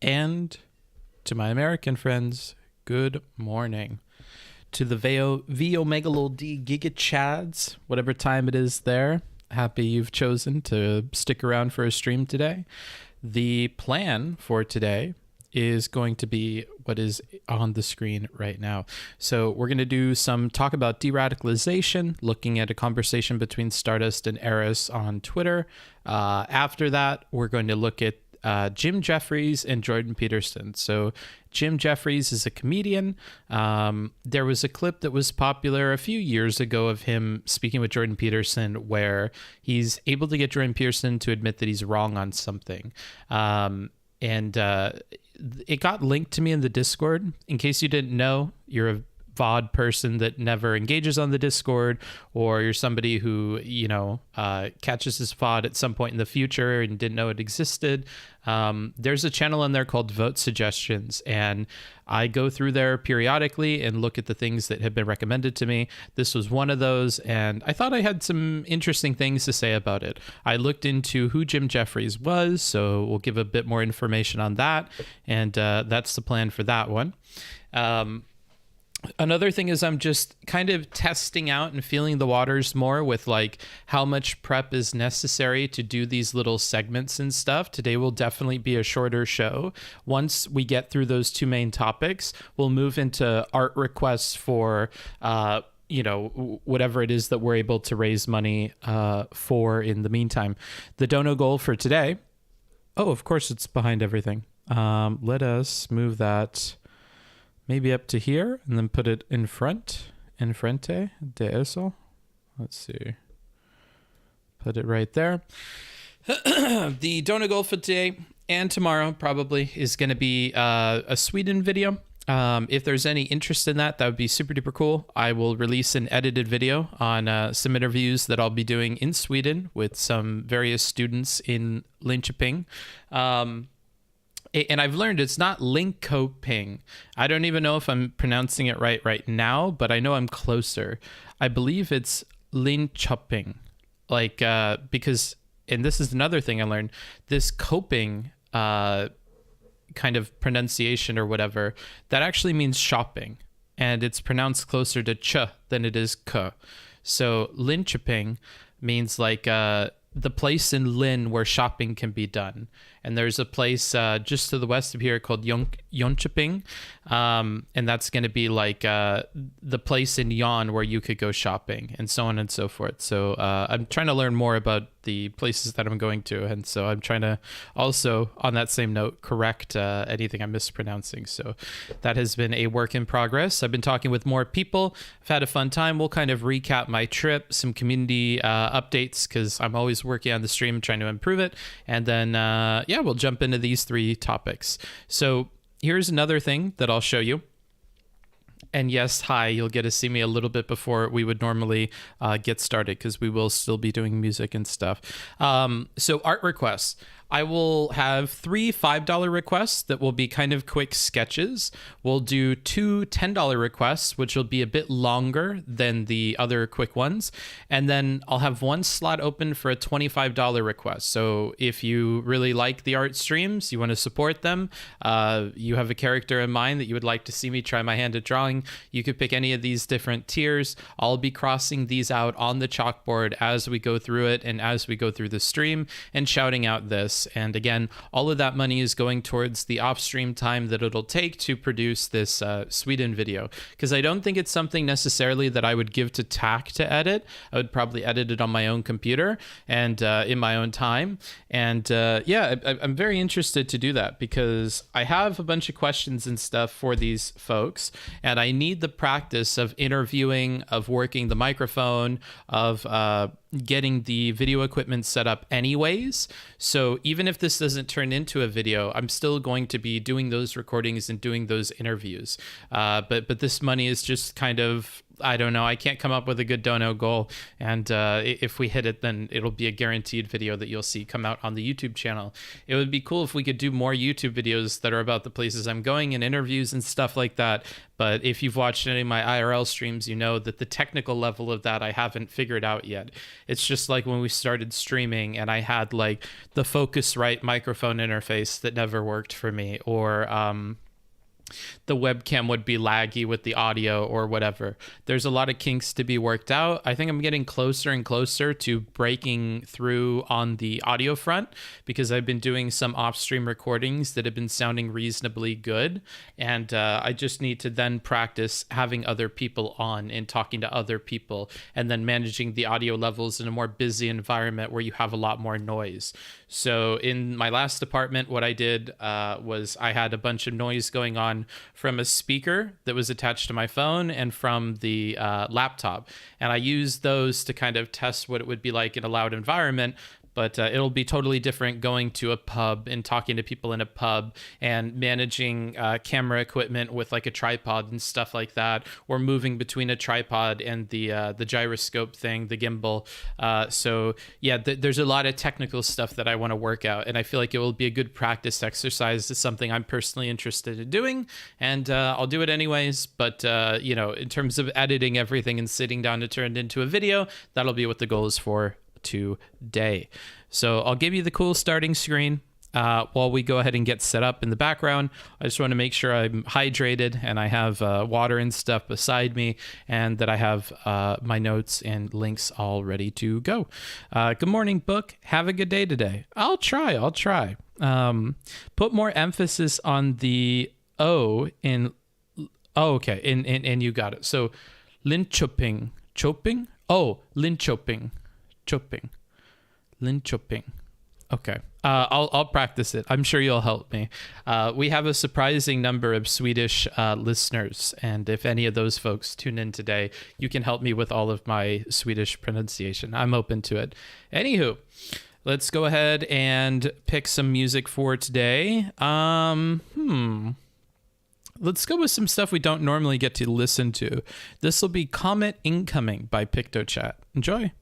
And to my American friends, good morning. To the V Omega Lol D Giga Chads, whatever time it is there, happy you've chosen to stick around for a stream today. The plan for today is going to be what is on the screen right now. So we're going to do some talk about de-radicalization, looking at a conversation between Stardust and Eris on Twitter. After that, we're going to look at Jim Jefferies and Jordan Peterson. So Jim Jefferies is a comedian. There was a clip that was popular a few years ago of him speaking with Jordan Peterson where he's able to get Jordan Peterson to admit that he's wrong on something. And it got linked to me in the Discord. In case you didn't know, you're a VOD person that never engages on the Discord, or you're somebody who, catches this VOD at some point in the future and didn't know it existed. There's a channel in there called Vote Suggestions, and I go through there periodically and look at the things that have been recommended to me. This was one of those, and I thought I had some interesting things to say about it. I looked into who Jim Jefferies was, so we'll give a bit more information on that, and that's the plan for that one. Another thing is I'm just kind of testing out and feeling the waters more with like how much prep is necessary to do these little segments and stuff. Today will definitely be a shorter show. Once we get through those two main topics, we'll move into art requests for, whatever it is that we're able to raise money for in the meantime. The dono goal for today. Oh, of course, it's behind everything. Let us move that maybe up to here and then put it in frente de eso. Let's see. Put it right there. The donor goal for today and tomorrow probably is going to be a Sweden video. If there's any interest in that, that would be super duper cool. I will release an edited video on some interviews that I'll be doing in Sweden with some various students in Linköping. And I've learned it's not Linköping. I don't even know if I'm pronouncing it right now, but I know I'm closer. I believe it's Linköping. Because, and this is another thing I learned, this coping kind of pronunciation or whatever, that actually means shopping. And it's pronounced closer to ch than it is k. So Linköping means the place in Lynn where shopping can be done. And there's a place just to the west of here called Jönköping. And that's going to be the place in Jan where you could go shopping and so on and so forth. So I'm trying to learn more about the places that I'm going to. And so I'm trying to also, on that same note, correct anything I'm mispronouncing. So that has been a work in progress. I've been talking with more people. I've had a fun time. We'll kind of recap my trip, some community updates, because I'm always working on the stream, trying to improve it. And then, we'll jump into these three topics. So here's another thing that I'll show you. And yes, hi, you'll get to see me a little bit before we would normally get started, because we will still be doing music and stuff. So art requests. I will have 3 $5 requests that will be kind of quick sketches. We'll do 2 $10 requests, which will be a bit longer than the other quick ones. And then I'll have 1 slot open for a $25 request. So if you really like the art streams, you want to support them, you have a character in mind that you would like to see me try my hand at drawing, you could pick any of these different tiers. I'll be crossing these out on the chalkboard as we go through it and as we go through the stream and shouting out this. And again, all of that money is going towards the off-stream time that it'll take to produce this Sweden video, because I don't think it's something necessarily that I would give to TAC to edit. I would probably edit it on my own computer and in my own time. And I'm very interested to do that, because I have a bunch of questions and stuff for these folks, and I need the practice of interviewing, of working the microphone, of getting the video equipment set up anyways. So even if this doesn't turn into a video, I'm still going to be doing those recordings and doing those interviews. But this money is just kind of I don't know. I can't come up with a good dono goal. And if we hit it, then it'll be a guaranteed video that you'll see come out on the YouTube channel. It would be cool if we could do more YouTube videos that are about the places I'm going and interviews and stuff like that. But if you've watched any of my IRL streams, you know that the technical level of that I haven't figured out yet. It's just like when we started streaming and I had like the Focusrite microphone interface that never worked for me, or the webcam would be laggy with the audio or whatever. There's a lot of kinks to be worked out. I think I'm getting closer and closer to breaking through on the audio front, because I've been doing some off-stream recordings that have been sounding reasonably good. And I just need to then practice having other people on and talking to other people, and then managing the audio levels in a more busy environment where you have a lot more noise. So in my last apartment, what I did was I had a bunch of noise going on from a speaker that was attached to my phone and from the laptop. And I used those to kind of test what it would be like in a loud environment. But it'll be totally different going to a pub and talking to people in a pub and managing camera equipment with like a tripod and stuff like that, or moving between a tripod and the gyroscope thing, the gimbal. So yeah, there's a lot of technical stuff that I want to work out, and I feel like it will be a good practice exercise. It's something I'm personally interested in doing, and I'll do it anyways. But you know, in terms of editing everything and sitting down to turn it into a video, that'll be what the goal is for today. So I'll give you the cool starting screen while we go ahead and get set up in the background. I just want to make sure I'm hydrated and I have water and stuff beside me, and that I have my notes and links all ready to go. Good morning, book. Have a good day today. I'll try. Put more emphasis on the O in... Oh, okay. And you got it. So Linköping. Choping? Oh, Linköping. Linköping. Okay. I'll practice it. I'm sure you'll help me. We have a surprising number of Swedish listeners, and if any of those folks tune in today, you can help me with all of my Swedish pronunciation. I'm open to it. Anywho, let's go ahead and pick some music for today. Let's go with some stuff we don't normally get to listen to. This will be Comet Incoming by PictoChat. Enjoy.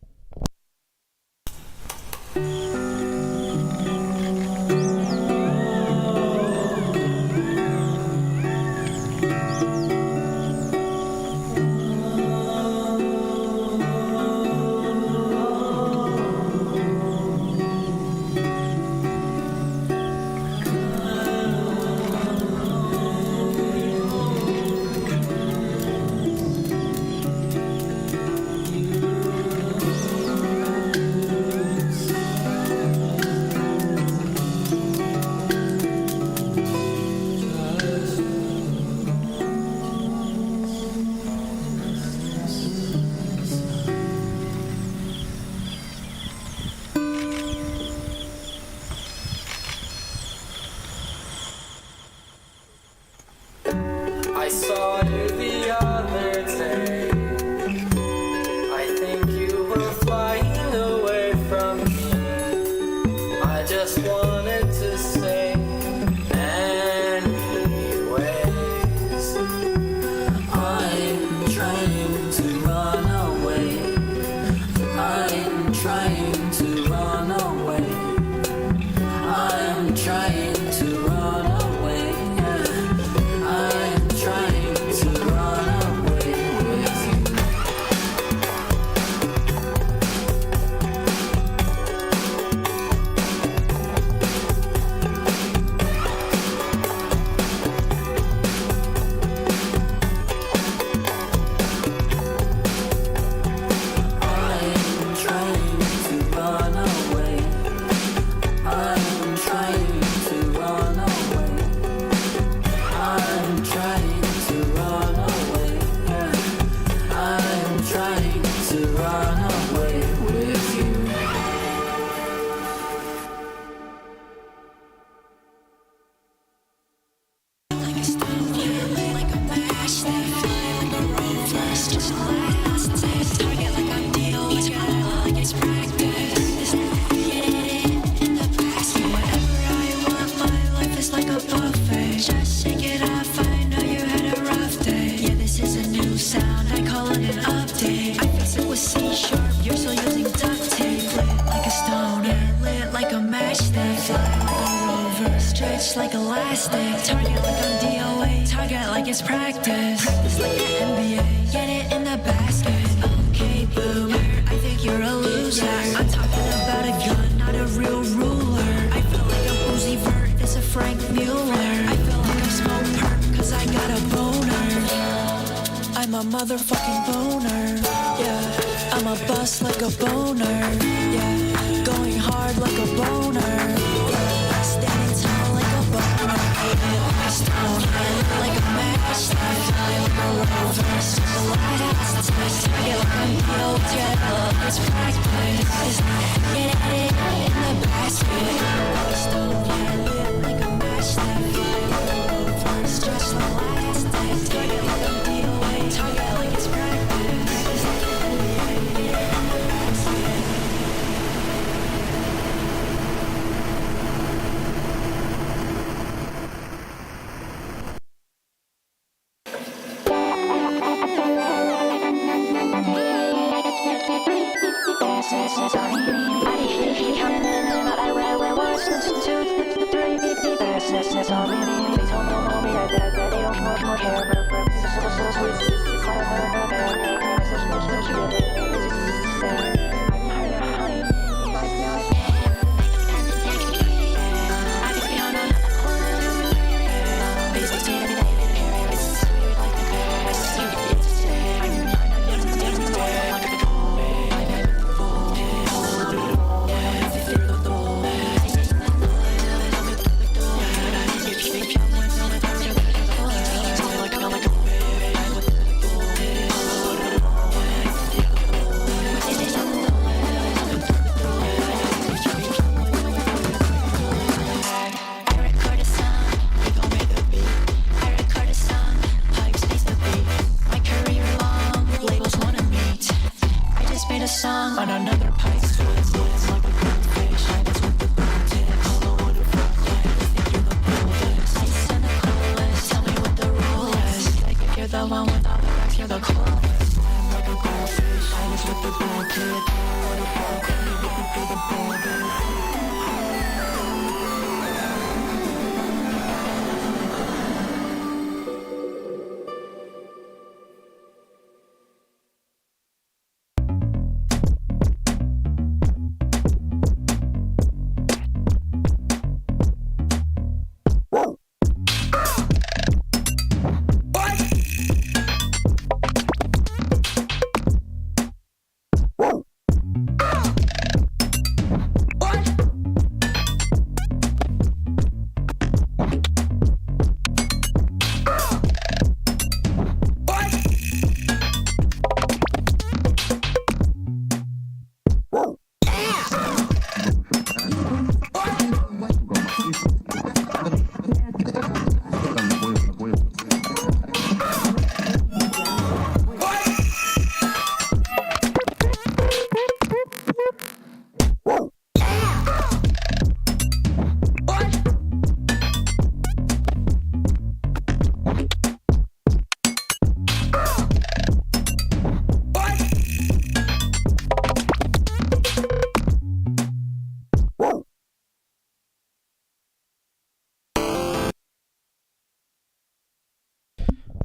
Just shake it off, I know you had a rough day. Yeah, this is a new sound, I call it elastic. Target like I'm DOA. Target like it's practice. Practice like the NBA. Get it in the basket. Okay, boomer, I think you're a loser. I'm talking about a gun, not a real ruler. I feel like a Uzi Vert, it's a Frank Mueller. I feel like I'm smoke perp, cause I got a boner. I'm a motherfucking boner. Yeah, I'm a bust like a boner. Yeah, going hard like a boner. Yeah, standing tall like a boner. Stone like a match. Like a rover. The last test. I get like I'm built. Yeah, it's practice. Get it in the basket. Stone like a match. Just the last test. Target like I'm DOA. Target like it's practice.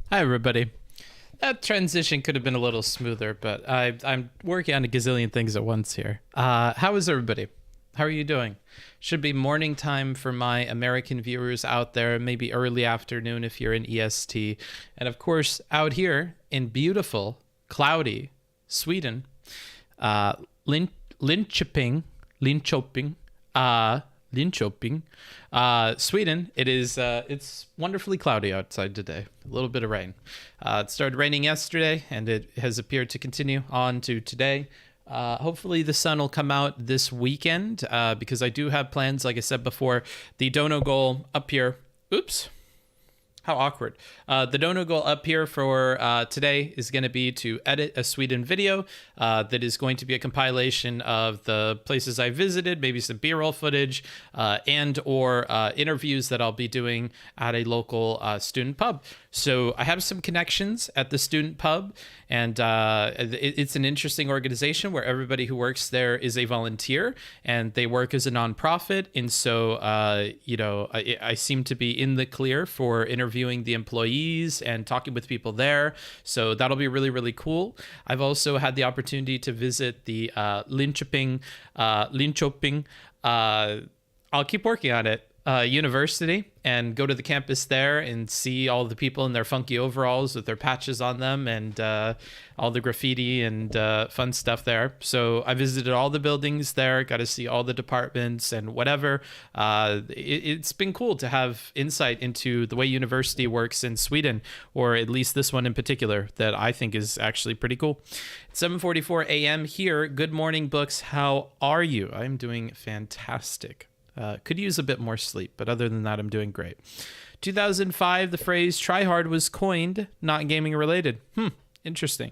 Hi, everybody. That transition could have been a little smoother, but I'm working on a gazillion things at once here. How is everybody? How are you doing? Should be morning time for my American viewers out there, maybe early afternoon if you're in EST. And of course, out here in beautiful, cloudy Sweden, Linköping, Sweden. It's wonderfully cloudy outside today. A little bit of rain. It started raining yesterday, and it has appeared to continue on to today. Hopefully the sun will come out this weekend, because I do have plans, like I said before, the dono goal up here. Oops. How awkward. The dono goal up here for today is going to be to edit a Sweden video that is going to be a compilation of the places I visited, maybe some B-roll footage, and or interviews that I'll be doing at a local student pub. So I have some connections at the student pub, and it's an interesting organization where everybody who works there is a volunteer, and they work as a nonprofit. And so, I seem to be in the clear for interviewing the employees and talking with people there. So that'll be really, really cool. I've also had the opportunity to visit the Linköping, I'll keep working on it, university, and go to the campus there and see all the people in their funky overalls with their patches on them and all the graffiti and fun stuff there. So I visited all the buildings there, got to see all the departments and whatever. It's been cool to have insight into the way university works in Sweden, or at least this one in particular, that I think is actually pretty cool. 7:44 a.m. here. Good morning, Books. How are you? I'm doing fantastic. Could use a bit more sleep, but other than that, I'm doing great. 2005, the phrase "try hard" was coined, not gaming related. Interesting.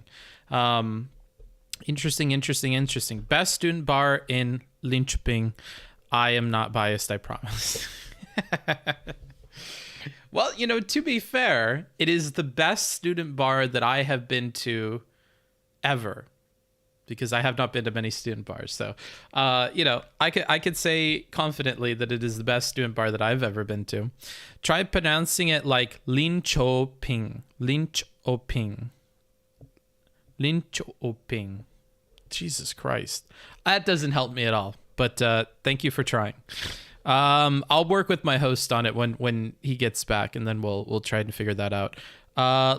Interesting. Best student bar in Linköping. I am not biased, I promise. Well, to be fair, it is the best student bar that I have been to ever, because I have not been to many student bars. So, I could say confidently that it is the best student bar that I've ever been to. Try pronouncing it like Linköping. Jesus Christ. That doesn't help me at all, but thank you for trying. I'll work with my host on it when he gets back, and then we'll try to figure that out.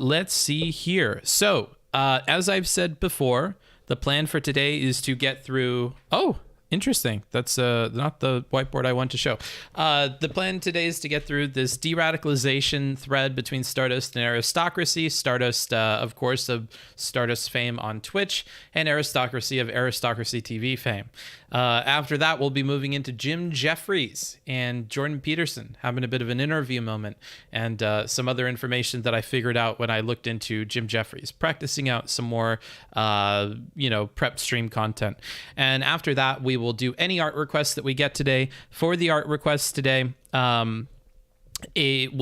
Let's see here. So, as I've said before, the plan for today is to get through... Oh, interesting. That's not the whiteboard I want to show. The plan today is to get through this de-radicalization thread between Stardust and Aristocracy. Stardust, of course, of Stardust fame on Twitch, and Aristocracy of Aristocracy TV fame. After that, we'll be moving into Jim Jefferies and Jordan Peterson, having a bit of an interview moment, and some other information that I figured out when I looked into Jim Jefferies, practicing out some more, prep stream content. And after that, we will do any art requests that we get today. For the art requests today, we'll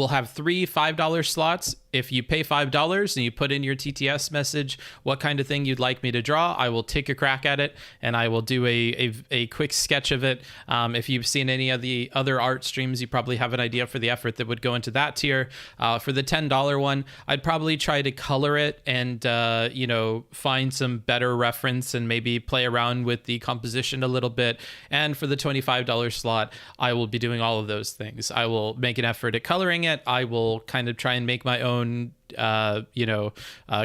have 3 $5 slots. If you pay $5 and you put in your TTS message what kind of thing you'd like me to draw, I will take a crack at it, and I will do a quick sketch of it. If you've seen any of the other art streams, you probably have an idea for the effort that would go into that tier. For the $10 one, I'd probably try to color it and find some better reference and maybe play around with the composition a little bit. And for the $25 slot, I will be doing all of those things. I will make an effort at coloring it. I will kind of try and make my own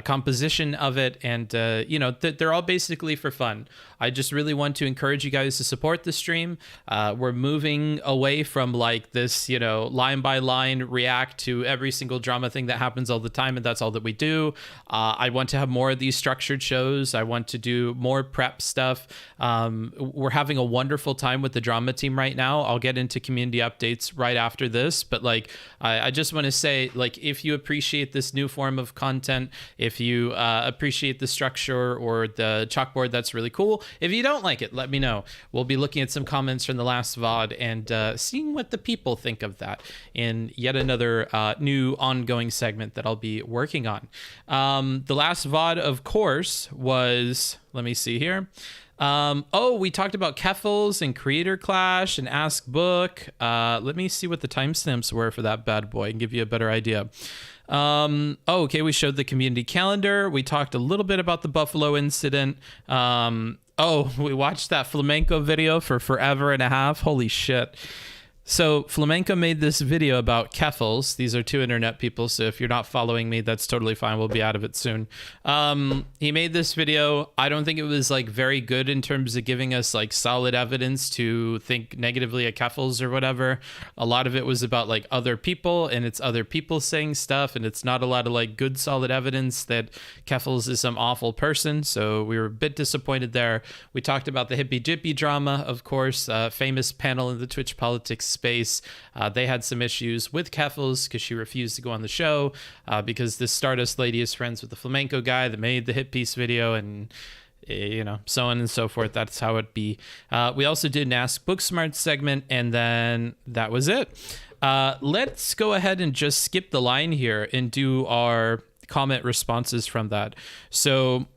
composition of it, and they're all basically for fun. I just really want to encourage you guys to support the stream. We're moving away from like this, line by line react to every single drama thing that happens all the time, and that's all that we do. I want to have more of these structured shows. I want to do more prep stuff. We're having a wonderful time with the drama team right now. I'll get into community updates right after this, but I just want to say, if you appreciate this new form of content, if you appreciate the structure or the chalkboard, that's really cool. If you don't like it, let me know. We'll be looking at some comments from the last VOD and seeing what the people think of that in yet another new ongoing segment that I'll be working on. The last VOD, of course, was, let me see here. We talked about Keffels and Creator Clash and Ask Book. Let me see what the timestamps were for that bad boy and give you a better idea. Okay, we showed the community calendar. We talked a little bit about the Buffalo incident. We watched that flamenco video for forever and a half. Holy shit. So Flamenco made this video about Keffels. These are two internet people, so if you're not following me, that's totally fine. We'll be out of it soon. He made this video. I don't think it was very good in terms of giving us solid evidence to think negatively of Keffels or whatever. A lot of it was about other people, and it's other people saying stuff, and it's not a lot of good solid evidence that Keffels is some awful person. So we were a bit disappointed there. We talked about the hippy jippy drama, of course, famous panel in the Twitch politics space. They had some issues with Keffels because she refused to go on the show because this Stardust lady is friends with the flamenco guy that made the hit piece video, and so on and so forth. That's how it be. We also did an Ask Booksmarts segment, and then that was it. Let's go ahead and just skip the line here and do our comment responses from that. So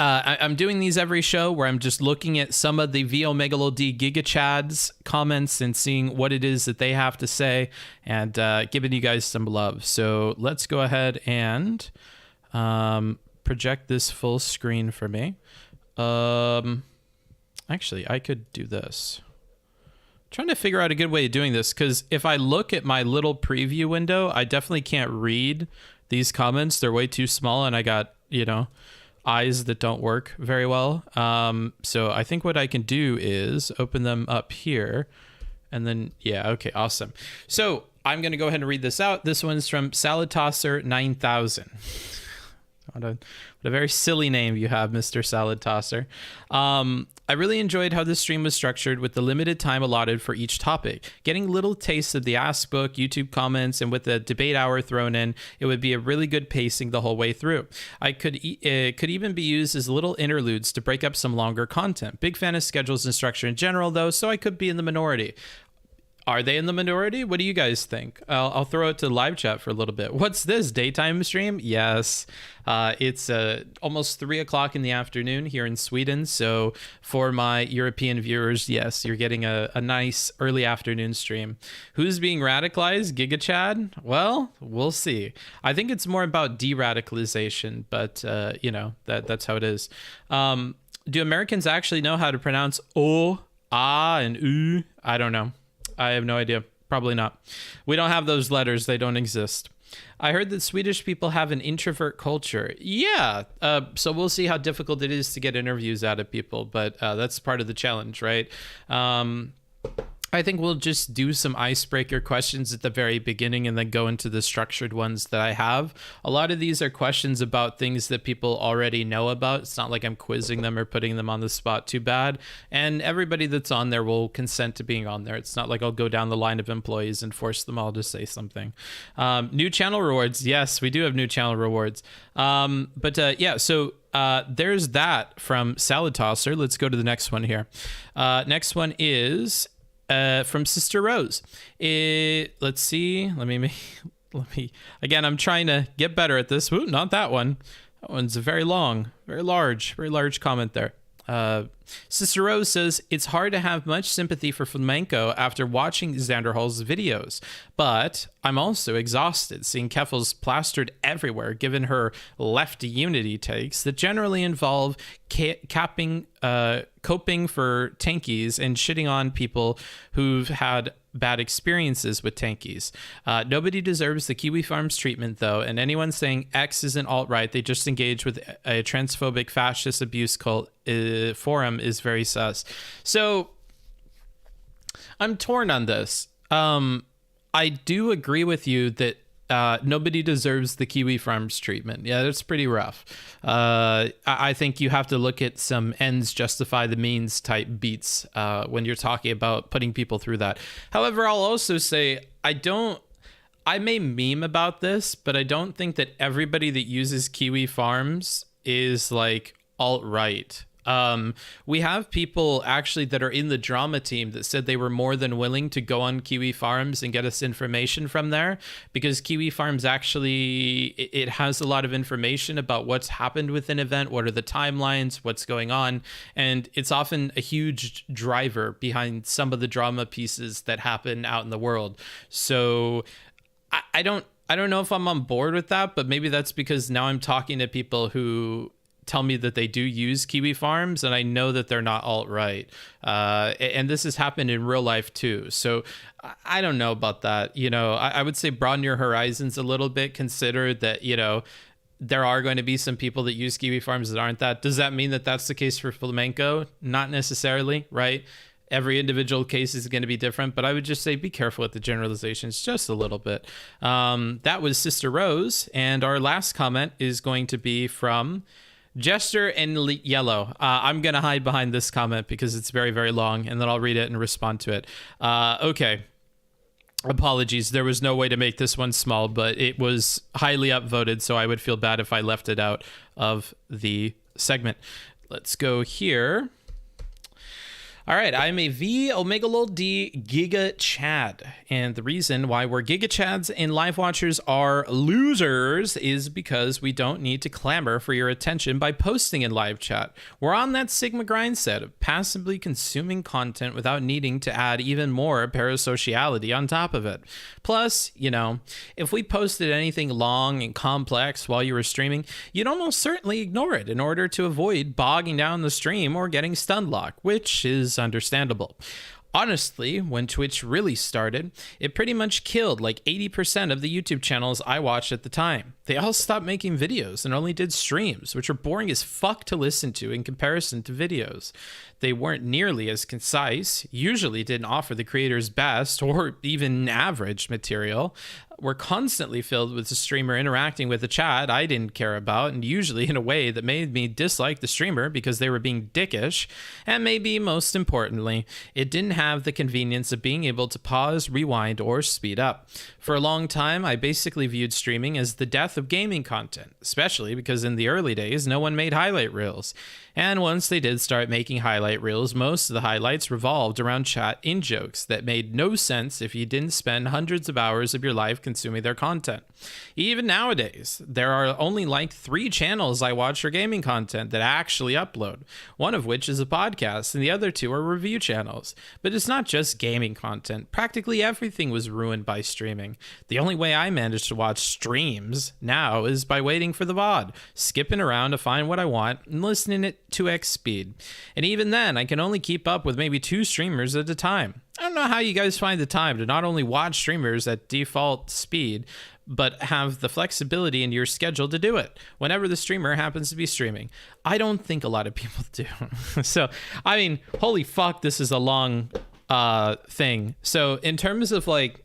I'm doing these every show where I'm just looking at some of the VO Megalo D Giga Chad's comments and seeing what it is that they have to say and giving you guys some love. So let's go ahead and project this full screen for me. Actually, I could do this. Trying to figure out a good way of doing this, because if I look at my little preview window, I definitely can't read these comments. They're way too small, and I got, eyes that don't work very well. So I think what I can do is open them up here, and then, okay, awesome. So I'm going to go ahead and read this out. This one's from Salad Tosser 9000. What a very silly name you have, Mr. Salad Tosser. I really enjoyed how this stream was structured with the limited time allotted for each topic. Getting little tastes of the Ask Book, YouTube comments, and with the debate hour thrown in, it would be a really good pacing the whole way through. It could even be used as little interludes to break up some longer content. Big fan of schedules and structure in general, though, so I could be in the minority. Are they in the minority? What do you guys think? I'll throw it to live chat for a little bit. What's this, daytime stream? Yes. It's almost 3 o'clock in the afternoon here in Sweden. So for my European viewers, yes, you're getting a nice early afternoon stream. Who's being radicalized? Giga Chad? Well, we'll see. I think it's more about de-radicalization, but that's how it is. Do Americans actually know how to pronounce O, A, and U? I don't know. I have no idea. Probably not. We don't have those letters. They don't exist. I heard that Swedish people have an introvert culture. Yeah. So we'll see how difficult it is to get interviews out of people, but that's part of the challenge, right? I think we'll just do some icebreaker questions at the very beginning and then go into the structured ones that I have. A lot of these are questions about things that people already know about. It's not like I'm quizzing them or putting them on the spot too bad. And everybody that's on there will consent to being on there. It's not like I'll go down the line of employees and force them all to say something. New channel rewards. Yes, we do have new channel rewards. So there's that from Salad Tosser. Let's go to the next one here. Next one is... from Sister Rose. Let's see. Let me. Again, I'm trying to get better at this. Ooh, not that one. That one's very long, very large comment there. Sister Rose says, it's hard to have much sympathy for flamenco after watching Xander Hall's videos, but I'm also exhausted seeing Keffels plastered everywhere given her left unity takes that generally involve coping for tankies and shitting on people who've had bad experiences with tankies. Nobody deserves the Kiwi Farms treatment, though, and anyone saying X isn't alt-right, they just engage with a transphobic fascist abuse cult forum is very sus. So I'm torn on this. I do agree with you that nobody deserves the Kiwi Farms treatment. Yeah, that's pretty rough. I think you have to look at some ends justify the means type beats when you're talking about putting people through that. However, I'll also say I may meme about this, but I don't think that everybody that uses Kiwi Farms is like alt-right. We have people actually that are in the drama team that said they were more than willing to go on Kiwi Farms and get us information from there, because Kiwi Farms actually, it has a lot of information about what's happened with an event, what are the timelines, what's going on, and it's often a huge driver behind some of the drama pieces that happen out in the world. So I don't know if I'm on board with that, but maybe that's because now I'm talking to people who tell me that they do use Kiwi Farms, and I know that they're not alt-right. And this has happened in real life too. So I don't know about that. I would say broaden your horizons a little bit. Consider that, there are going to be some people that use Kiwi Farms that aren't that. Does that mean that that's the case for flamenco? Not necessarily, right? Every individual case is going to be different, but I would just say be careful with the generalizations just a little bit. That was Sister Rose, and our last comment is going to be from Jester and Yellow. I'm going to hide behind this comment because it's very, very long, and then I'll read it and respond to it. Okay. Apologies. There was no way to make this one small, but it was highly upvoted, so I would feel bad if I left it out of the segment. Let's go here. All right, I'm a V Omega Lol D Giga Chad, and the reason why we're Giga Chads and live watchers are losers is because we don't need to clamor for your attention by posting in live chat. We're on that Sigma grind set of passively consuming content without needing to add even more parasociality on top of it. Plus, you know, if we posted anything long and complex while you were streaming, you'd almost certainly ignore it in order to avoid bogging down the stream or getting stun locked, which is understandable. Honestly, when Twitch really started, it pretty much killed like 80% of the YouTube channels I watched at the time. They all stopped making videos and only did streams, which are boring as fuck to listen to in comparison to videos. They weren't nearly as concise, usually didn't offer the creator's best or even average material, were constantly filled with the streamer interacting with the chat I didn't care about, and usually in a way that made me dislike the streamer because they were being dickish, and maybe most importantly, it didn't have the convenience of being able to pause, rewind, or speed up. For a long time, I basically viewed streaming as the death of gaming content, especially because in the early days, no one made highlight reels. And once they did start making highlight reels, most of the highlights revolved around chat in-jokes that made no sense if you didn't spend hundreds of hours of your life consuming their content. Even nowadays, there are only like 3 channels I watch for gaming content that actually upload, one of which is a podcast and the other 2 are review channels. But it's not just gaming content. Practically everything was ruined by streaming. The only way I manage to watch streams now is by waiting for the VOD, skipping around to find what I want and listening at 2x speed. And even then, I can only keep up with maybe 2 streamers at a time. I don't know how you guys find the time to not only watch streamers at default speed, but have the flexibility in your schedule to do it whenever the streamer happens to be streaming. I don't think a lot of people do. So, I mean, holy fuck, this is a long thing. So in terms of like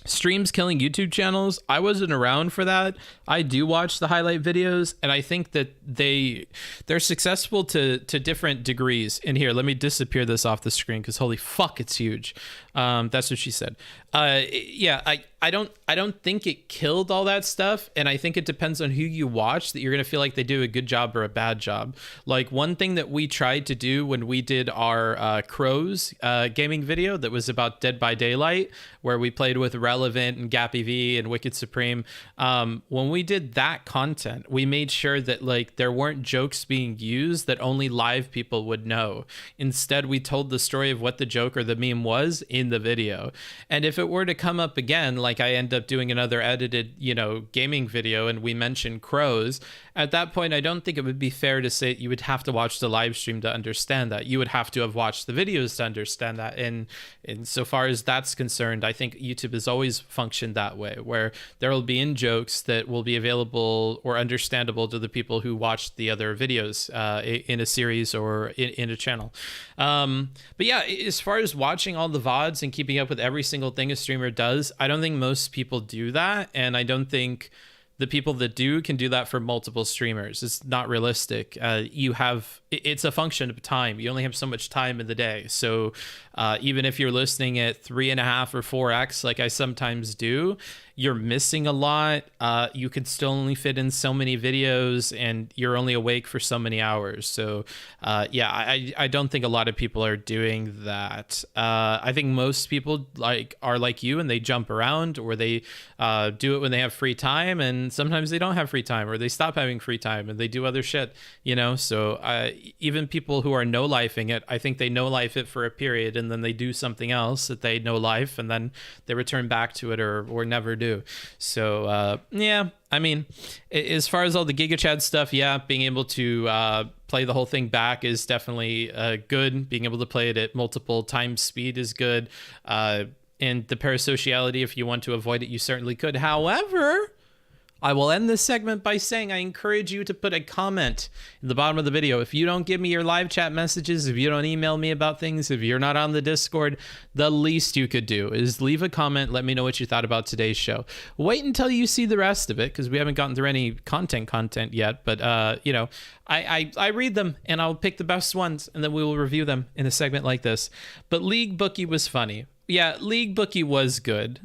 streams killing YouTube channels, I wasn't around for that. I do watch the highlight videos, and I think that they're successful to different degrees. In here, let me disappear this off the screen because holy fuck, it's huge. That's what she said. Yeah, I don't think it killed all that stuff, and I think it depends on who you watch that you're gonna feel like they do a good job or a bad job. Like one thing that we tried to do when we did our Crows gaming video that was about Dead by Daylight, where we played with Relevant and Gappy V and Wicked Supreme. When we did that content, we made sure that like there weren't jokes being used that only live people would know. Instead, we told the story of what the joke or the meme was in the video. And if it were to come up again, like I end up doing another edited, gaming video and we mention Crows, at that point, I don't think it would be fair to say you would have to watch the live stream to understand that. You would have to have watched the videos to understand that. And so far as that's concerned, I think YouTube has always functioned that way, where there will be in-jokes that will be available or understandable to the people who watched the other videos in a series or in a channel. But yeah, as far as watching all the VODs and keeping up with every single thing a streamer does, I don't think most people do that. And I don't think the people that do can do that for multiple streamers. It's not realistic. It's a function of time. You only have so much time in the day. So even if you're listening at 3.5 or 4x, like I sometimes do, you're missing a lot. You can still only fit in so many videos and you're only awake for so many hours. So yeah, I don't think a lot of people are doing that. I think most people are like you and they jump around, or they do it when they have free time, and sometimes they don't have free time, or they stop having free time and they do other shit, So even people who are no-lifing it, I think they no-life it for a period and then they do something else that they no-life and then they return back to it or never do. So yeah, I mean, as far as all the Giga Chad stuff, yeah, being able to play the whole thing back is definitely good. Being able to play it at multiple times speed is good. And the parasociality, if you want to avoid it, you certainly could. However, I will end this segment by saying I encourage you to put a comment in the bottom of the video. If you don't give me your live chat messages, if you don't email me about things, if you're not on the Discord, the least you could do is leave a comment. Let me know what you thought about today's show. Wait until you see the rest of it, because we haven't gotten through any content yet. But, you know, I read them, and I'll pick the best ones, and then we will review them in a segment like this. But League Bookie was funny. Yeah, League Bookie was good.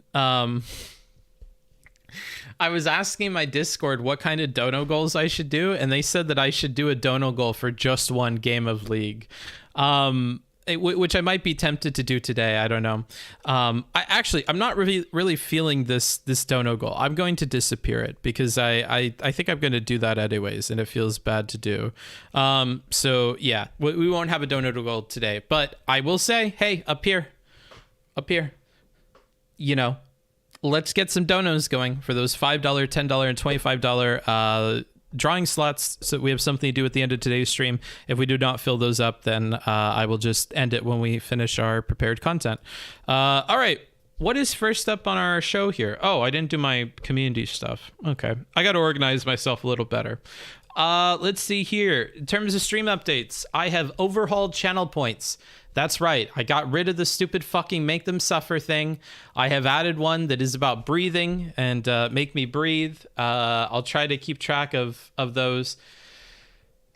I was asking my Discord what kind of dono goals I should do, and they said that I should do a dono goal for just one game of League, which I might be tempted to do today. I don't know. I'm not really feeling this dono goal. I'm going to disappear it because I think I'm going to do that anyways, and it feels bad to do. So yeah, we won't have a dono goal today, but I will say, hey, up here, you know, let's get some donos going for those $5, $10, and $25 drawing slots, so we have something to do at the end of today's stream. If we do not fill those up, then I will just end it when we finish our prepared content. All right, what is first up on our show here? Oh, I didn't do my community stuff. Okay, I got to organize myself a little better. Let's see here. In terms of stream updates, I have overhauled channel points. That's right. I got rid of the stupid fucking make them suffer thing. I have added one that is about breathing and make me breathe. I'll try to keep track of those.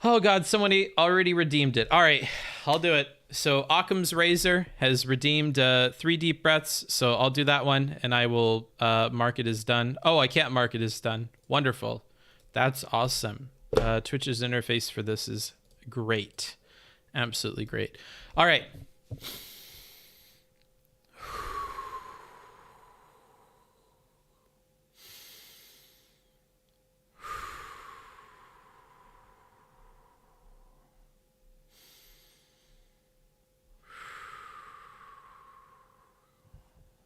Oh God, somebody already redeemed it. All right, I'll do it. So Occam's Razor has redeemed 3 deep breaths. So I'll do that one and I will mark it as done. Oh, I can't mark it as done. Wonderful. That's awesome. Twitch's interface for this is great. Absolutely great. All right.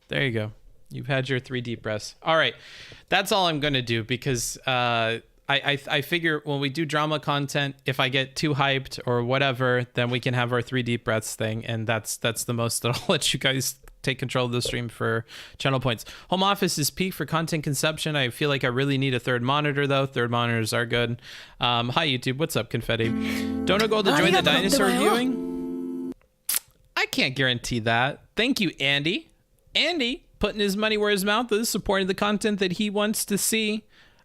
There you go. You've had your 3 deep breaths. All right. That's all I'm going to do because I figure when we do drama content, if I get too hyped or whatever, then we can have our 3 deep breaths thing. And that's the most that I'll let you guys take control of the stream for channel points. Home office is peak for content consumption. I feel like I really need a 3rd monitor though. 3rd monitors are good. Hi YouTube. What's up, Confetti? Don't go to join the dinosaur viewing? I can't guarantee that. Thank you, Andy. Andy putting his money where his mouth is, supporting the content that he wants to see.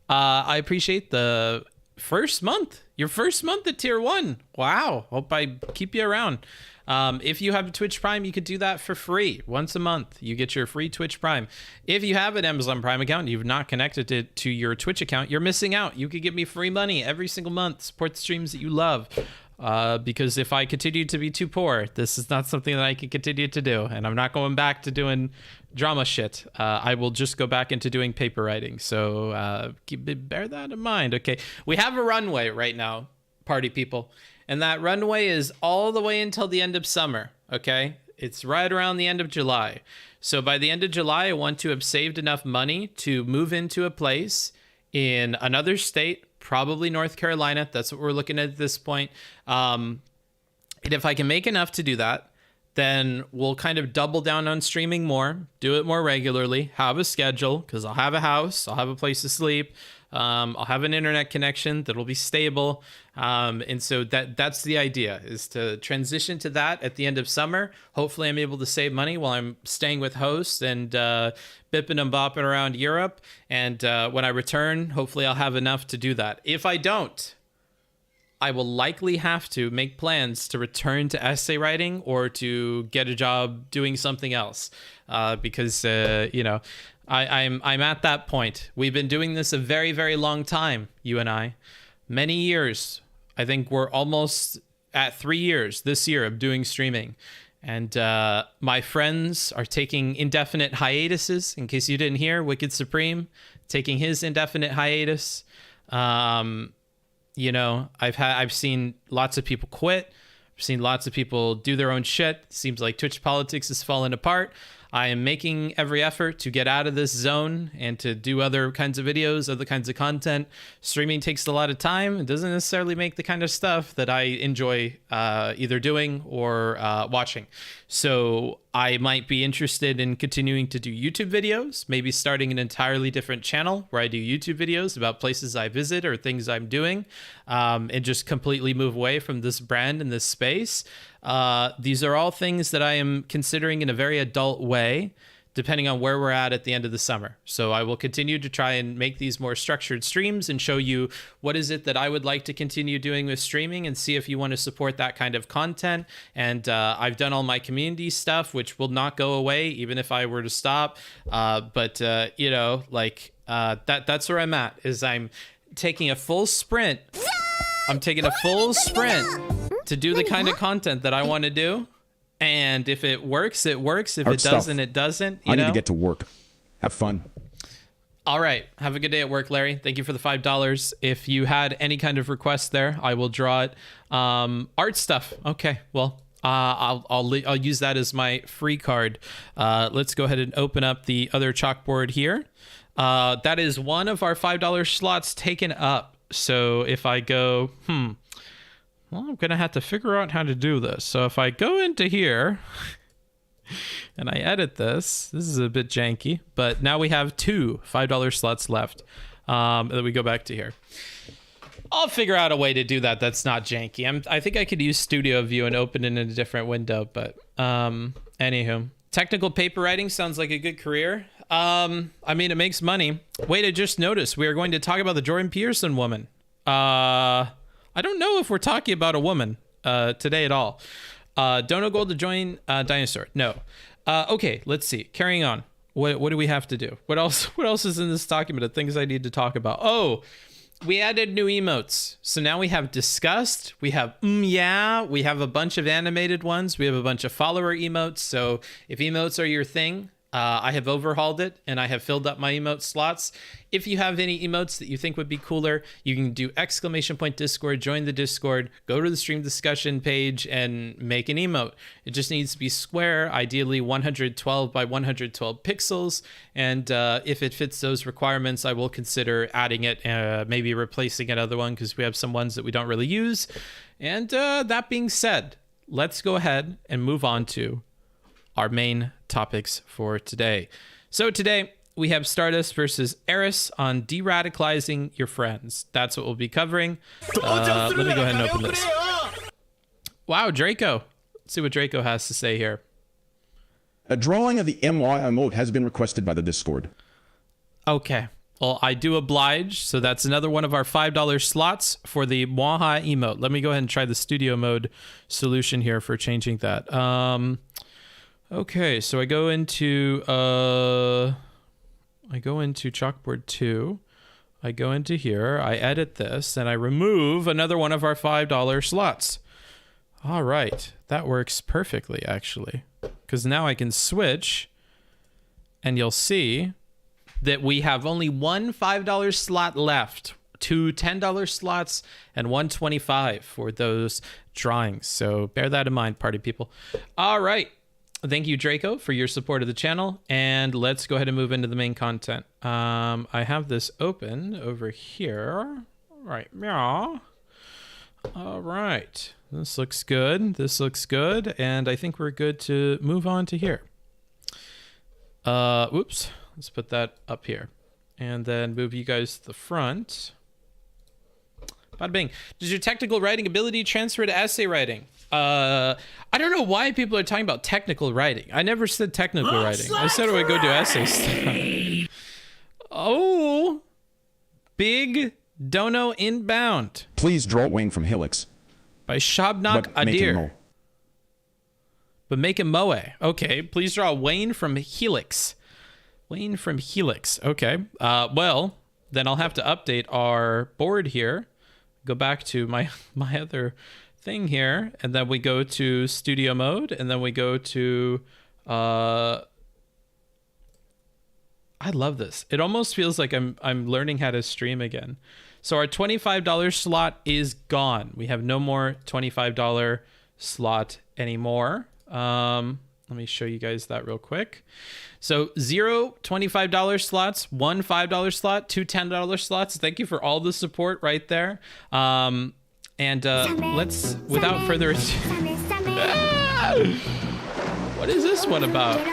I appreciate the first month, your first month at tier 1. Wow. Hope I keep you around. If you have a Twitch Prime, you could do that for free once a month. You get your free Twitch Prime. If you have an Amazon Prime account and you've not connected it to your Twitch account, you're missing out. You could give me free money every single month. Support the streams that you love. Because if I continue to be too poor, this is not something that I can continue to do. And I'm not going back to doing drama shit. I will just go back into doing paper writing. So bear that in mind. Okay. We have a runway right now, party people. And that runway is all the way until the end of summer. Okay. It's right around the end of July. So by the end of July, I want to have saved enough money to move into a place in another state, probably North Carolina. That's what we're looking at this point. And if I can make enough to do that, then we'll kind of double down on streaming more, do it more regularly, have a schedule, because I'll have a house, I'll have a place to sleep, I'll have an internet connection that'll be stable. And so that's the idea, is to transition to that at the end of summer. Hopefully I'm able to save money while I'm staying with hosts and bipping and bopping around Europe. And when I return, hopefully I'll have enough to do that. If I don't, I will likely have to make plans to return to essay writing or to get a job doing something else, because you know, I'm at that point. We've been doing this a very, very long time, you and I, many years. I think we're almost at 3 years this year of doing streaming, and my friends are taking indefinite hiatuses. In case you didn't hear, Wicked Supreme taking his indefinite hiatus. You know, I've seen lots of people quit. I've seen lots of people do their own shit. Seems like Twitch politics is falling apart. I am making every effort to get out of this zone and to do other kinds of videos, other kinds of content. Streaming takes a lot of time. It doesn't necessarily make the kind of stuff that I enjoy either doing or watching. So I might be interested in continuing to do YouTube videos, maybe starting an entirely different channel where I do YouTube videos about places I visit or things I'm doing, and just completely move away from this brand and this space. These are all things that I am considering in a very adult way, depending on where we're at the end of the summer. So I will continue to try and make these more structured streams and show you what is it that I would like to continue doing with streaming, and see if you want to support that kind of content. And I've done all my community stuff, which will not go away even if I were to stop. But you know, like that's where I'm at, is I'm taking a full sprint. I'm taking a full sprint to do the kind of content that I want to do. And if it works, it works. If it doesn't, it doesn't. I need to get to work. Have fun. All right. Have a good day at work, Larry. Thank you for the $5. If you had any kind of request there, I will draw it. Art stuff. Okay. Well, I'll use that as my free card. Let's go ahead and open up the other chalkboard here. That is one of our $5 slots taken up. So if I go, well, I'm going to have to figure out how to do this. So if I go into here and I edit this is a bit janky, but now we have two $5 slots left. And then we go back to here. I'll figure out a way to do that that's not janky. I think I could use Studio View and open it in a different window, but anywho. Technical paper writing sounds like a good career. I mean, it makes money. Wait, I just noticed we are going to talk about the Jordan Peterson woman. I don't know if we're talking about a woman today at all. Dono Gold to join Dinosaur. No. Okay, let's see. Carrying on. What do we have to do? What else is in this document of things I need to talk about? Oh, we added new emotes. So now we have discussed. We have yeah. We have a bunch of animated ones. We have a bunch of follower emotes. So if emotes are your thing, I have overhauled it and I have filled up my emote slots. If you have any emotes that you think would be cooler, you can do !Discord, join the Discord, go to the stream discussion page and make an emote. It just needs to be square, ideally 112 by 112 pixels. And if it fits those requirements, I will consider adding it, maybe replacing another one because we have some ones that we don't really use. And that being said, let's go ahead and move on to our main topics for today. So today we have Stardust versus Eris on de-radicalizing your friends. That's what we'll be covering. Let me go ahead and open this. Wow, Draco. Let's see what Draco has to say here. A drawing of the MY emote has been requested by the Discord. Okay. Well, I do oblige. So that's another one of our $5 slots for the Mwaha emote. Let me go ahead and try the studio mode solution here for changing that. Okay, so I go into chalkboard 2. I go into here, I edit this, and I remove another one of our $5 slots. All right, that works perfectly actually, because now I can switch, and you'll see that we have only one $5 slot left, two $10 slots, and one $25 for those drawings. So bear that in mind, party people. All right. Thank you, Draco, for your support of the channel, and let's go ahead and move into the main content. I have this open over here. Right, meow. All right, this looks good. This looks good, and I think we're good to move on to here. Oops, let's put that up here, and then move you guys to the front. Bada bing. Does your technical writing ability transfer to essay writing? I don't know why people are talking about technical writing. I never said technical writing. I said I would go do essay stuff. Oh, big dono inbound. Please draw Wayne from Helix. By Shabnak Adir. But make him Moe. Okay, please draw Wayne from Helix. Wayne from Helix. Okay. Well, then I'll have to update our board here. Go back to my other thing here, and then we go to studio mode, and then we go to I love this. It almost feels like I'm learning how to stream again. So our $25 slot is gone. We have no more $25 slot anymore. Let me show you guys that real quick. So 0 $25 slots, 1 $5 slot, 2 $10 slots. Thank you for all the support right there. And let's, without further ado, what What is this one about?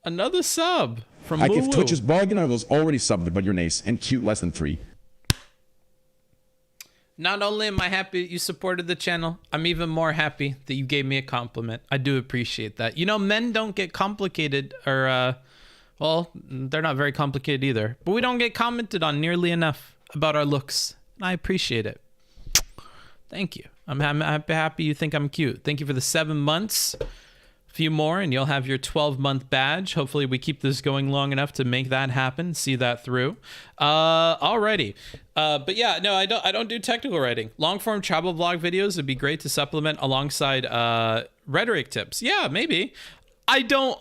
Another sub from Like Moo if Woo. Twitch is bargain, I was already subbed, but you're nice and cute less than 3. Not only am I happy that you supported the channel, I'm even more happy that you gave me a compliment. I do appreciate that. You know, men don't get complicated, or, well, they're not very complicated either. But we don't get commented on nearly enough about our looks. And I appreciate it. Thank you. I'm happy you think I'm cute. Thank you for the 7 months. A few more and you'll have your 12-month badge. Hopefully we keep this going long enough to make that happen, see that through. Alrighty. But yeah, no, I don't do technical writing. Long form travel vlog videos would be great to supplement alongside rhetoric tips. Yeah, maybe. I don't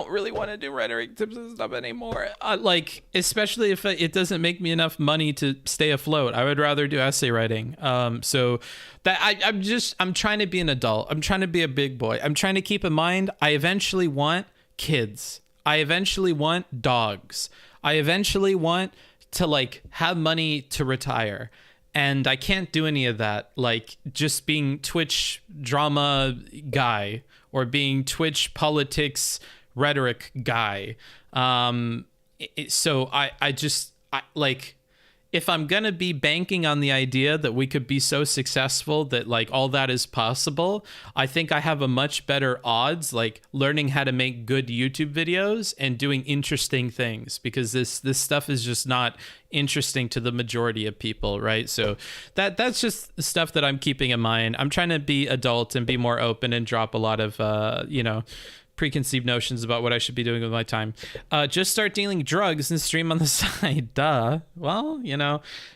really want to do rhetoric tips and stuff anymore. Like, especially if it doesn't make me enough money to stay afloat. I would rather do essay writing. So that I'm trying to be an adult. I'm trying to be a big boy. I'm trying to keep in mind, I eventually want kids. I eventually want dogs. I eventually want to like have money to retire. And I can't do any of that. Like just being Twitch drama guy or being Twitch politics rhetoric guy. So I like, if I'm going to be banking on the idea that we could be so successful that like all that is possible, I think I have a much better odds like learning how to make good YouTube videos and doing interesting things, because this stuff is just not interesting to the majority of people, right? So that's just the stuff that I'm keeping in mind. I'm trying to be adult and be more open and drop a lot of preconceived notions about what I should be doing with my time. Just start dealing drugs and stream on the side. Duh. Well,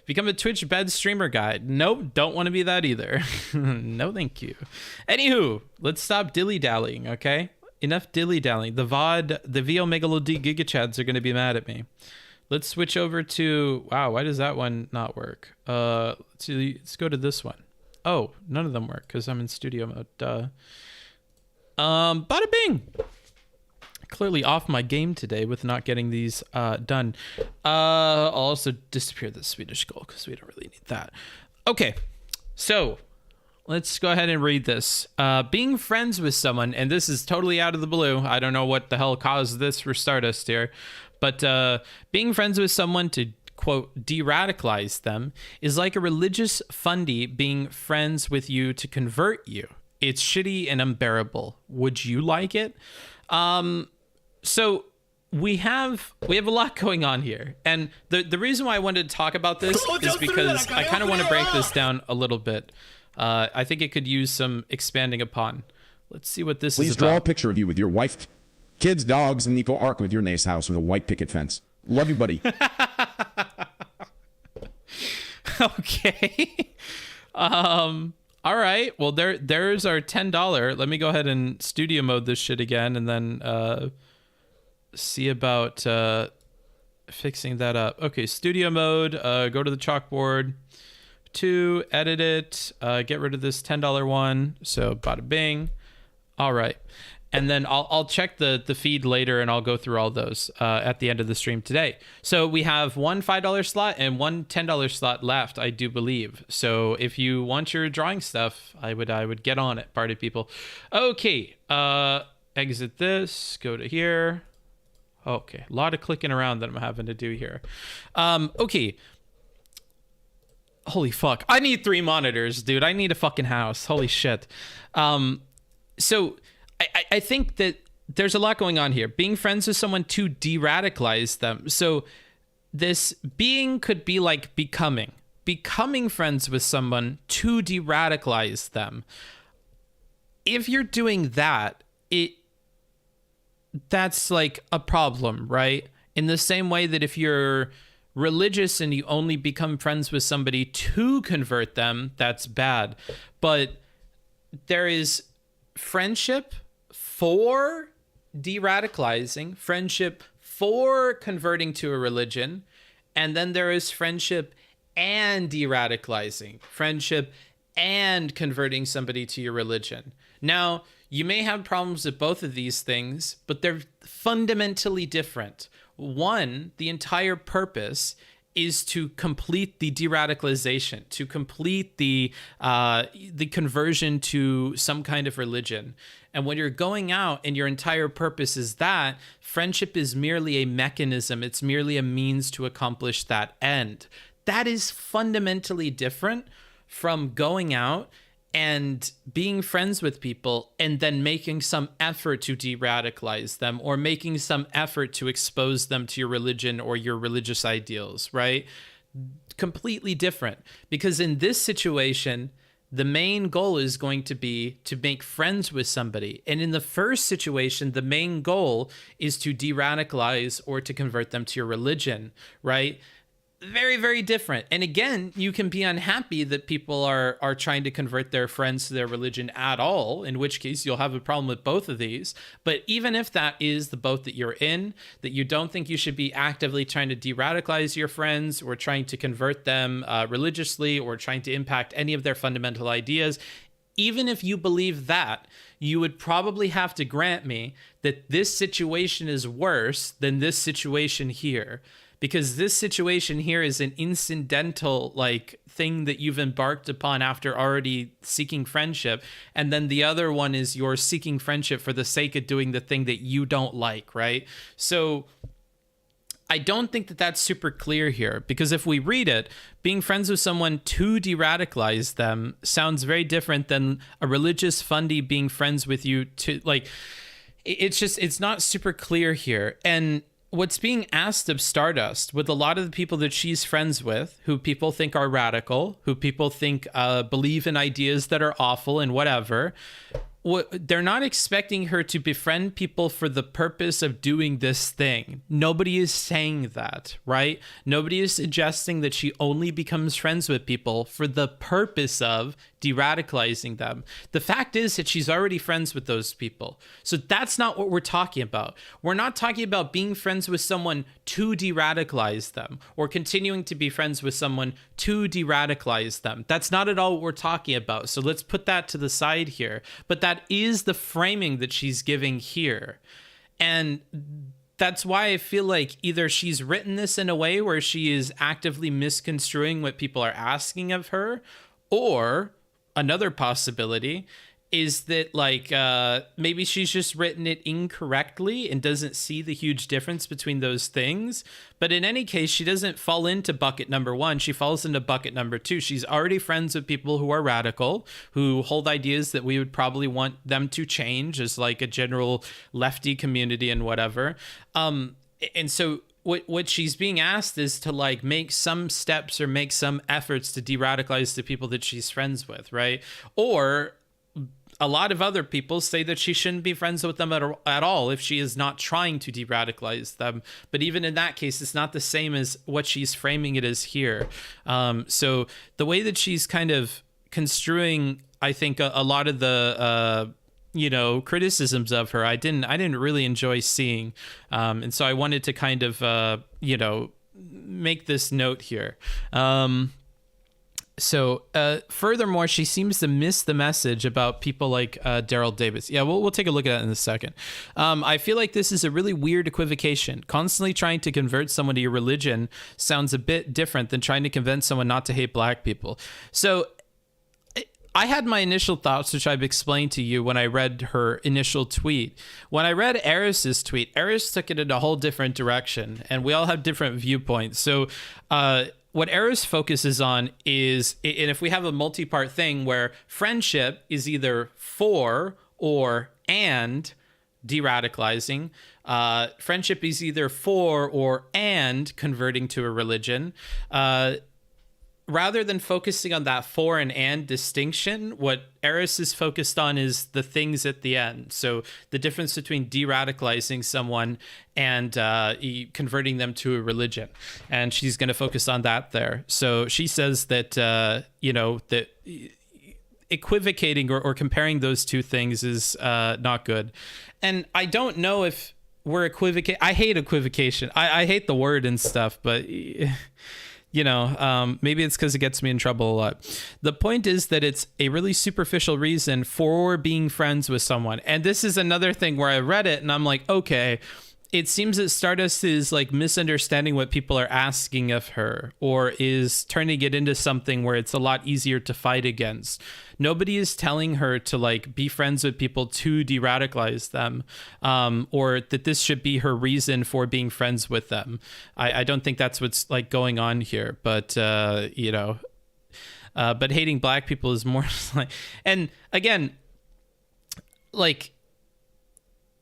become a Twitch bed streamer guy. Nope, don't want to be that either. No, thank you. Anywho, let's stop dilly-dallying, okay? Enough dilly-dallying. The VO Megalo D Gigachads are going to be mad at me. Let's switch over to... Wow, why does that one not work? Let's go to this one. Oh, none of them work because I'm in studio mode. Duh. Bada bing. Clearly off my game today with not getting these done. I'll also disappear the Swedish goal because we don't really need that. Okay, so let's go ahead and read this. Being friends with someone, and this is totally out of the blue. I don't know what the hell caused this for Stardust here, but being friends with someone to quote de-radicalize them is like a religious fundy being friends with you to convert you. It's shitty and unbearable. Would you like it? So we have a lot going on here. And the reason why I wanted to talk about this is because I kind of want to break this down a little bit. I think it could use some expanding upon. Let's see what this is Please about. draw a picture of you with your wife, kids, dogs, and Nico Arc with your nice house with a white picket fence. Love you, buddy. Okay. All right. Well, there's our $10. Let me go ahead and studio mode this shit again and then see about fixing that up. Okay, studio mode. Go to the chalkboard. To edit it. Get rid of this $10 one. So bada bing. All right. And then I'll check the feed later and I'll go through all those at the end of the stream today. So we have one $5 slot and one $10 slot left, I do believe. So if you want your drawing stuff, I would get on it, party people. Okay, exit this, go to here. Okay, a lot of clicking around that I'm having to do here. Okay. Holy fuck. I need 3 monitors, dude. I need a fucking house. Holy shit. So... I think that there's a lot going on here. Being friends with someone to de-radicalize them. So this being could be like becoming friends with someone to de-radicalize them. If you're doing that, that's like a problem, right? In the same way that if you're religious and you only become friends with somebody to convert them, that's bad. But there is friendship for de-radicalizing, friendship for converting to a religion, and then there is friendship and de-radicalizing, friendship and converting somebody to your religion. Now, you may have problems with both of these things, but they're fundamentally different. One, the entire purpose is to complete the de-radicalization, to complete the conversion to some kind of religion. And when you're going out and your entire purpose is that, friendship is merely a mechanism. It's merely a means to accomplish that end. That is fundamentally different from going out and being friends with people and then making some effort to de-radicalize them or making some effort to expose them to your religion or your religious ideals, right? Completely different. Because in this situation, the main goal is going to be to make friends with somebody. And in the first situation, the main goal is to de-radicalize or to convert them to your religion, right? Very, very different. And again, you can be unhappy that people are trying to convert their friends to their religion at all, in which case you'll have a problem with both of these. But even if that is the boat that you're in, that you don't think you should be actively trying to de-radicalize your friends or trying to convert them religiously or trying to impact any of their fundamental ideas, even if you believe that, you would probably have to grant me that this situation is worse than this situation here. Because this situation here is an incidental thing that you've embarked upon after already seeking friendship. And then the other one is you're seeking friendship for the sake of doing the thing that you don't like, right? So I don't think that that's super clear here, because if we read it, being friends with someone to de-radicalize them sounds very different than a religious fundie being friends with you to it's not super clear here. And what's being asked of Stardust with a lot of the people that she's friends with, who people think are radical, who people think believe in ideas that are awful and whatever, they're not expecting her to befriend people for the purpose of doing this thing. Nobody is saying that, right? Nobody is suggesting that she only becomes friends with people for the purpose of de-radicalizing them. The fact is that she's already friends with those people. So that's not what we're talking about. We're not talking about being friends with someone to de-radicalize them or continuing to be friends with someone to de-radicalize them. That's not at all what we're talking about. So let's put that to the side here. But that is the framing that she's giving here. And that's why I feel like either she's written this in a way where she is actively misconstruing what people are asking of her, or another possibility is that maybe she's just written it incorrectly and doesn't see the huge difference between those things. But in any case, she doesn't fall into bucket number one. She falls into bucket number two. She's already friends with people who are radical, who hold ideas that we would probably want them to change as a general lefty community and whatever. And so what she's being asked is to make some steps or make some efforts to de-radicalize the people that she's friends with, right? Or a lot of other people say that she shouldn't be friends with them at all if she is not trying to de-radicalize them. But even in that case, it's not the same as what she's framing it as here. So the way that she's kind of construing, I think, a lot of the criticisms of her, I didn't really enjoy seeing. And so I wanted to kind of, make this note here. So furthermore, she seems to miss the message about people like Daryl Davis. Yeah, we'll take a look at that in a second. I feel like this is a really weird equivocation. Constantly trying to convert someone to your religion sounds a bit different than trying to convince someone not to hate black people. So I had my initial thoughts, which I've explained to you when I read her initial tweet. When I read Eris's tweet, Eris took it in a whole different direction, and we all have different viewpoints. So what Eris focuses on is, and if we have a multi-part thing where friendship is either for or and de-radicalizing, friendship is either for or and converting to a religion, rather than focusing on that for and distinction, what Eris is focused on is the things at the end. So the difference between de-radicalizing someone and converting them to a religion. And she's going to focus on that there. So she says that, that equivocating or comparing those two things is not good. And I don't know if we're equivocating. I hate equivocation. I hate the word and stuff, but maybe it's because it gets me in trouble a lot. The point is that it's a really superficial reason for being friends with someone. And this is another thing where I read it and I'm like, okay, it seems that Stardust is like misunderstanding what people are asking of her, or is turning it into something where it's a lot easier to fight against. Nobody is telling her to like be friends with people to de-radicalize them, or that this should be her reason for being friends with them. I don't think that's what's like going on here, but but hating black people is more like, and again, like,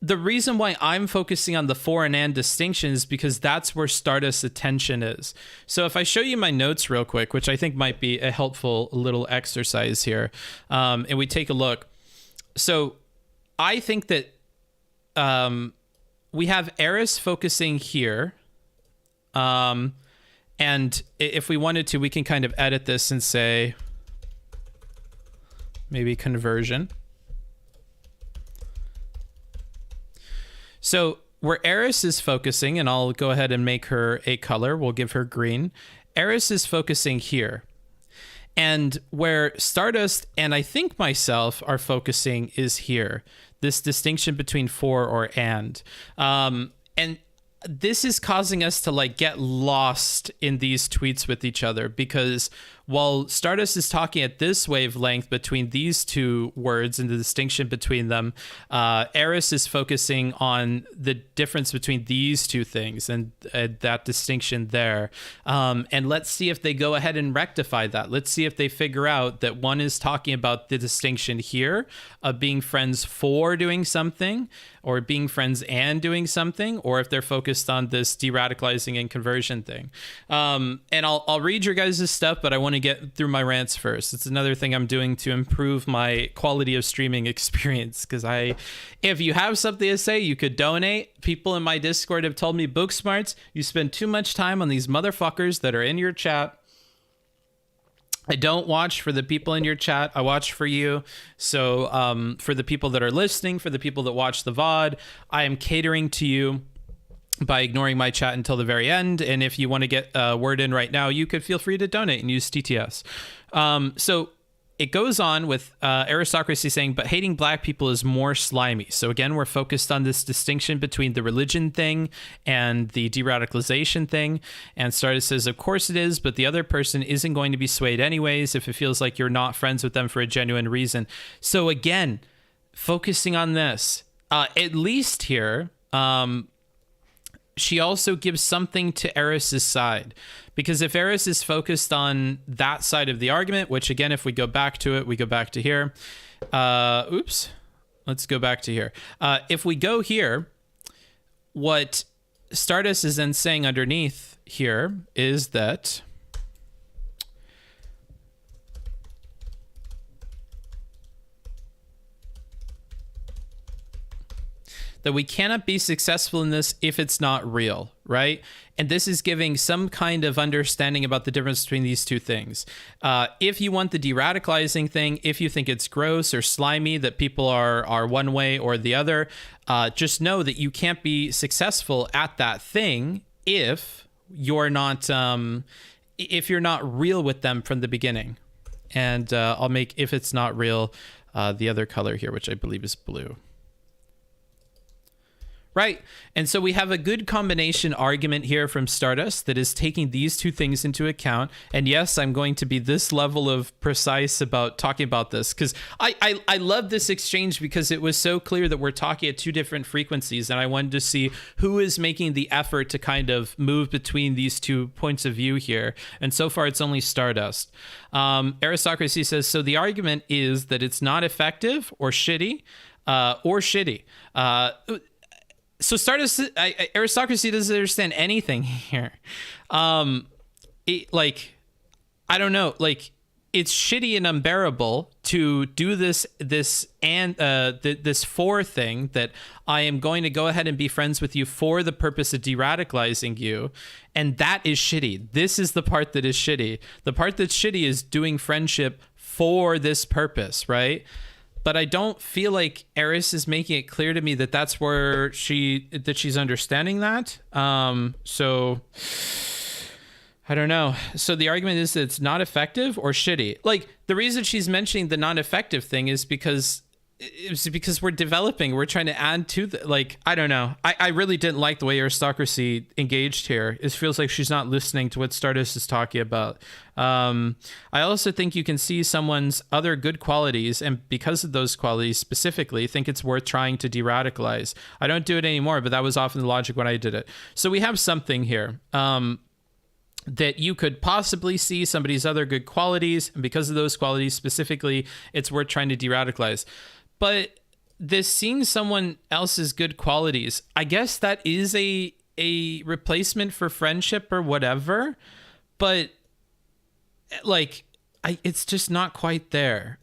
the reason why I'm focusing on the for and distinction is because that's where Stardust's attention is. So if I show you my notes real quick, which I think might be a helpful little exercise here, and we take a look. So I think that we have Eris focusing here. And if we wanted to, we can kind of edit this and say maybe conversion. So where Eris is focusing, and I'll go ahead and make her a color, we'll give her green. Eris is focusing here. And where Stardust and I think myself are focusing is here. This distinction between for or and. And this is causing us to like get lost in these tweets with each other, because while Stardust is talking at this wavelength between these two words and the distinction between them, Eris is focusing on the difference between these two things and that distinction there. And let's see if they go ahead and rectify that. Let's see if they figure out that one is talking about the distinction here of being friends for doing something, or being friends and doing something, or if they're focused on this de-radicalizing and conversion thing. And I'll read your guys' stuff, but I want to get through my rants first. It's another thing I'm doing to improve my quality of streaming experience, because if you have something to say, you could donate. People in my Discord have told me, Booksmarts, you spend too much time on these motherfuckers that are in your chat. I don't watch for the people in your chat. I watch for you. So for the people that are listening, for the people that watch the VOD, I am catering to you by ignoring my chat until the very end. And if you want to get a word in right now, you could feel free to donate and use TTS. So it goes on with aristocracy saying, but hating black people is more slimy. So again, we're focused on this distinction between the religion thing and the de-radicalization thing. And Stardust says, of course it is, but the other person isn't going to be swayed anyways if it feels like you're not friends with them for a genuine reason. So again, focusing on this, at least here, she also gives something to Eris's side, because if Eris is focused on that side of the argument, which again, if we go back to it, we go back to here. Let's go back to here. If we go here, what Stardust is then saying underneath here is that we cannot be successful in this if it's not real, right? And this is giving some kind of understanding about the difference between these two things. If you want the de-radicalizing thing, if you think it's gross or slimy that people are one way or the other, just know that you can't be successful at that thing if you're not real with them from the beginning. And I'll make, if it's not real, the other color here, which I believe is blue. Right. And so we have a good combination argument here from Stardust that is taking these two things into account. And yes, I'm going to be this level of precise about talking about this, because I love this exchange, because it was so clear that we're talking at two different frequencies. And I wanted to see who is making the effort to kind of move between these two points of view here. And so far, it's only Stardust. Aristocracy says, so the argument is that it's not effective or shitty. So Stardust, aristocracy doesn't understand anything here. I don't know, like, it's shitty and unbearable to do this for thing that I am going to go ahead and be friends with you for the purpose of de-radicalizing you. And that is shitty. This is the part that is shitty. The part that's shitty is doing friendship for this purpose, right? But I don't feel like Eris is making it clear to me that that's where she's understanding that. So I don't know. So the argument is that it's not effective or shitty. Like, the reason she's mentioning the non-effective thing is because it's because we're developing. We're trying to add to the, like, I don't know. I really didn't like the way aristocracy engaged here. It feels like she's not listening to what Stardust is talking about. I also think you can see someone's other good qualities, and because of those qualities specifically, think it's worth trying to de-radicalize. I don't do it anymore, but that was often the logic when I did it. So we have something here. That you could possibly see somebody's other good qualities, and because of those qualities specifically, it's worth trying to de-radicalize. But this seeing someone else's good qualities, I guess that is a replacement for friendship or whatever, but like it's just not quite there.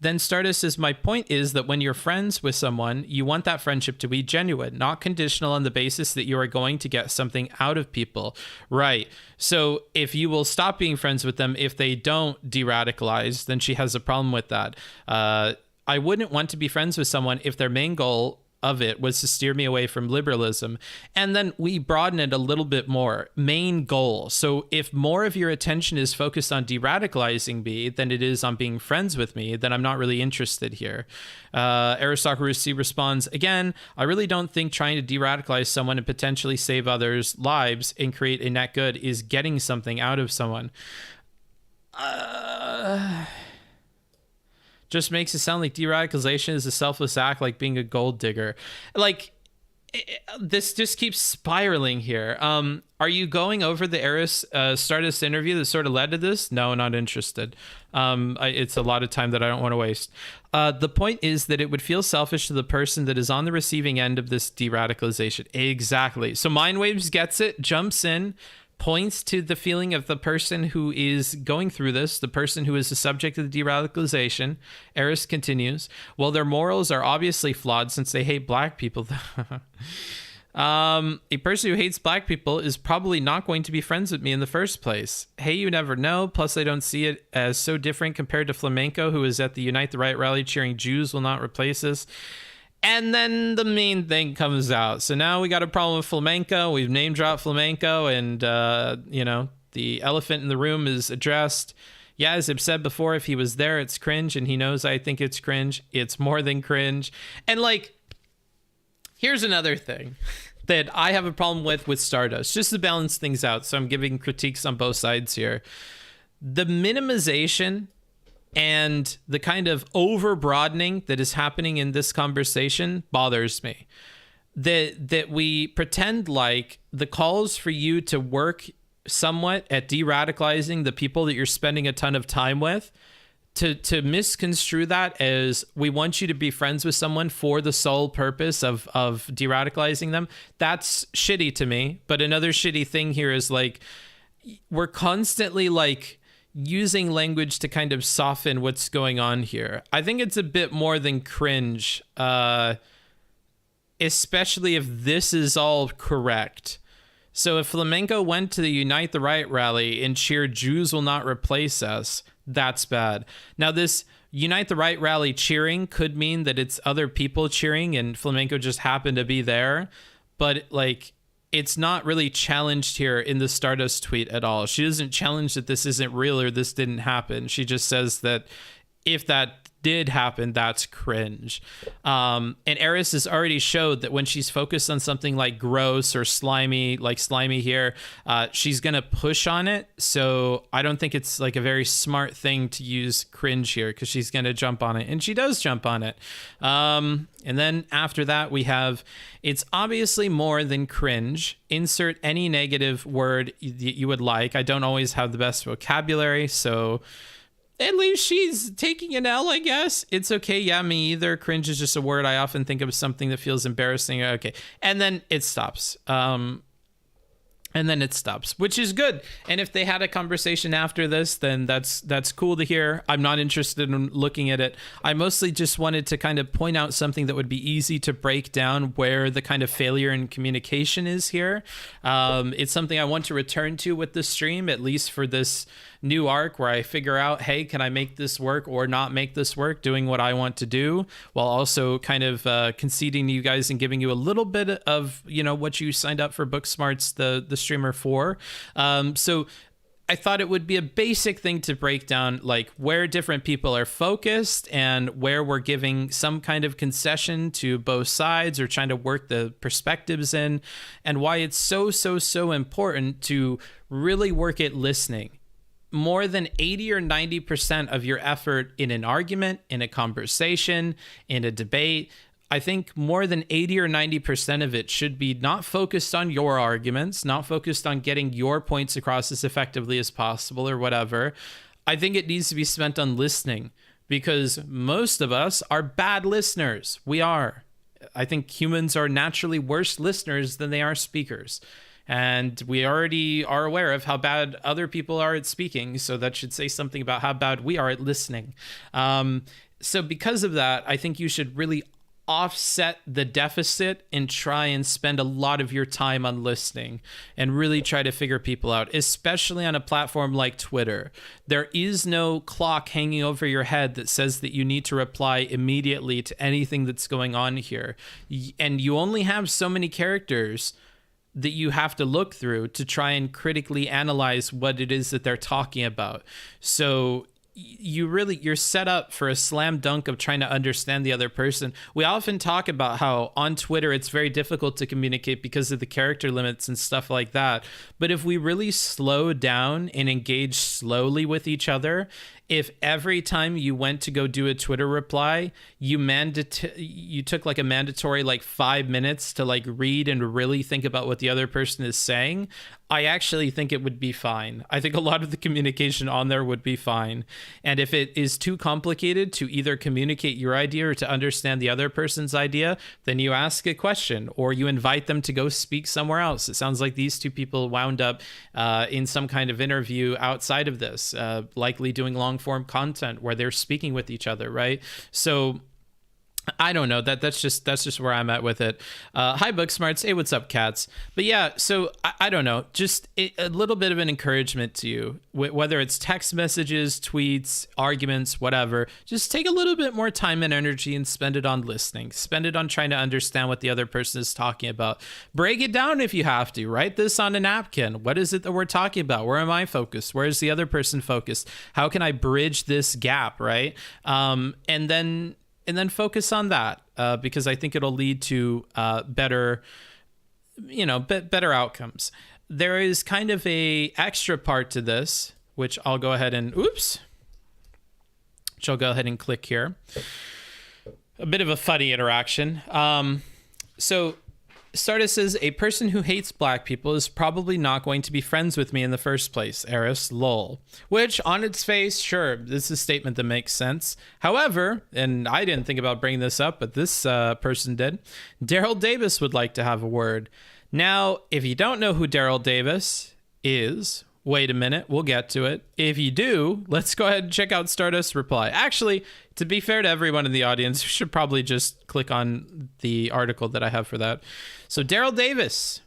Then Stardust says, my point is that when you're friends with someone, you want that friendship to be genuine, not conditional on the basis that you are going to get something out of people. Right. So if you will stop being friends with them, if they don't de-radicalize, then she has a problem with that. I wouldn't want to be friends with someone if their main goal of it was to steer me away from liberalism. And then we broaden it a little bit more. Main goal. So if more of your attention is focused on de-radicalizing me than it is on being friends with me, then I'm not really interested here. Aristocracy responds, again, I really don't think trying to de-radicalize someone and potentially save others' lives and create a net good is getting something out of someone. Just makes it sound like de-radicalization is a selfless act, like being a gold digger. Like, this just keeps spiraling here. Are you going over the Eris Stardust interview that sort of led to this? No, not interested. It's a lot of time that I don't want to waste. The point is that it would feel selfish to the person that is on the receiving end of this de-radicalization. Exactly. So Mindwaves gets it, jumps in, points to the feeling of the person who is going through this, the person who is the subject of the de-radicalization. Eris continues, well, their morals are obviously flawed since they hate black people. A person who hates black people is probably not going to be friends with me in the first place. Hey, you never know. Plus, I don't see it as so different compared to Flamenco, who is at the Unite the Right rally cheering Jews will not replace us. And then the main thing comes out. So now we got a problem with Flamenco. We've name dropped Flamenco, and, the elephant in the room is addressed. Yeah, as I've said before, if he was there, it's cringe, and he knows I think it's cringe. It's more than cringe. And, like, here's another thing that I have a problem with Stardust, just to balance things out. So I'm giving critiques on both sides here. The minimization and the kind of over broadening that is happening in this conversation bothers me. That we pretend like the calls for you to work somewhat at de-radicalizing the people that you're spending a ton of time with, to misconstrue that as we want you to be friends with someone for the sole purpose of de-radicalizing them. That's shitty to me. But another shitty thing here is, like, we're constantly, like, using language to kind of soften what's going on here. I think it's a bit more than cringe, especially if this is all correct. So if Flamenco went to the Unite the Right rally and cheered Jews will not replace us, that's bad. Now, this Unite the Right rally cheering could mean that it's other people cheering and Flamenco just happened to be there. But, like, it's not really challenged here in the Stardust tweet at all. She doesn't challenge that this isn't real or this didn't happen. She just says that if that did happen, that's cringe. And Eris has already showed that when she's focused on something like gross or slimy, like slimy here, she's going to push on it. So I don't think it's like a very smart thing to use cringe here, because she's going to jump on it. And she does jump on it. And then after that, we have, it's obviously more than cringe. Insert any negative word you would like. I don't always have the best vocabulary, so at least she's taking an L, I guess. It's okay. Yeah, me either. Cringe is just a word. I often think of something that feels embarrassing. Okay. And then it stops. Which is good. And if they had a conversation after this, then that's cool to hear. I'm not interested in looking at it. I mostly just wanted to kind of point out something that would be easy to break down where the kind of failure in communication is here. It's something I want to return to with the stream, at least for this new arc where I figure out, hey, can I make this work or not make this work, doing what I want to do, while also kind of conceding to you guys and giving you a little bit of, what you signed up for Booksmarts, the streamer for. So I thought it would be a basic thing to break down like where different people are focused and where we're giving some kind of concession to both sides or trying to work the perspectives in, and why it's so important to really work at listening. More than 80 or 90% of your effort in an argument, in a conversation, in a debate, I think more than 80 or 90% of it should be not focused on your arguments, not focused on getting your points across as effectively as possible or whatever. I think it needs to be spent on listening, because most of us are bad listeners. We are. I think humans are naturally worse listeners than they are speakers. And we already are aware of how bad other people are at speaking. So that should say something about how bad we are at listening. So because of that, I think you should really offset the deficit and try and spend a lot of your time on listening and really try to figure people out, especially on a platform like Twitter. There is no clock hanging over your head that says that you need to reply immediately to anything that's going on here. And you only have so many characters that you have to look through to try and critically analyze what it is that they're talking about. So you're set up for a slam dunk of trying to understand the other person. We often talk about how on Twitter it's very difficult to communicate because of the character limits and stuff like that. But if we really slow down and engage slowly with each other, if every time you went to go do a Twitter reply, you took like a mandatory like 5 minutes to like read and really think about what the other person is saying, I actually think it would be fine. I think a lot of the communication on there would be fine. And if it is too complicated to either communicate your idea or to understand the other person's idea, then you ask a question or you invite them to go speak somewhere else. It sounds like these two people wound up in some kind of interview outside of this, likely doing long form content where they're speaking with each other, right? So I don't know. That's just where I'm at with it. Hi, Booksmarts. Hey, what's up, cats? But yeah, so I don't know. Just a little bit of an encouragement to you, whether it's text messages, tweets, arguments, whatever. Just take a little bit more time and energy and spend it on listening. Spend it on trying to understand what the other person is talking about. Break it down if you have to. Write this on a napkin. What is it that we're talking about? Where am I focused? Where is the other person focused? How can I bridge this gap, right? And then focus on that, because I think it'll lead to better outcomes. There is kind of a extra part to this, which I'll go ahead and click here. A bit of a funny interaction. So Stardust says, a person who hates black people is probably not going to be friends with me in the first place. Eris, lol. Which, on its face, sure, this is a statement that makes sense. However, and I didn't think about bringing this up, but this person did, Daryl Davis would like to have a word. Now, if you don't know who Daryl Davis is, wait a minute, we'll get to it. If you do, let's go ahead and check out Stardust's reply. Actually, to be fair to everyone in the audience, you should probably just click on the article that I have for that. So Daryl Davis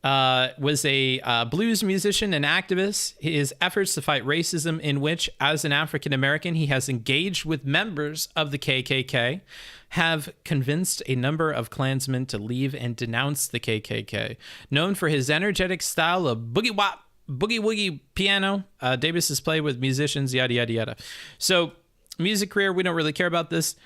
was a blues musician and activist. His efforts to fight racism, in which, as an African American, he has engaged with members of the KKK, have convinced a number of Klansmen to leave and denounce the KKK. Known for his energetic style of boogie wop, boogie woogie piano, Davis has played with musicians, yada, yada, yada. So, music career, we don't really care about this.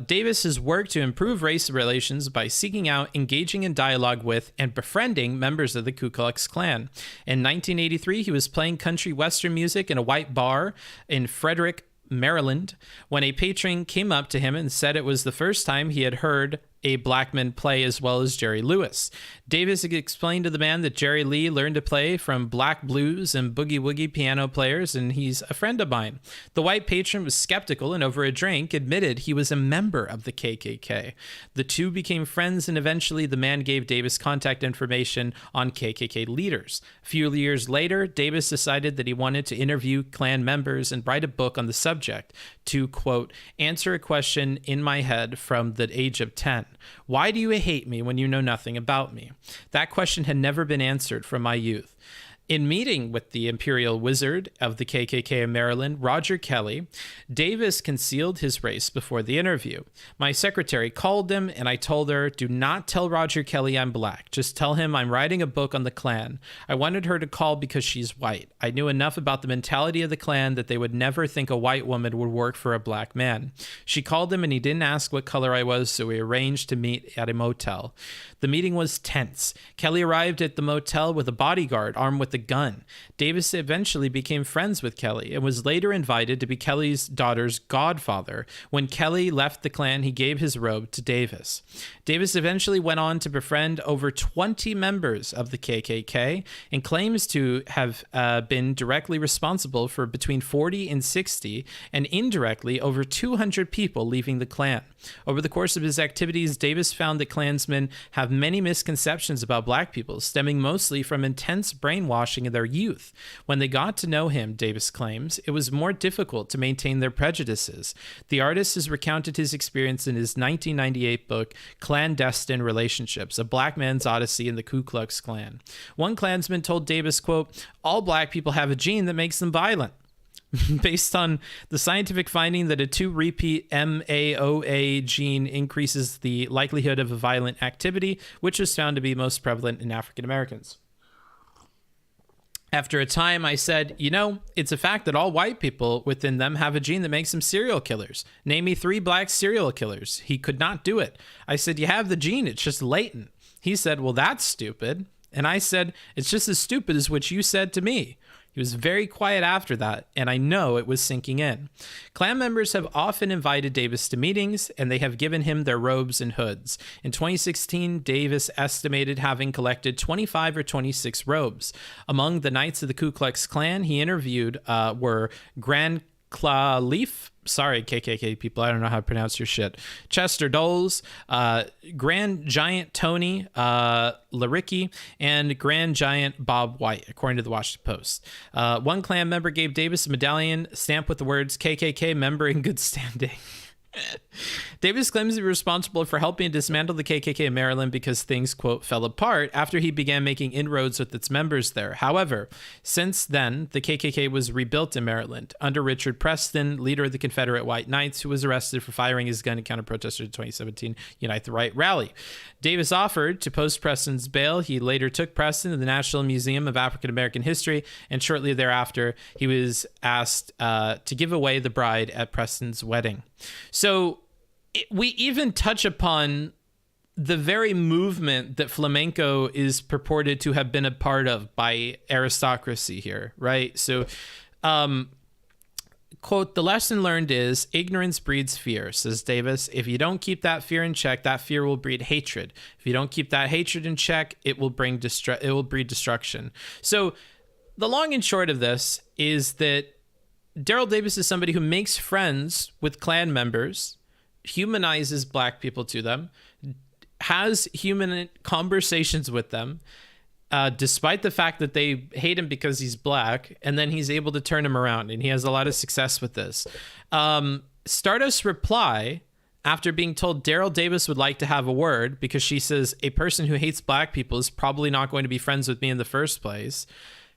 Davis has worked to improve race relations by seeking out, engaging in dialogue with, and befriending members of the Ku Klux Klan. In 1983, he was playing country western music in a white bar in Frederick, Maryland, when a patron came up to him and said it was the first time he had heard a black man play as well as Jerry Lewis. Davis explained to the man that Jerry Lee learned to play from black blues and boogie woogie piano players, and he's a friend of mine. The white patron was skeptical and over a drink admitted he was a member of the KKK. The two became friends, and eventually the man gave Davis contact information on KKK leaders. A few years later, Davis decided that he wanted to interview Klan members and write a book on the subject to, quote, answer a question in my head from the age of 10. Why do you hate me when you know nothing about me? That question had never been answered from my youth. In meeting with the Imperial Wizard of the KKK in Maryland, Roger Kelly, Davis concealed his race before the interview. My secretary called him, and I told her, do not tell Roger Kelly I'm black. Just tell him I'm writing a book on the Klan. I wanted her to call because she's white. I knew enough about the mentality of the Klan that they would never think a white woman would work for a black man. She called him, and he didn't ask what color I was, so we arranged to meet at a motel. The meeting was tense. Kelly arrived at the motel with a bodyguard armed with a gun. Davis eventually became friends with Kelly and was later invited to be Kelly's daughter's godfather. When Kelly left the Klan, he gave his robe to Davis. Davis eventually went on to befriend over 20 members of the KKK and claims to have been directly responsible for between 40 and 60 and indirectly over 200 people leaving the Klan. Over the course of his activities, Davis found that Klansmen have many misconceptions about black people, stemming mostly from intense brainwashing in their youth. When they got to know him, Davis claims, it was more difficult to maintain their prejudices. The artist has recounted his experience in his 1998 book, Clandestine Relationships, A Black Man's Odyssey in the Ku Klux Klan. One Klansman told Davis, quote, all black people have a gene that makes them violent. Based on the scientific finding that a 2-repeat MAOA gene increases the likelihood of a violent activity, which was found to be most prevalent in African Americans. After a time, I said, it's a fact that all white people within them have a gene that makes them serial killers. Name me 3 black serial killers. He could not do it. I said, you have the gene. It's just latent. He said, well, that's stupid. And I said, it's just as stupid as what you said to me. He was very quiet after that, and I know it was sinking in. Klan members have often invited Davis to meetings, and they have given him their robes and hoods. In 2016, Davis estimated having collected 25 or 26 robes. Among the Knights of the Ku Klux Klan he interviewed were Grand Claleaf, sorry, KKK people, I don't know how to pronounce your shit, Chester Doles, Grand Giant Tony Laricki, and Grand Giant Bob White, according to the Washington Post. One Klan member gave Davis a medallion stamped with the words KKK member in good standing. Davis claims to be responsible for helping dismantle the KKK in Maryland because things, quote, fell apart after he began making inroads with its members there. However, since then, the KKK was rebuilt in Maryland under Richard Preston, leader of the Confederate White Knights, who was arrested for firing his gun at counter-protesters at the 2017 Unite the Right rally. Davis offered to post Preston's bail. He later took Preston to the National Museum of African American History, and shortly thereafter, he was asked to give away the bride at Preston's wedding. So we even touch upon the very movement that flamenco is purported to have been a part of by aristocracy here, right? So, quote, the lesson learned is ignorance breeds fear, says Davis. If you don't keep that fear in check, that fear will breed hatred. If you don't keep that hatred in check, it will breed destruction. So the long and short of this is that Daryl Davis is somebody who makes friends with Klan members, humanizes black people to them, has human conversations with them, despite the fact that they hate him because he's black, and then he's able to turn him around, and he has a lot of success with this. Stardust's reply, after being told Daryl Davis would like to have a word, because she says, a person who hates black people is probably not going to be friends with me in the first place.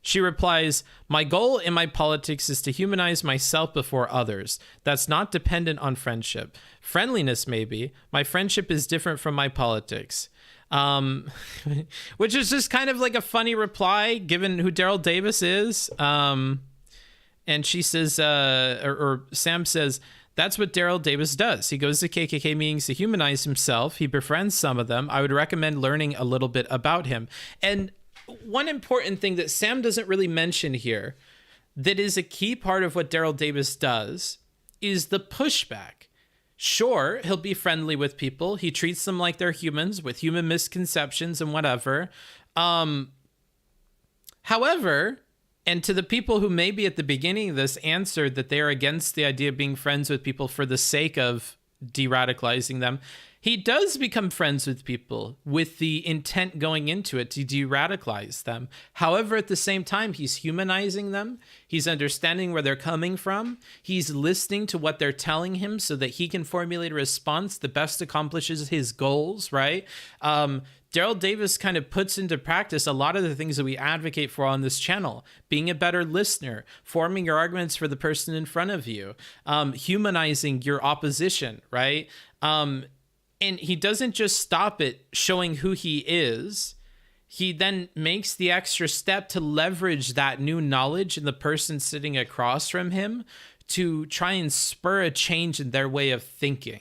She replies, my goal in my politics is to humanize myself before others. That's not dependent on friendship. Friendliness, maybe. My friendship is different from my politics. Which is just kind of like a funny reply, given who Daryl Davis is. And she says, or Sam says, that's what Daryl Davis does. He goes to KKK meetings to humanize himself. He befriends some of them. I would recommend learning a little bit about him. And one important thing that Sam doesn't really mention here that is a key part of what Daryl Davis does is the pushback. Sure, he'll be friendly with people. He treats them like they're humans with human misconceptions and whatever. However, and to the people who maybe at the beginning of this answered that they are against the idea of being friends with people for the sake of de-radicalizing them, He does become friends with people with the intent going into it to de-radicalize them. However, at the same time, he's humanizing them. He's understanding where they're coming from. He's listening to what they're telling him so that he can formulate a response that best accomplishes his goals, right? Daryl Davis kind of puts into practice a lot of the things that we advocate for on this channel. Being a better listener, forming your arguments for the person in front of you, humanizing your opposition, right? And he doesn't just stop at showing who he is. He then makes the extra step to leverage that new knowledge in the person sitting across from him to try and spur a change in their way of thinking.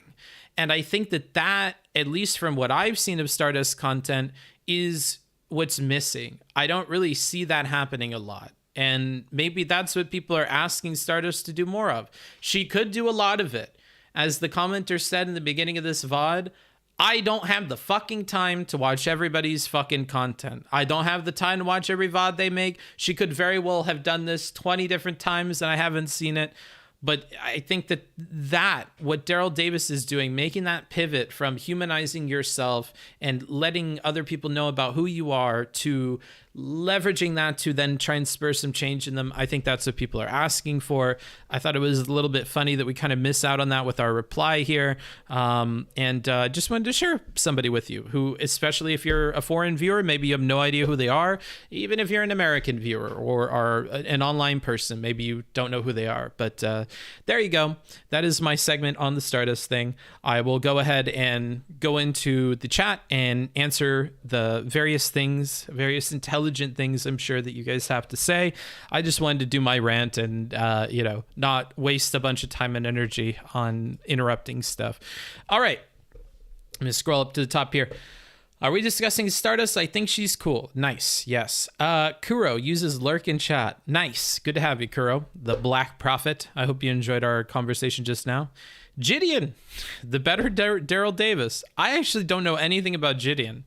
And I think that, at least from what I've seen of Stardust content, is what's missing. I don't really see that happening a lot. And maybe that's what people are asking Stardust to do more of. She could do a lot of it. As the commenter said in the beginning of this VOD, I don't have the fucking time to watch everybody's fucking content. I don't have the time to watch every VOD they make. She could very well have done this 20 different times and I haven't seen it. But I think that what Daryl Davis is doing, making that pivot from humanizing yourself and letting other people know about who you are to leveraging that to then try and spur some change in them, I think that's what people are asking for. I thought it was a little bit funny that we kind of miss out on that with our reply here. And just wanted to share somebody with you who, especially if you're a foreign viewer, maybe you have no idea who they are. Even if you're an American viewer or are an online person, maybe you don't know who they are. But there you go. That is my segment on the Stardust thing. I will go ahead and go into the chat and answer the various intelligent things I'm sure that you guys have to say. I just wanted to do my rant and not waste a bunch of time and energy on interrupting stuff. All right, I'm gonna scroll up to the top here. Are we discussing Stardust? I think she's cool. Nice. Yes. Kuro uses lurk in chat. Nice. Good to have you, Kuro, the Black Prophet. I hope you enjoyed our conversation just now. Gideon, the better Daryl Davis. I actually don't know anything about Gideon.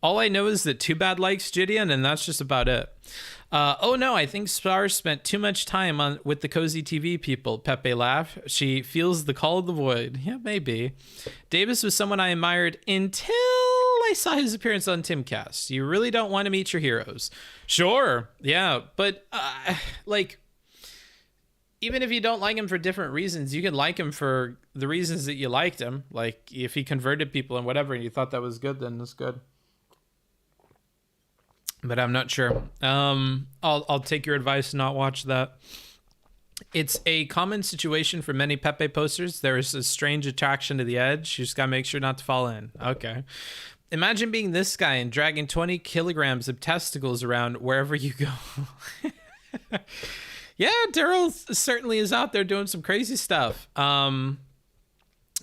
All I know is that Too Bad likes Gideon, and that's just about it. Oh no, I think Spar spent too much time with the Cozy TV people, Pepe laughed. She feels the call of the void. Yeah, maybe. Davis was someone I admired until I saw his appearance on Timcast. You really don't want to meet your heroes. Sure, yeah, but even if you don't like him for different reasons, you can like him for the reasons that you liked him. Like if he converted people and whatever, and you thought that was good, then it's good. But I'm not sure. I'll take your advice and not watch that. It's a common situation for many Pepe posters. There is a strange attraction to the edge. You just gotta make sure not to fall in. Okay. Imagine being this guy and dragging 20 kilograms of testicles around wherever you go. Yeah, Daryl certainly is out there doing some crazy stuff.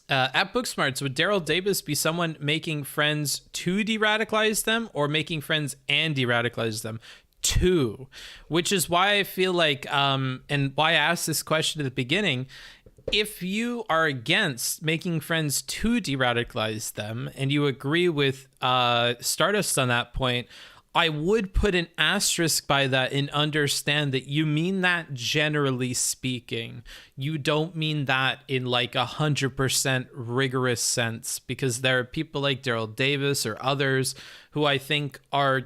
At Booksmarts, would Daryl Davis be someone making friends to de-radicalize them or making friends and de-radicalize them? To, which is why I feel like, and why I asked this question at the beginning, if you are against making friends to de-radicalize them and you agree with Stardust on that point, I would put an asterisk by that and understand that you mean that generally speaking. You don't mean that in like 100% rigorous sense, because there are people like Daryl Davis or others who I think are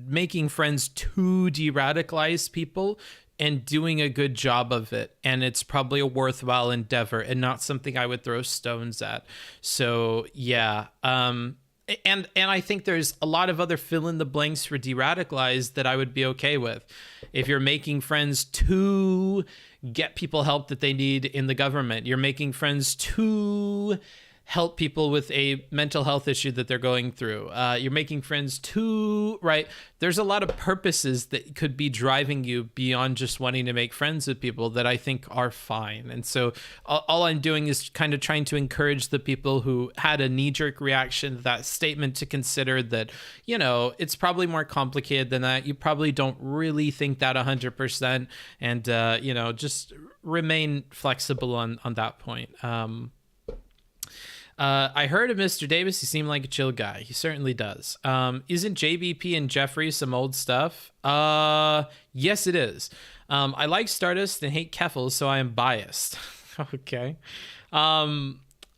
making friends to de-radicalize people and doing a good job of it. And it's probably a worthwhile endeavor and not something I would throw stones at. So yeah, And I think there's a lot of other fill in the blanks for de-radicalized that I would be okay with. If you're making friends to get people help that they need in the government, you're making friends to help people with a mental health issue that they're going through. You're making friends too, right? There's a lot of purposes that could be driving you beyond just wanting to make friends with people that I think are fine. And so all I'm doing is kind of trying to encourage the people who had a knee-jerk reaction to that statement to consider that, it's probably more complicated than that. You probably don't really think that 100%. And, just remain flexible on that point. I heard of Mr. Davis. He seemed like a chill guy. He certainly does. Isn't JBP and Jefferies some old stuff? Yes, it is. I like Stardust and hate Keffel, so I am biased. Okay.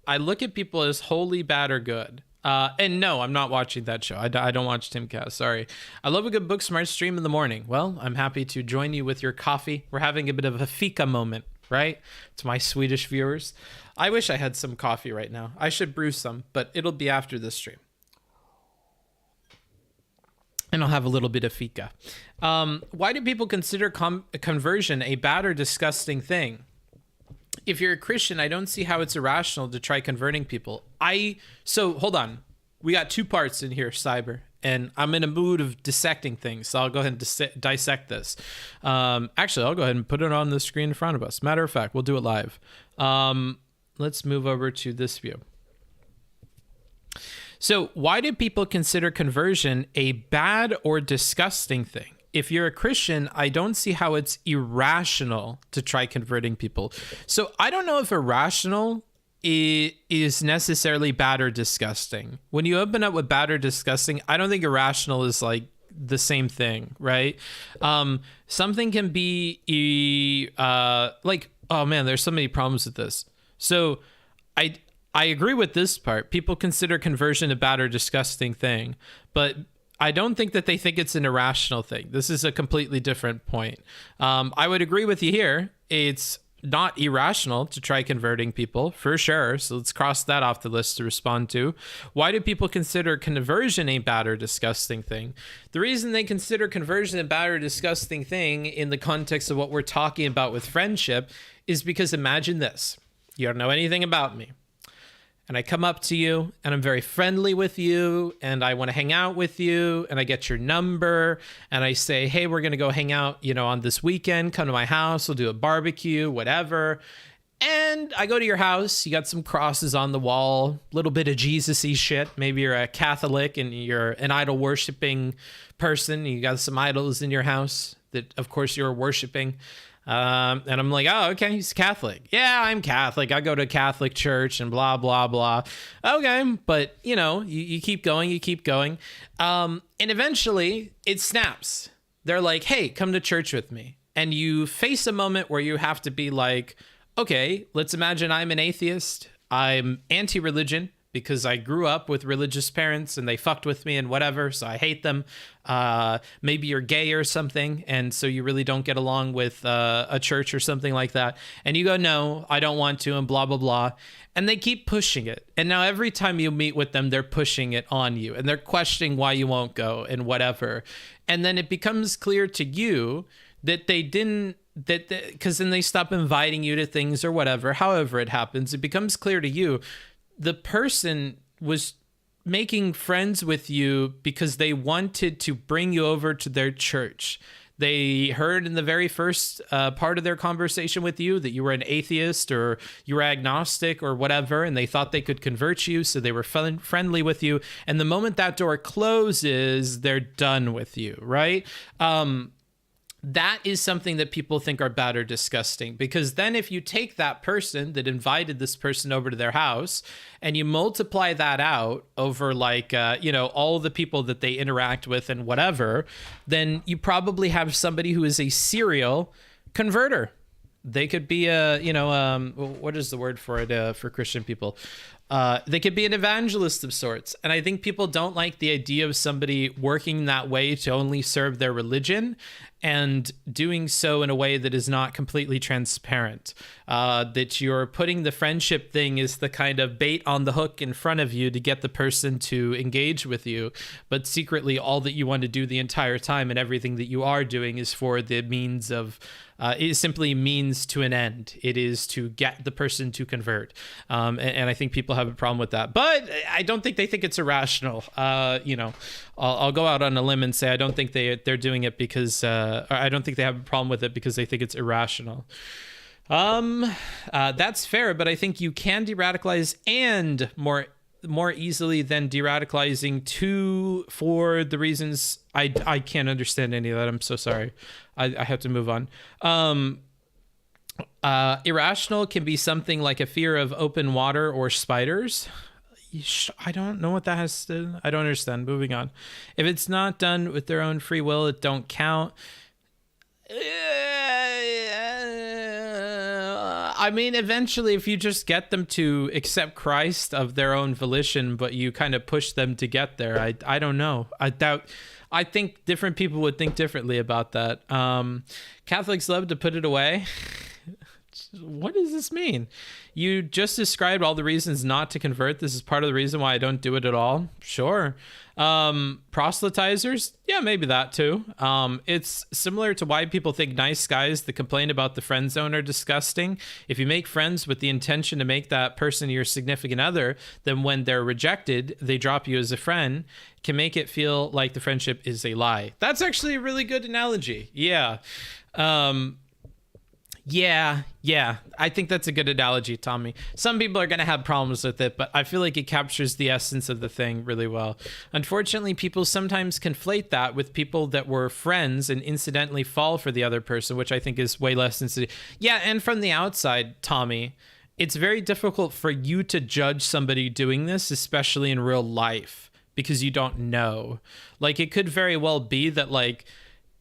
I look at people as wholly bad or good. And no, I'm not watching that show. I don't watch Timcast. Sorry. I love a good Booksmart stream in the morning. Well, I'm happy to join you with your coffee. We're having a bit of a fika moment, right? To my Swedish viewers. I wish I had some coffee right now. I should brew some, but it'll be after this stream. And I'll have a little bit of fika. Why do people consider conversion a bad or disgusting thing? If you're a Christian, I don't see how it's irrational to try converting people. So hold on. We got two parts in here, Cyber, and I'm in a mood of dissecting things. So I'll go ahead and dissect this. Actually, I'll go ahead and put it on the screen in front of us. Matter of fact, we'll do it live. Let's move over to this view. So why do people consider conversion a bad or disgusting thing? If you're a Christian, I don't see how it's irrational to try converting people. So I don't know if irrational is necessarily bad or disgusting. When you open up with bad or disgusting, I don't think irrational is like the same thing, right? Something can be like, oh man, there's so many problems with this. So I agree with this part. People consider conversion a bad or disgusting thing, but I don't think that they think it's an irrational thing. This is a completely different point. I would agree with you here. It's not irrational to try converting people, for sure. So let's cross that off the list to respond to. Why do people consider conversion a bad or disgusting thing? The reason they consider conversion a bad or disgusting thing in the context of what we're talking about with friendship is because imagine this. You don't know anything about me. And I come up to you and I'm very friendly with you and I want to hang out with you and I get your number and I say, hey, we're going to go hang out, on this weekend, come to my house, we'll do a barbecue, whatever. And I go to your house, you got some crosses on the wall, a little bit of Jesus-y shit. Maybe you're a Catholic and you're an idol worshiping person. You got some idols in your house that of course you're worshiping. And I'm like, oh, okay, he's Catholic. Yeah, I'm Catholic. I go to a Catholic church and blah, blah, blah. Okay, but, you keep going. And eventually it snaps. They're like, hey, come to church with me. And you face a moment where you have to be like, okay, let's imagine I'm an atheist. I'm anti-religion because I grew up with religious parents and they fucked with me and whatever, so I hate them. Maybe you're gay or something, and so you really don't get along with a church or something like that. And you go, no, I don't want to, and blah, blah, blah. And they keep pushing it. And now every time you meet with them, they're pushing it on you, and they're questioning why you won't go and whatever. And then it becomes clear to you that they didn't, because then they stop inviting you to things or whatever. However it happens, it becomes clear to you the person was making friends with you because they wanted to bring you over to their church. They heard in the very first part of their conversation with you that you were an atheist or you were agnostic or whatever, and they thought they could convert you, so they were friendly with you. And the moment that door closes, they're done with you, right? That is something that people think are bad or disgusting, because then if you take that person that invited this person over to their house and you multiply that out over all the people that they interact with and whatever, then you probably have somebody who is a serial converter. They could be what is the word for it for Christian people? They could be an evangelist of sorts. And I think people don't like the idea of somebody working that way to only serve their religion and doing so in a way that is not completely transparent. That you're putting the friendship thing as the kind of bait on the hook in front of you to get the person to engage with you. But secretly, all that you want to do the entire time and everything that you are doing is for the means of it simply means to an end. It is to get the person to convert. And I think people have a problem with that. But I don't think they think it's irrational. I'll go out on a limb and say I don't think they're doing it because I don't think they have a problem with it because they think it's irrational. That's fair, but I think you can de-radicalize and more easily than de-radicalizing for the reasons I can't understand any of that. I'm so sorry. I have to move on. Irrational can be something like a fear of open water or spiders. I don't know what that has to. I don't understand. Moving on. If it's not done with their own free will, it don't count. I mean, eventually, if you just get them to accept Christ of their own volition, but you kind of push them to get there, I don't know. I think different people would think differently about that. Catholics love to put it away. What does this mean? You just described all the reasons not to convert. This is part of the reason why I don't do it at all. Sure. Proselytizers, yeah, maybe that too. It's similar to why people think nice guys that complain about the friend zone are disgusting. If you make friends with the intention to make that person your significant other, then when they're rejected, they drop you as a friend, can make it feel like the friendship is a lie. That's actually a really good analogy. Yeah. Yeah, I think that's a good analogy, Tommy. Some people are going to have problems with it, but I feel like it captures the essence of the thing really well. Unfortunately, people sometimes conflate that with people that were friends and incidentally fall for the other person, which I think is way less sensitive. Yeah, and from the outside, Tommy, it's very difficult for you to judge somebody doing this, especially in real life, because you don't know. Like, it could very well be that, like,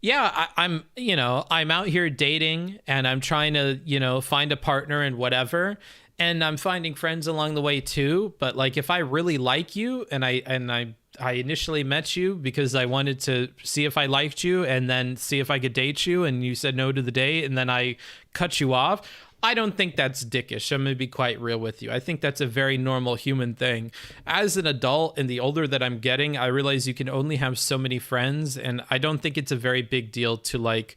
yeah, I'm out here dating and I'm trying to, find a partner and whatever. And I'm finding friends along the way too. But like, if I really like you and I initially met you because I wanted to see if I liked you and then see if I could date you, and you said no to the date and then I cut you off, I don't think that's dickish. I'm going to be quite real with you. I think that's a very normal human thing. As an adult, and the older that I'm getting, I realize you can only have so many friends, and I don't think it's a very big deal to like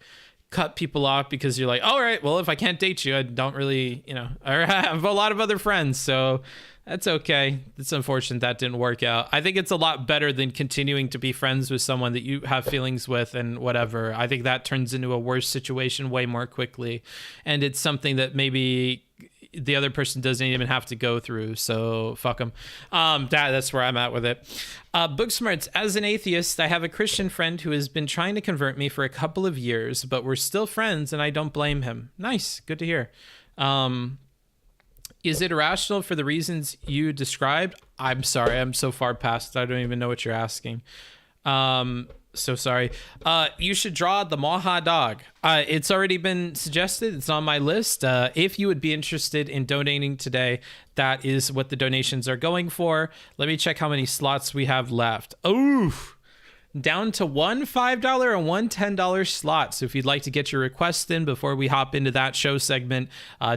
cut people off because you're like, all right, well, if I can't date you, I don't really, I have a lot of other friends, so that's okay. It's unfortunate that didn't work out. I think it's a lot better than continuing to be friends with someone that you have feelings with and whatever. I think that turns into a worse situation way more quickly. And it's something that maybe the other person doesn't even have to go through. So fuck them. That's where I'm at with it. Booksmarts, as an atheist, I have a Christian friend who has been trying to convert me for a couple of years, but we're still friends and I don't blame him. Nice. Good to hear. Is it irrational for the reasons you described? I'm sorry, I'm so far past. I don't even know what you're asking. So sorry. You should draw the Maha dog. It's already been suggested. It's on my list. If you would be interested in donating today, that is what the donations are going for. Let me check how many slots we have left. Ooh. Down to one $5 and one $10 slot. So if you'd like to get your request in before we hop into that show segment,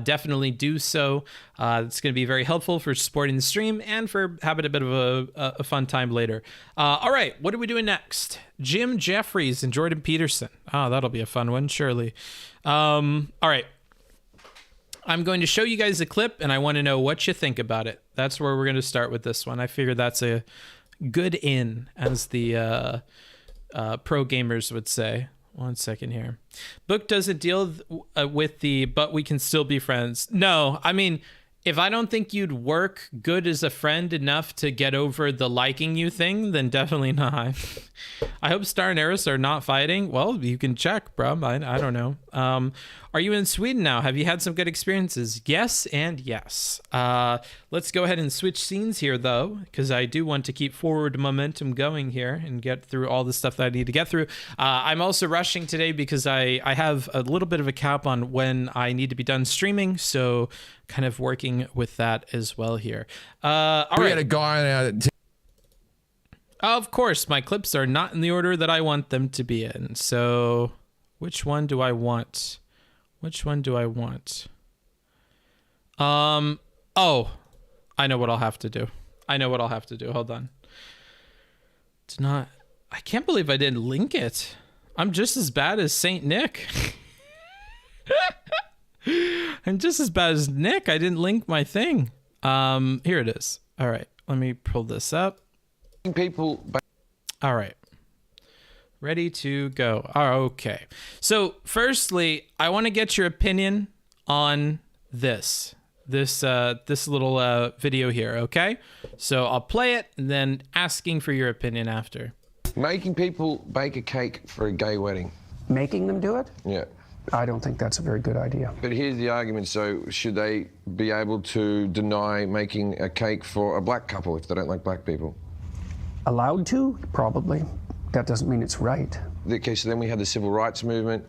definitely do so. It's going to be very helpful for supporting the stream and for having a bit of a fun time later. All right, what are we doing next? Jim Jefferies and Jordan Peterson. Oh, that'll be a fun one, surely. All right. I'm going to show you guys a clip, and I want to know what you think about it. That's where we're going to start with this one. I figure that's a good in, as the pro gamers would say. One second here. Book doesn't deal with the but we can still be friends. No, I mean, if I don't think you'd work good as a friend enough to get over the liking you thing, then definitely not. I hope Star and Eris are not fighting. Well, you can check, bro. I don't know. Are you in Sweden now? Have you had some good experiences? Yes and yes. Let's go ahead and switch scenes here, though, because I do want to keep forward momentum going here and get through all the stuff that I need to get through. I'm also rushing today because I have a little bit of a cap on when I need to be done streaming, so kind of working with that as well here. All right. We had a guy Of course, my clips are not in the order that I want them to be in. So which one do I want? Which one do I want? Oh, I know what I'll have to do. Hold on. It's not, I can't believe I didn't link it. I'm just as bad as Saint Nick. I'm just as bad as Nick. I didn't link my thing. Here it is. All right, let me pull this up. All right. Ready to go. Okay. So firstly, I want to get your opinion on this little video here. Okay. So I'll play it and then asking for your opinion after. Making people bake a cake for a gay wedding. Making them do it? Yeah. I don't think that's a very good idea. But here's the argument. So should they be able to deny making a cake for a black couple if they don't like black people? Allowed to? Probably. That doesn't mean it's right. Okay, so then we had the civil rights movement,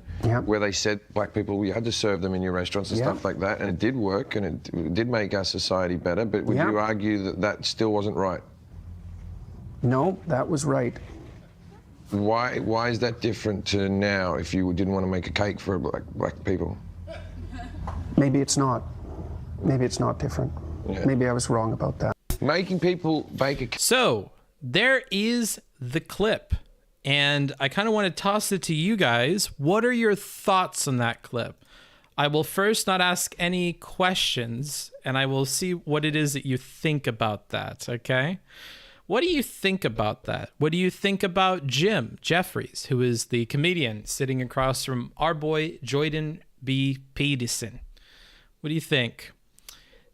where they said black people, you had to serve them in your restaurants and stuff like that, and it did work, and it did make our society better, but would you argue that that still wasn't right? No, that was right. Why is that different to now if you didn't want to make a cake for black people? Maybe it's not. Maybe it's not different. Yeah. Maybe I was wrong about that. Making people bake a cake. So there is the clip. And I kind of want to toss it to you guys. What are your thoughts on that clip? I will first not ask any questions, and I will see what it is that you think about that, okay? What do you think about that? What do you think about Jim Jefferies, who is the comedian sitting across from our boy, Jordan B. Peterson? What do you think?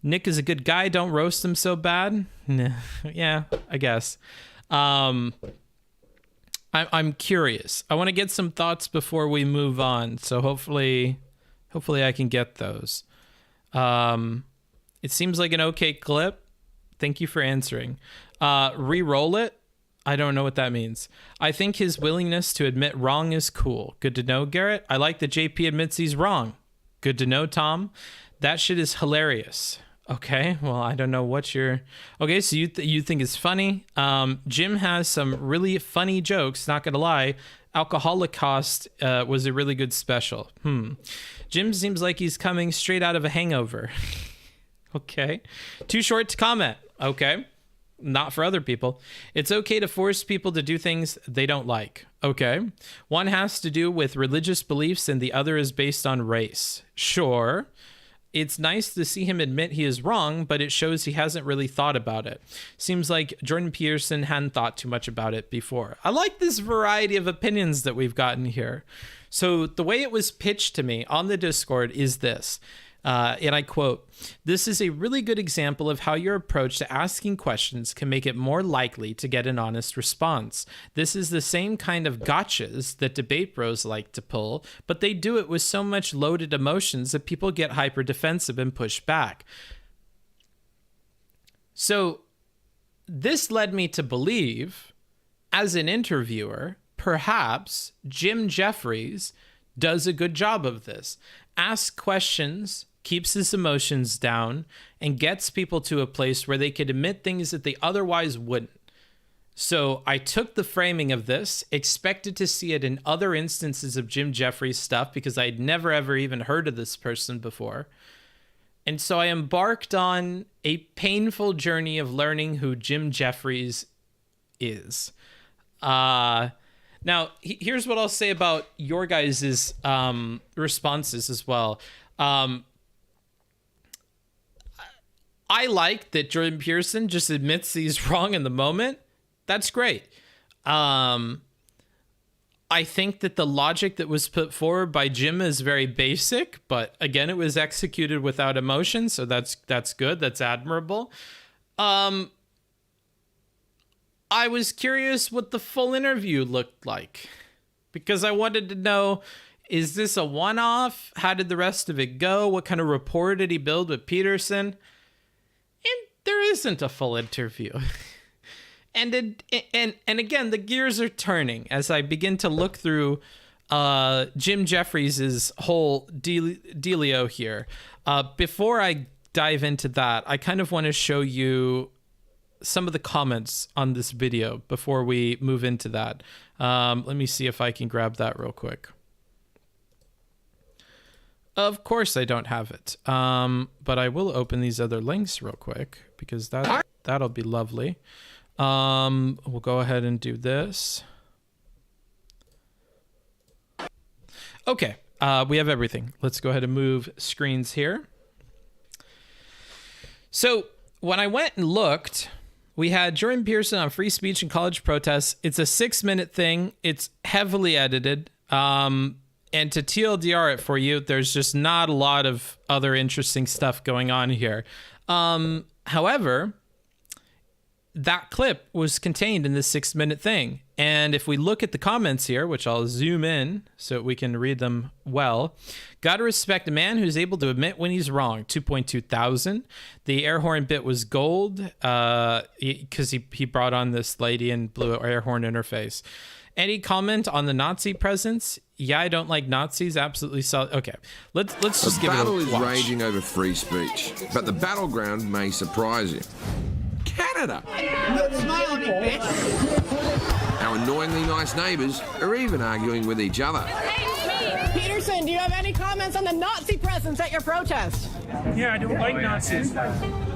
Nick is a good guy. Don't roast him so bad. Yeah, I guess. I'm curious. I want to get some thoughts before we move on. So hopefully I can get those. It seems like an okay clip. Thank you for answering. Re-roll it. I don't know what that means. I think his willingness to admit wrong is cool. Good to know, Garrett. I like that JP admits he's wrong. Good to know, Tom. That shit is hilarious. Okay, well, I don't know what you're... Okay, so you think it's funny. Jim has some really funny jokes, not gonna lie. Alcoholocaust was a really good special. Jim seems like he's coming straight out of a hangover. Okay. Too short to comment. Okay. Not for other people. It's okay to force people to do things they don't like. Okay. One has to do with religious beliefs and the other is based on race. Sure. It's nice to see him admit he is wrong, but it shows he hasn't really thought about it. Seems like Jordan Peterson hadn't thought too much about it before. I like this variety of opinions that we've gotten here. So the way it was pitched to me on the Discord is this. And I quote, "This is a really good example of how your approach to asking questions can make it more likely to get an honest response. This is the same kind of gotchas that debate bros like to pull, but they do it with so much loaded emotions that people get hyper defensive and push back." So this led me to believe, as an interviewer, perhaps Jim Jefferies does a good job of this. Asks questions, keeps his emotions down, and gets people to a place where they could admit things that they otherwise wouldn't. So I took the framing of this, expected to see it in other instances of Jim Jefferies stuff because I'd never ever even heard of this person before. And so I embarked on a painful journey of learning who Jim Jefferies is. Now, here's what I'll say about your guys' responses as well. I like that Jordan Peterson just admits he's wrong in the moment. That's great. I think that the logic that was put forward by Jim is very basic, but again, it was executed without emotion, so that's good. That's admirable. I was curious what the full interview looked like because I wanted to know, is this a one-off? How did the rest of it go? What kind of rapport did he build with Peterson? And there isn't a full interview. And again, the gears are turning as I begin to look through Jim Jefferies' whole dealio here. Before I dive into that, I kind of want to show you some of the comments on this video before we move into that. Let me see if I can grab that real quick. Of course I don't have it, but I will open these other links real quick because that'll be lovely. We'll go ahead and do this. Okay, we have everything. Let's go ahead and move screens here. So when I went and looked, we had Jordan Peterson on free speech and college protests. It's a 6-minute thing. It's heavily edited. And to TLDR it for you, there's just not a lot of other interesting stuff going on here. However, that clip was contained in this 6-minute thing. And if we look at the comments here, which I'll zoom in so we can read them well, gotta respect a man who's able to admit when he's wrong. 2.2 thousand. The air horn bit was gold because he brought on this lady and blew an air horn in her face. Any comment on the Nazi presence? Yeah, I don't like Nazis. Absolutely solid. Okay, let's just give it a watch. The battle is raging over free speech, but the battleground may surprise you. Canada. Smile at me, bitch. Our annoyingly nice neighbours are even arguing with each other. Peterson, do you have any comments on the Nazi presence at your protest? Yeah, I don't like Nazis.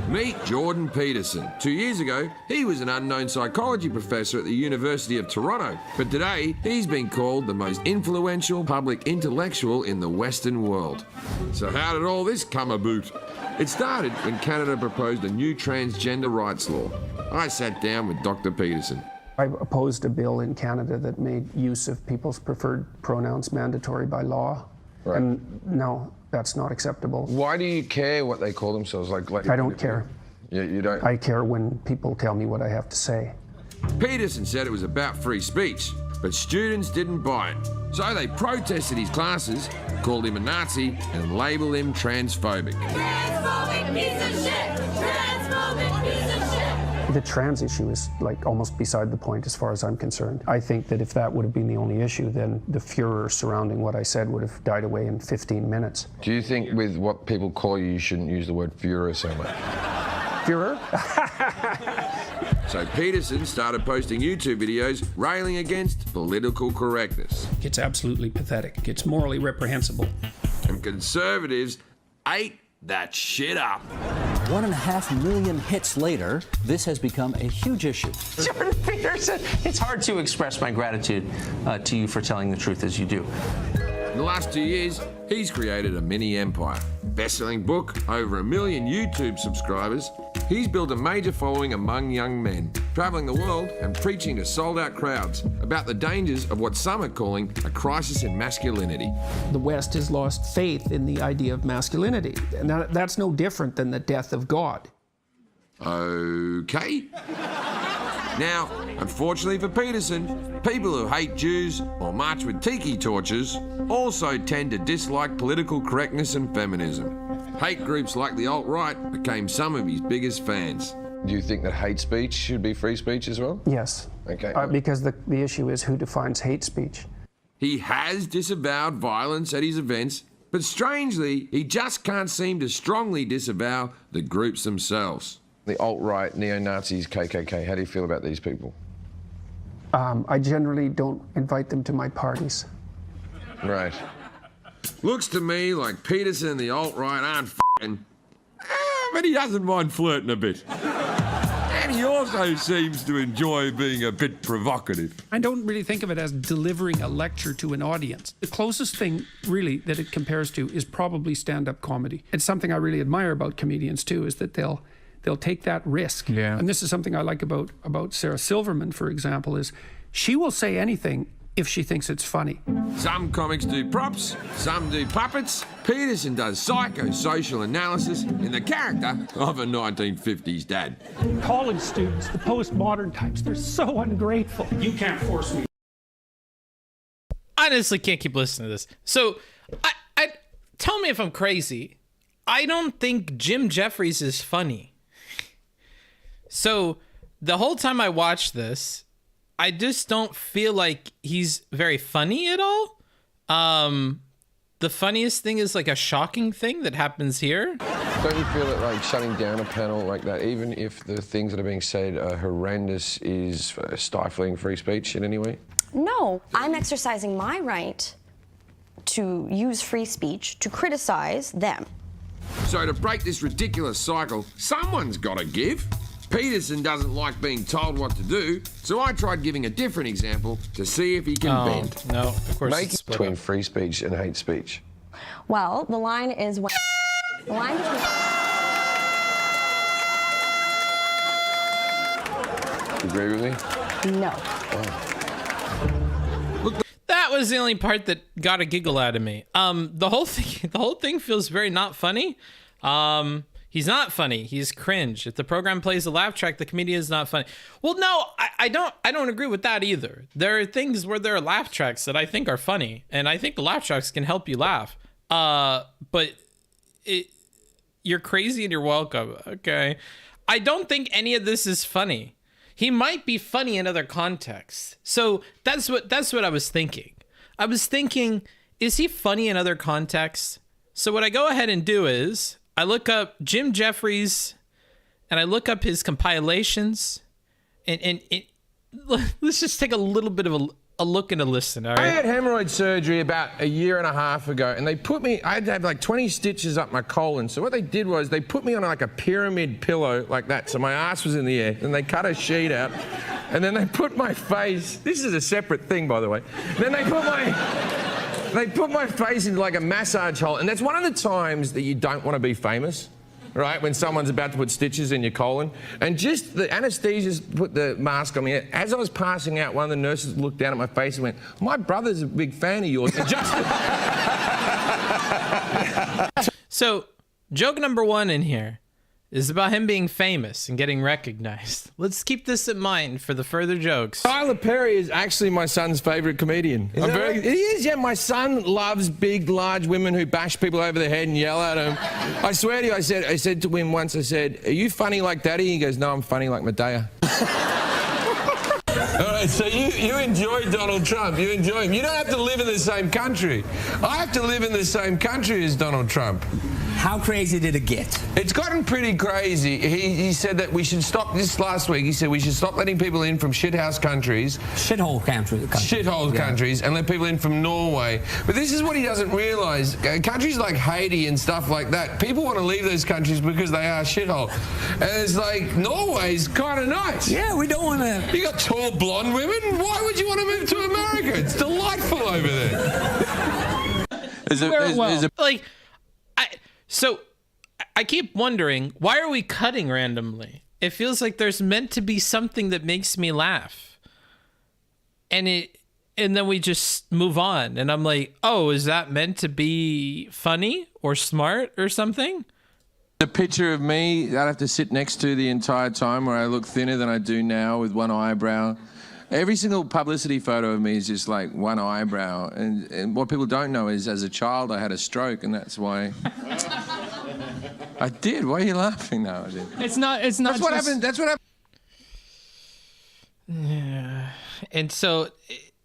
Meet Jordan Peterson. 2 years ago, he was an unknown psychology professor at the University of Toronto, but today he's been called the most influential public intellectual in the Western world. So how did all this come about? It started when Canada proposed a new transgender rights law. I sat down with Dr. Peterson. I opposed a bill in Canada that made use of people's preferred pronouns mandatory by law. Right. And no, that's not acceptable. Why do you care what they call themselves? Like I don't care. You don't? I care when people tell me what I have to say. Peterson said it was about free speech, but students didn't buy it. So they protested his classes, called him a Nazi, and labelled him transphobic. Transphobic piece of shit! Transphobic piece of shit! The trans issue is like almost beside the point as far as I'm concerned. I think that if that would have been the only issue, then the furor surrounding what I said would have died away in 15 minutes. Do you think with what people call you, you shouldn't use the word furor so much? Furor? So Peterson started posting YouTube videos railing against political correctness. It's absolutely pathetic. It's morally reprehensible. And conservatives ate that shit up. 1.5 million hits later, this has become a huge issue. Jordan Peterson, it's hard to express my gratitude to you for telling the truth as you do. In the last 2 years, he's created a mini empire. Best-selling book, over 1 million YouTube subscribers. He's built a major following among young men, travelling the world and preaching to sold-out crowds about the dangers of what some are calling a crisis in masculinity. The West has lost faith in the idea of masculinity, and that's no different than the death of God. Okay. Now, unfortunately for Peterson, people who hate Jews or march with tiki torches also tend to dislike political correctness and feminism. Hate groups like the alt-right became some of his biggest fans. Do you think that hate speech should be free speech as well? Yes. Okay. Because the issue is who defines hate speech. He has disavowed violence at his events, but strangely, he just can't seem to strongly disavow the groups themselves. The alt-right, neo-Nazis, KKK, how do you feel about these people? I generally don't invite them to my parties. Right. Looks to me like Peterson and the alt-right aren't f***ing, but he doesn't mind flirting a bit. And he also seems to enjoy being a bit provocative. I don't really think of it as delivering a lecture to an audience. The closest thing, really, that it compares to is probably stand-up comedy. It's something I really admire about comedians, too, is that they'll take that risk. Yeah. And this is something I like about Sarah Silverman, for example, is she will say anything if she thinks it's funny. Some comics do props, some do puppets. Peterson does psychosocial analysis in the character of a 1950s dad. College students, the postmodern types, they're so ungrateful. You can't force me. I honestly can't keep listening to this. So, I tell me if I'm crazy. I don't think Jim Jefferies is funny. So, the whole time I watched this, I just don't feel like he's very funny at all. The funniest thing is like a shocking thing that happens here. Don't you feel that like shutting down a panel like that, even if the things that are being said are horrendous, is stifling free speech in any way? No, I'm exercising my right to use free speech to criticize them. So to break this ridiculous cycle, someone's got to give. Peterson doesn't like being told what to do, so I tried giving a different example to see if he can bend. No, of course. Make between free speech and hate speech. Well, the line is when the line between Agree with me? no. That was the only part that got a giggle out of me. The whole thing feels very not funny. He's not funny. He's cringe. If the program plays a laugh track, the comedian is not funny. Well, no, I don't agree with that either. There are things where there are laugh tracks that I think are funny, and I think the laugh tracks can help you laugh. But you're crazy and you're welcome. Okay. I don't think any of this is funny. he might be funny in other contexts. So that's what I was thinking. I was thinking, is he funny in other contexts? So what I go ahead and do is I look up Jim Jefferies and I look up his compilations and let's just take a little bit of a look and a listen, all right? I had hemorrhoid surgery about a year and a half ago, and they put me, I had to have like 20 stitches up my colon. So what they did was they put me on like a pyramid pillow like that, so my ass was in the air, and they cut a sheet out, and then they put my face, this is a separate thing, by the way, then they put my face into like a massage hole, and that's one of the times that you don't want to be famous. Right, when someone's about to put stitches in your colon. And just the anaesthetist put the mask on me. As I was passing out, one of the nurses looked down at my face and went, my brother's a big fan of yours. So, joke number one in here is about him being famous and getting recognized. Let's keep this in mind for the further jokes. Tyler Perry is actually my son's favourite comedian. He is, yeah. My son loves big, large women who bash people over the head and yell at him. I swear to you, I said to him once, I said, are you funny like Daddy? He goes, no, I'm funny like Medea. All right, so you enjoy Donald Trump. You enjoy him. You don't have to live in the same country. I have to live in the same country as Donald Trump. How crazy did it get? It's gotten pretty crazy. He said that we should stop, this last week, he said we should stop letting people in from shithouse countries. Shithole countries. Shithole countries, and let people in from Norway. But this is what he doesn't realise. Countries like Haiti and stuff like that, people want to leave those countries because they are shithole. And it's like, Norway's kind of nice. Yeah, we don't want to... You got tall blonde women? Why would you want to move to America? It's delightful over there. So I keep wondering, why are we cutting randomly? It feels like there's meant to be something that makes me laugh. And then we just move on. And I'm like, oh, is that meant to be funny or smart or something? The picture of me that I have to sit next to the entire time, where I look thinner than I do now with one eyebrow. Every single publicity photo of me is just like one eyebrow. And what people don't know is, as a child, I had a stroke, and that's why... I did. Why are you laughing now? It's not. That's what happened. That's what happened. Yeah. And so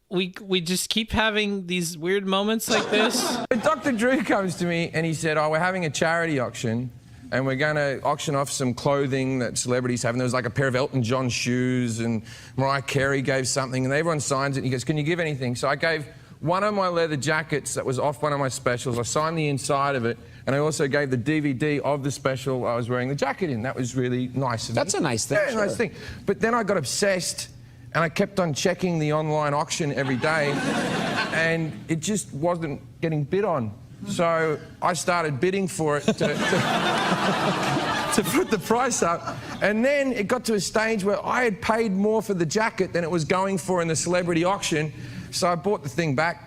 we just keep having these weird moments like this. Dr. Drew comes to me and he said, oh, we're having a charity auction, and we're going to auction off some clothing that celebrities have. And there was like a pair of Elton John shoes, and Mariah Carey gave something, and everyone signs it. And he goes, can you give anything? So I gave one of my leather jackets that was off one of my specials. I signed the inside of it, and I also gave the DVD of the special I was wearing the jacket in. That was really nice. That's a nice thing. Yeah, sure. nice thing. But then I got obsessed, and I kept on checking the online auction every day, and it just wasn't getting bid on. So I started bidding for it to put the price up. And then it got to a stage where I had paid more for the jacket than it was going for in the celebrity auction. So I bought the thing back.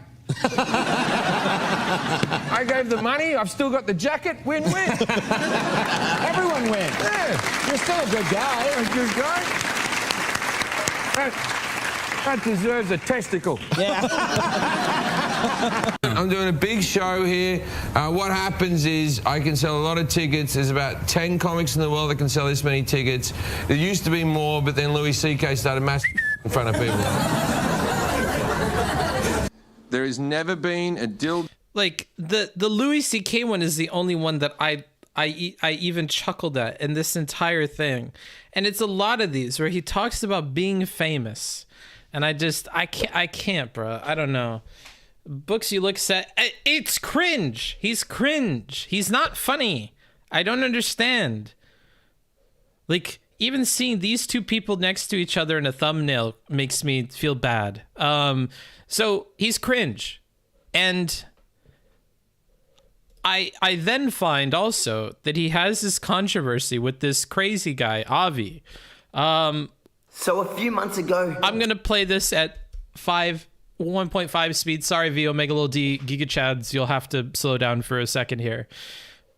I gave the money, I've still got the jacket, win-win. Everyone wins. Yeah. You're still a good guy. A good guy. That deserves a testicle. Yeah. I'm doing a big show here. What happens is I can sell a lot of tickets. There's about 10 comics in the world that can sell this many tickets. There used to be more, but then Louis C.K. started in front of people. There has never been a Like the Louis C.K. one is the only one that I even chuckled at in this entire thing, and it's a lot of these where he talks about being famous, and I can't, bro. I don't know. Books you look at, it's cringe. He's cringe. He's not funny. I don't understand. Like, even seeing these two people next to each other in a thumbnail makes me feel bad. So he's cringe. And I then find also that he has this controversy with this crazy guy, Avi. So a few months ago... I'm going to play this at 1.5 speed. Sorry, V, Omega Lil D, Giga Chads. You'll have to slow down for a second here.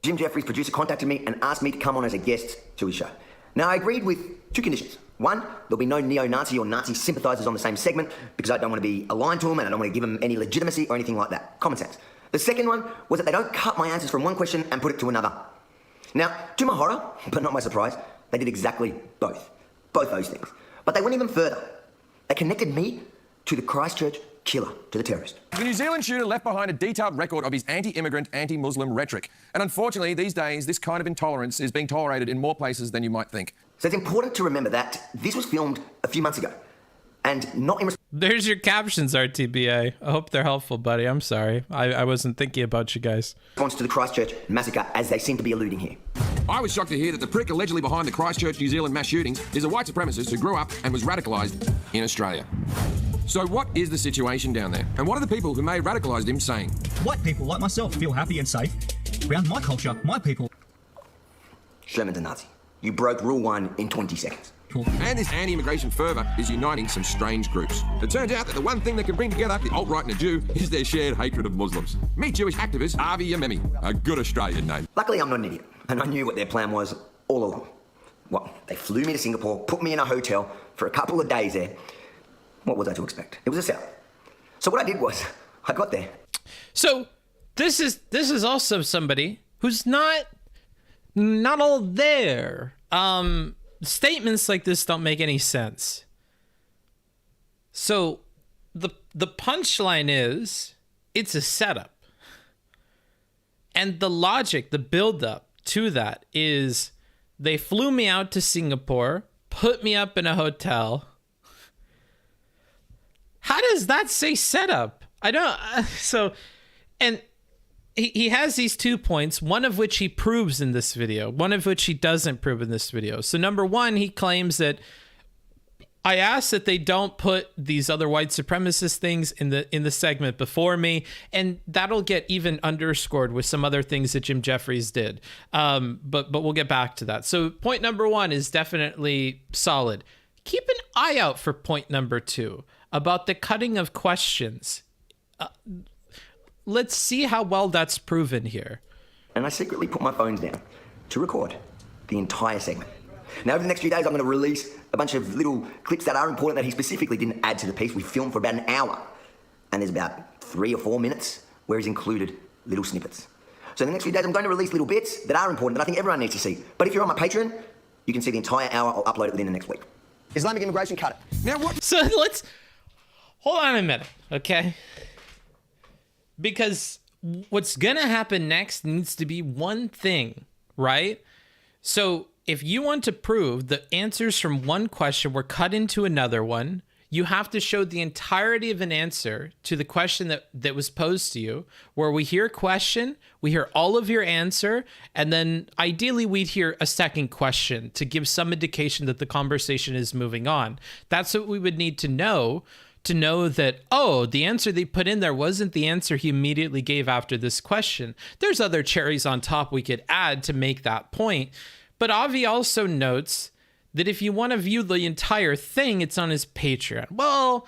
Jim Jefferies' producer contacted me and asked me to come on as a guest to his show. Now, I agreed with two conditions. One, there'll be no neo-Nazi or Nazi sympathisers on the same segment because I don't want to be aligned to them and I don't want to give them any legitimacy or anything like that. Common sense. The second one was that they don't cut my answers from one question and put it to another. Now, to my horror, but not my surprise, they did exactly both. Both those things. But they went even further. They connected me to the Christchurch killer, to the terrorist. The New Zealand shooter left behind a detailed record of his anti-immigrant, anti-Muslim rhetoric. And unfortunately, these days, this kind of intolerance is being tolerated in more places than you might think. So it's important to remember that this was filmed a few months ago. And not in There's your captions, RTBA. I hope they're helpful, buddy. I'm sorry. I wasn't thinking about you guys. response to the Christchurch massacre, as they seem to be alluding here. I was shocked to hear that the prick allegedly behind the Christchurch, New Zealand mass shootings is a white supremacist who grew up and was radicalised in Australia. So what is the situation down there? And what are the people who may have radicalised him saying? White people like myself feel happy and safe around my culture, my people. Sherman's a Nazi. You broke Rule 1 in 20 seconds. And this anti-immigration fervour is uniting some strange groups. It turns out that the one thing that can bring together the alt-right and a Jew is their shared hatred of Muslims. Meet Jewish activist Avi Yemini, a good Australian name. Luckily, I'm not an idiot, and I knew what their plan was all along. Well, they flew me to Singapore, put me in a hotel for a couple of days there. What was I to expect? It was a setup. So what I did was, I got there. So this is also somebody who's not all there. Statements like this don't make any sense. So the punchline is it's a setup. And the logic, the build-up to that is they flew me out to Singapore, put me up in a hotel. How does that say setup? I don't. And he has these 2 points, one of which he proves in this video, one of which he doesn't prove in this video. So number one, he claims that I asked that they don't put these other white supremacist things in the segment before me, and that'll get even underscored with some other things that Jim Jefferies did. But we'll get back to that. So point number one is definitely solid. Keep an eye out for point number two about the cutting of questions. Let's see how well that's proven here. And I secretly put my phones down to record the entire segment. Now, over the next few days, I'm going to release a bunch of little clips that are important that he specifically didn't add to the piece. We filmed for about an hour, and there's about 3 or 4 minutes where he's included little snippets. So in the next few days, I'm going to release little bits that are important that I think everyone needs to see. But if you're on my Patreon, you can see the entire hour. I'll upload it within the next week. Islamic immigration, cut it. Now what? So let's hold on a minute, okay? Because what's gonna happen next needs to be one thing, right? So if you want to prove the answers from one question were cut into another one, you have to show the entirety of an answer to the question that was posed to you, where we hear a question, we hear all of your answer, and then ideally we'd hear a second question to give some indication that the conversation is moving on. That's what we would need to know that, oh, the answer they put in there wasn't the answer he immediately gave after this question. There's other cherries on top we could add to make that point. But Avi also notes that if you want to view the entire thing, it's on his Patreon. Well,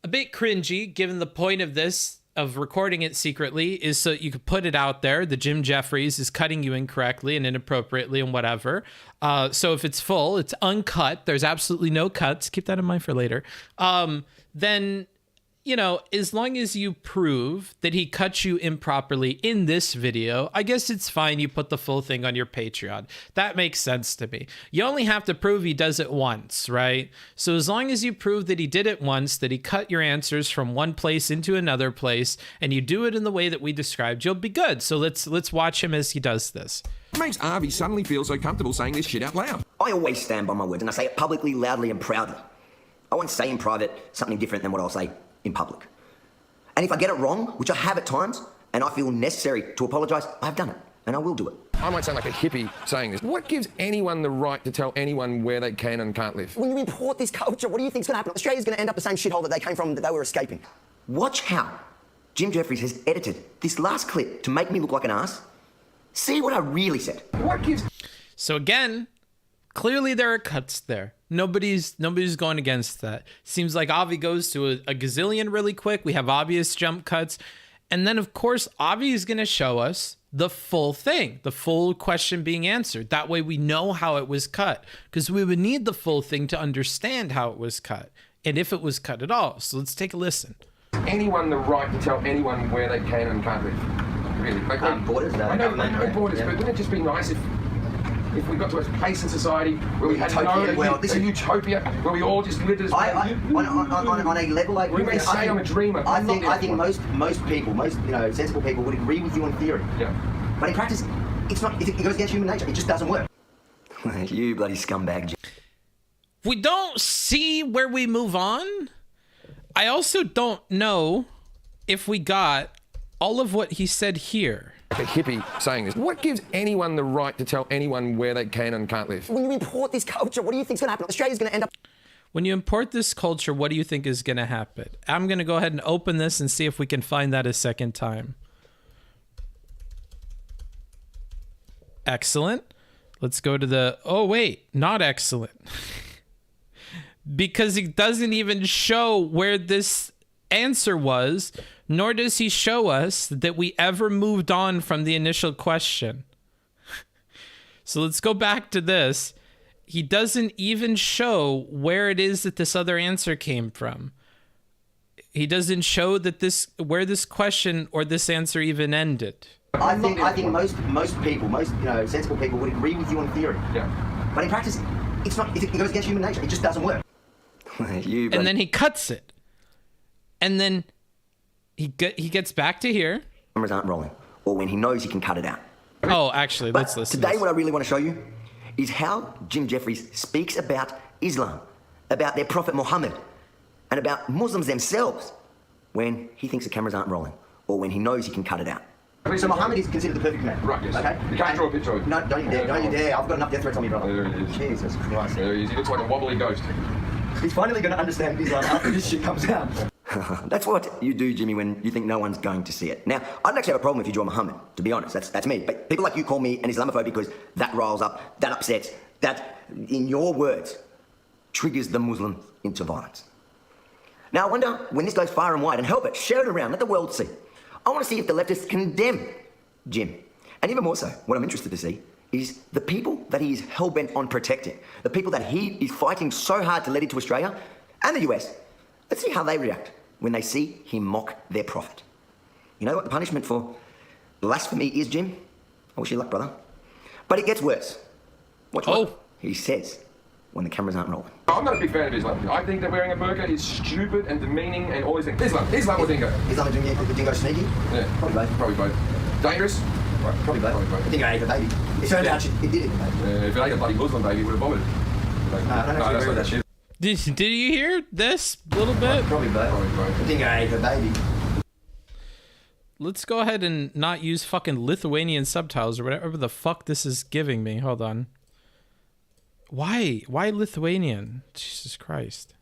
a bit cringy, given the point of this, of recording it secretly, is so you could put it out there. The Jim Jefferies is cutting you incorrectly and inappropriately and whatever. So if it's full, it's uncut, there's absolutely no cuts. Keep that in mind for later. Then, you know, as long as you prove that he cut you improperly in this video, I guess it's fine. You put the full thing on your Patreon. That makes sense to me. You only have to prove he does it once, right? So as long as you prove that he did it once, that he cut your answers from one place into another place, and you do it in the way that we described, you'll be good. So let's watch him as he does this. What makes Avi suddenly feel so comfortable saying this shit out loud? I always stand by my words, and I say it publicly, loudly, and proudly. I won't say in private something different than what I'll say in public. And if I get it wrong, which I have at times, and I feel necessary to apologise, I've done it, and I will do it. I might sound like a hippie saying this. What gives anyone the right to tell anyone where they can and can't live? When you import this culture, what do you think's going to happen? Australia's going to end up the same shithole that they came from, that they were escaping. Watch how Jim Jefferies has edited this last clip to make me look like an ass. See what I really said. What gives... So again, clearly there are cuts there. Nobody's going against that. Seems like Avi goes to a gazillion really quick. We have obvious jump cuts. And then, of course, Avi is going to show us the full thing, the full question being answered. That way we know how it was cut, because we would need the full thing to understand how it was cut and if it was cut at all. So let's take a listen. Anyone the right to tell anyone where they can and can't live? Really? Like, borders, I know borders, but wouldn't it just be nice if if we got to a place in society where we had a utopia, where we all just lived as on a level like you may say I'm a dreamer. I think most people, sensible people would agree with you in theory. Yeah. But in practice, it's not. It goes against human nature. It just doesn't work. You bloody scumbag. We don't see where we move on. I also don't know if we got all of what he said here. A hippie saying this. What gives anyone the right to tell anyone where they can and can't live? When you import this culture, what do you think's going to happen? Australia's going to end up... When you import this culture, what do you think is going to happen? I'm going to go ahead and open this and see if we can find that a second time. Excellent. Let's go to the... Oh, wait. Not excellent. Because he doesn't even show where this answer was, nor does he show us that we ever moved on from the initial question. So let's go back to this. He doesn't even show where it is that this other answer came from. He doesn't show that where this question or this answer even ended. I think most people, sensible people would agree with you in theory. Yeah. But in practice, it's not. It goes against human nature. It just doesn't work. And then he cuts it. And then he gets back to here. Cameras aren't rolling, or when he knows he can cut it out. Oh, actually, let's listen. Today, what I really want to show you is how Jim Jefferies speaks about Islam, about their prophet Muhammad, and about Muslims themselves when he thinks the cameras aren't rolling, or when he knows he can cut it out. So Muhammad is considered the perfect man. Right, yes. Okay? You can't draw a picture of him. No, don't you dare, don't you dare. I've got enough death threats on me, brother. There he is. Jesus Christ. There he is. He looks like a wobbly ghost. He's finally going to understand Islam after this shit comes out. That's what you do, Jimmy, when you think no one's going to see it. Now, I don't actually have a problem if you draw Muhammad, to be honest. That's me. But people like you call me an Islamophobe because that riles up, that upsets, that, in your words, triggers the Muslim into violence. Now, I wonder when this goes far and wide, and help it, share it around, let the world see. I want to see if the leftists condemn Jim. And even more so, what I'm interested to see is the people that he is hell-bent on protecting, the people that he is fighting so hard to let into Australia and the US. Let's see how they react when they see him mock their prophet. You know what the punishment for blasphemy is, Jim? I wish you luck, brother. But it gets worse. Watch what he says when the cameras aren't rolling. I'm not a big fan of Islam. I think that wearing a burqa is stupid and demeaning and all these things. Islam or dingo? Islam and dingo sneaky? Yeah. Probably both. Dangerous? Right, probably both. Dingo ate a baby. It turned out it did it. If it ate a bloody Muslim baby, it would have vomited. No, that's not that shit. Did you hear this a little bit? Probably both. Dingo ate a baby. Let's go ahead and not use fucking Lithuanian subtitles or whatever the fuck this is giving me. Hold on. Why Lithuanian? Jesus Christ.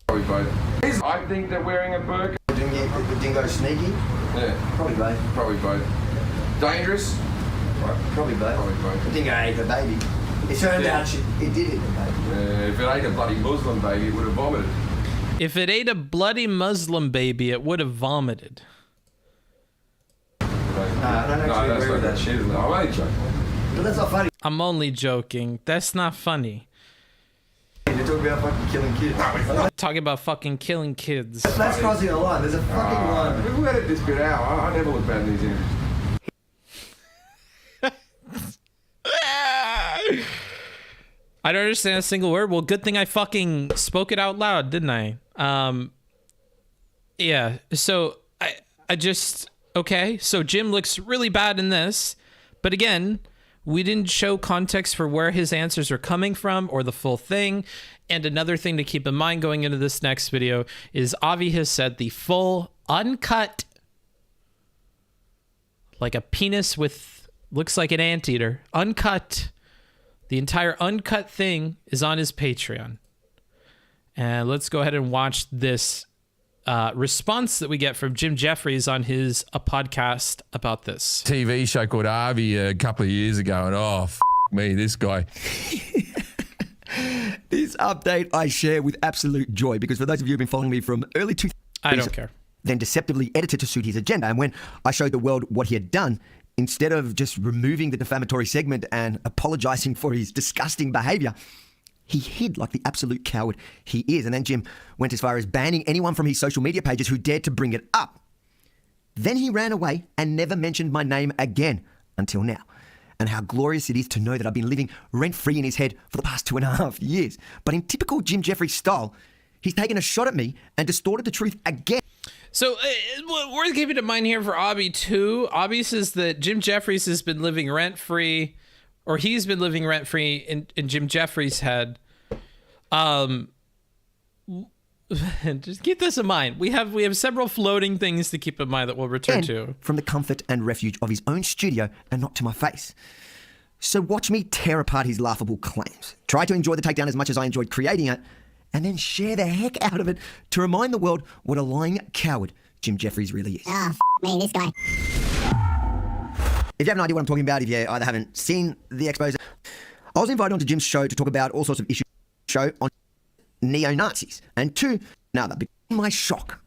Probably both. I think that wearing a burqa... The dingo sneaky? Yeah. Probably both. Dangerous? Probably both. The dingo ate a baby. It turned out it did it, baby. If it ate a bloody Muslim baby, it would have vomited. If it ate a bloody Muslim baby, it would have vomited. No, I don't actually agree with that shit. I'm only joking. But that's not funny. I'm only joking. That's not funny. You're talking about fucking killing kids. Talking about fucking killing kids. That's crossing the line. There's a fucking line. We'll edit this bit out. I never look bad in these interviews. I don't understand a single word. Well, good thing I fucking spoke it out loud, didn't I? Yeah. So I just, okay. So Jim looks really bad in this, but again, we didn't show context for where his answers are coming from or the full thing. And another thing to keep in mind going into this next video is Avi has said the full uncut, like a penis with, looks like an anteater, uncut. The entire uncut thing is on his Patreon. And let's go ahead and watch this response that we get from Jim Jefferies on his podcast about this. TV show called Avi a couple of years ago, and me, this guy. This update I share with absolute joy because for those of you who've been following me from early 2000s, I don't care. Then deceptively edited to suit his agenda. And when I showed the world what he had done, instead of just removing the defamatory segment and apologizing for his disgusting behavior, he hid like the absolute coward he is. And then Jim went as far as banning anyone from his social media pages who dared to bring it up. Then he ran away and never mentioned my name again until now. and how glorious it is to know that I've been living rent-free in his head for the past 2.5 years. But in typical Jim Jefferies style, he's taken a shot at me and distorted the truth again. So we're keeping in mind here for Avi too. Avi says that Jim Jefferies has been living rent-free, or he's been living rent-free in Jim Jefferies' head. Just keep this in mind. We have several floating things to keep in mind that we'll return to. From the comfort and refuge of his own studio and not to my face. So watch me tear apart his laughable claims. Try to enjoy the takedown as much as I enjoyed creating it, and then share the heck out of it to remind the world what a lying coward Jim Jefferies really is. Me, this guy. If you have no idea what I'm talking about, if you either haven't seen the expose, I was invited onto Jim's show to talk about all sorts of issues. Show on neo-Nazis. And two, now that became my shock.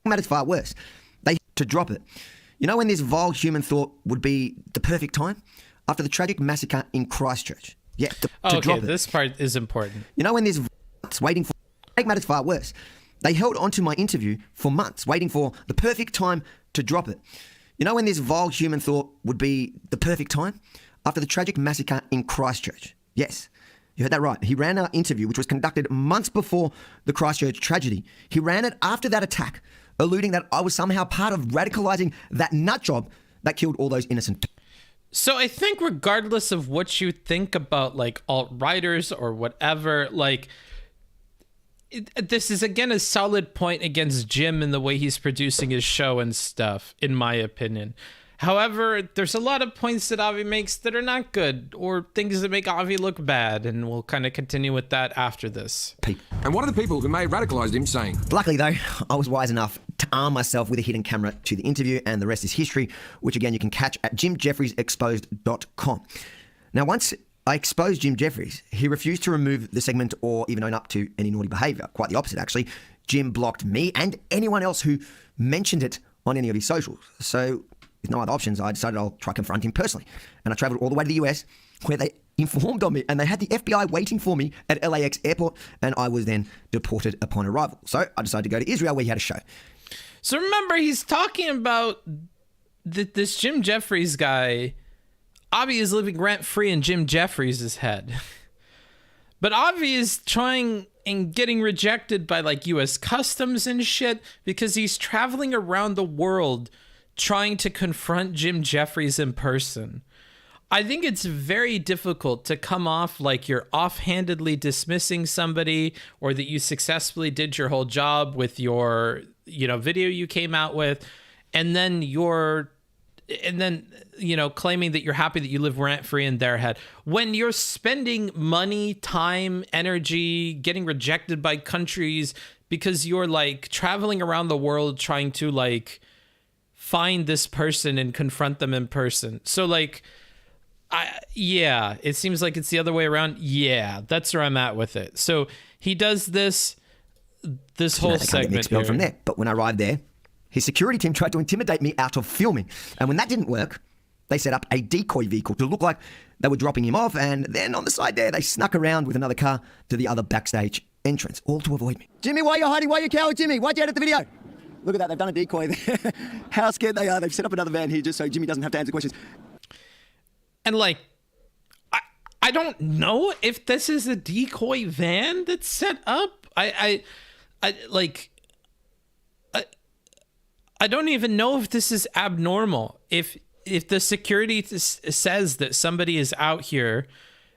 Matters far worse. They to drop it. You know when this vile human thought would be the perfect time? After the tragic massacre in Christchurch. Yeah, to drop it. This part is important. You know when this waiting for make matters far worse. They held onto my interview for months, waiting for the perfect time to drop it. You know when this vile human thought would be the perfect time? After the tragic massacre in Christchurch. Yes. You heard that right. He ran our interview, which was conducted months before the Christchurch tragedy. He ran it after that attack, alluding that I was somehow part of radicalizing that nut job that killed all those innocent. So I think regardless of what you think about like alt-righters or whatever, like this is again a solid point against Jim in the way he's producing his show and stuff, in my opinion. However, there's a lot of points that Avi makes that are not good, or things that make Avi look bad, and we'll kind of continue with that after this. And what are the people who may have radicalised him saying? Luckily, though, I was wise enough to arm myself with a hidden camera to the interview, and the rest is history, which again you can catch at jimjeffriesexposed.com. Now, once I exposed Jim Jefferies, he refused to remove the segment or even own up to any naughty behaviour. Quite the opposite, actually. Jim blocked me and anyone else who mentioned it on any of his socials. So, with no other options, I decided I'll try confront him personally. And I travelled all the way to the US, where they informed on me, and they had the FBI waiting for me at LAX airport, and I was then deported upon arrival. So I decided to go to Israel, where he had a show. So remember, he's talking about this Jim Jefferies guy. Avi is living rent-free in Jim Jefferies' head. But Avi is trying and getting rejected by like US Customs and shit because he's traveling around the world trying to confront Jim Jefferies in person. I think it's very difficult to come off like you're offhandedly dismissing somebody, or that you successfully did your whole job with your, video you came out with, and then claiming that you're happy that you live rent-free in their head. When you're spending money, time, energy, getting rejected by countries because you're like traveling around the world trying to like find this person and confront them in person. So like, it seems like it's the other way around. Yeah, that's where I'm at with it. So he does this whole segment here. From there. But when I arrived there, his security team tried to intimidate me out of filming. And when that didn't work, they set up a decoy vehicle to look like they were dropping him off. And then on the side there, they snuck around with another car to the other backstage entrance, all to avoid me. Jimmy, why are you hiding? Why are you coward, Jimmy? Why'd you edit the video? Look at that, they've done a decoy there. How scared they are. They've set up another van here just so Jimmy doesn't have to answer questions. And like, I don't know if this is a decoy van that's set up. I don't even know if this is abnormal. If the security says that somebody is out here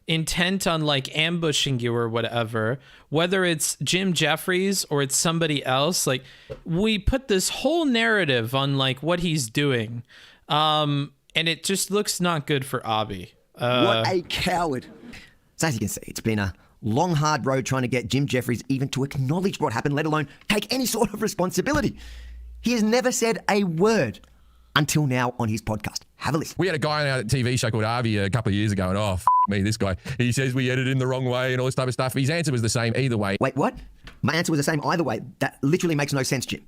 intent on like ambushing you or whatever, whether it's Jim Jefferies or it's somebody else, like we put this whole narrative on like what he's doing. And it just looks not good for Avi. What a coward. So as you can see, it's been a long, hard road trying to get Jim Jefferies even to acknowledge what happened, let alone take any sort of responsibility. He has never said a word until now on his podcast. Have a listen. We had a guy on our TV show called Avi a couple of years ago, and me, this guy. He says we edited in the wrong way and all this type of stuff. His answer was the same either way. Wait, what? My answer was the same either way. That literally makes no sense, Jim.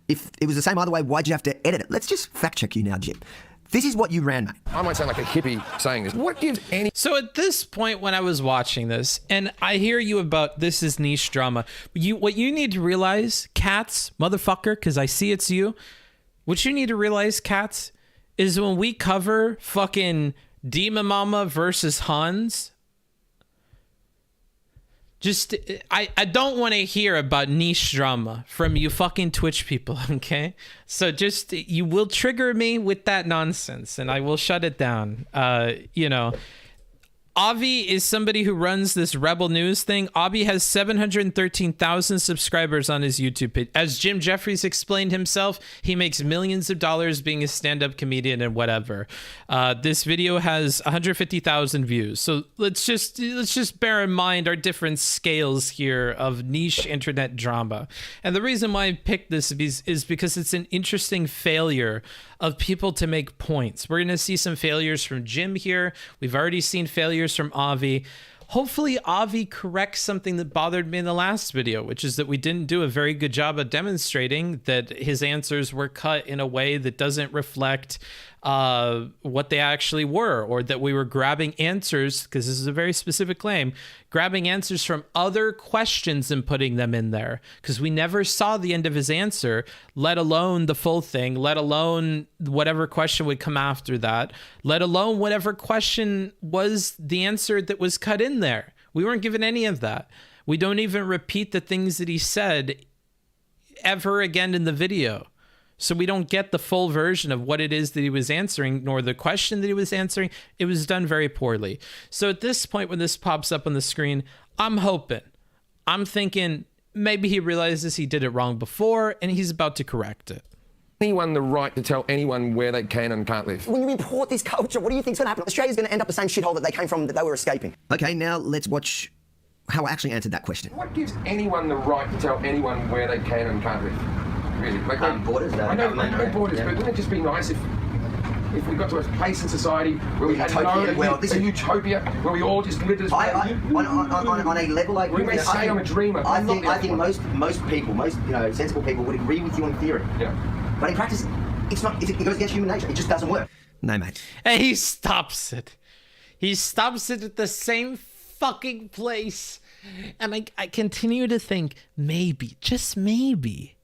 If it was the same either way, why'd you have to edit it? Let's just fact check you now, Jim. This is what you ran, mate. I might sound like a hippie saying this. What gives any... So at this point when I was watching this, and I hear you about this is niche drama, what you need to realize, Cats, motherfucker, because I see it's you, what you need to realize, Cats, is when we cover fucking Dima Mama versus Hans. Just, I don't want to hear about niche drama from you fucking Twitch people, okay? So just, you will trigger me with that nonsense and I will shut it down. You know, Avi is somebody who runs this Rebel News thing. Avi has 713,000 subscribers on his YouTube page. As Jim Jefferies explained himself, he makes millions of dollars being a stand-up comedian and whatever. This video has 150,000 views. So let's just bear in mind our different scales here of niche internet drama. And the reason why I picked this is because it's an interesting failure of people to make points. We're going to see some failures from Jim here. We've already seen failures from Avi. Hopefully Avi corrects something that bothered me in the last video, which is that we didn't do a very good job of demonstrating that his answers were cut in a way that doesn't reflect what they actually were, or that we were grabbing answers, because this is a very specific claim, grabbing answers from other questions and putting them in there, because we never saw the end of his answer, let alone the full thing, let alone whatever question would come after that, let alone whatever question was the answer that was cut in there. We weren't given any of that. We don't even repeat the things that he said ever again in the video. So we don't get the full version of what it is that he was answering, nor the question that he was answering. It was done very poorly. So at this point, when this pops up on the screen, I'm thinking maybe he realizes he did it wrong before and he's about to correct it. Anyone the right to tell anyone where they can and can't live. When you import this culture, what do you think's going to happen? Australia's going to end up the same shithole that they came from, that they were escaping. Okay, now let's watch how I actually answered that question. What gives anyone the right to tell anyone where they can and can't live? Really? Like, borders, I know borders, yeah. but wouldn't it just be nice if we got to a place in society where we had a utopia, where we all just lived as on a level like we may say I'm a dreamer. I think most people, sensible people would agree with you in theory. Yeah. But in practice, it's not. It goes against human nature. It just doesn't work. No, mate. And he stops it. He stops it at the same fucking place. And I continue to think maybe, just maybe,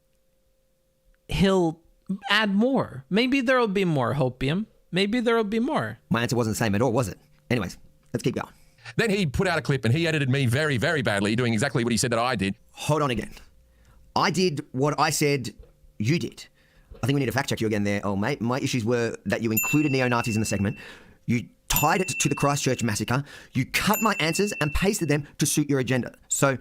he'll add more. Maybe there'll be more hopium. Maybe there'll be more. My answer wasn't the same at all, was it? Anyways, let's keep going. Then he put out a clip and he edited me very, very badly, doing exactly what he said that I did. Hold on again. I did what I said you did. I think we need to fact check you again there, old mate. My issues were that you included neo-Nazis in the segment. You tied it to the Christchurch massacre. You cut my answers and pasted them to suit your agenda. So,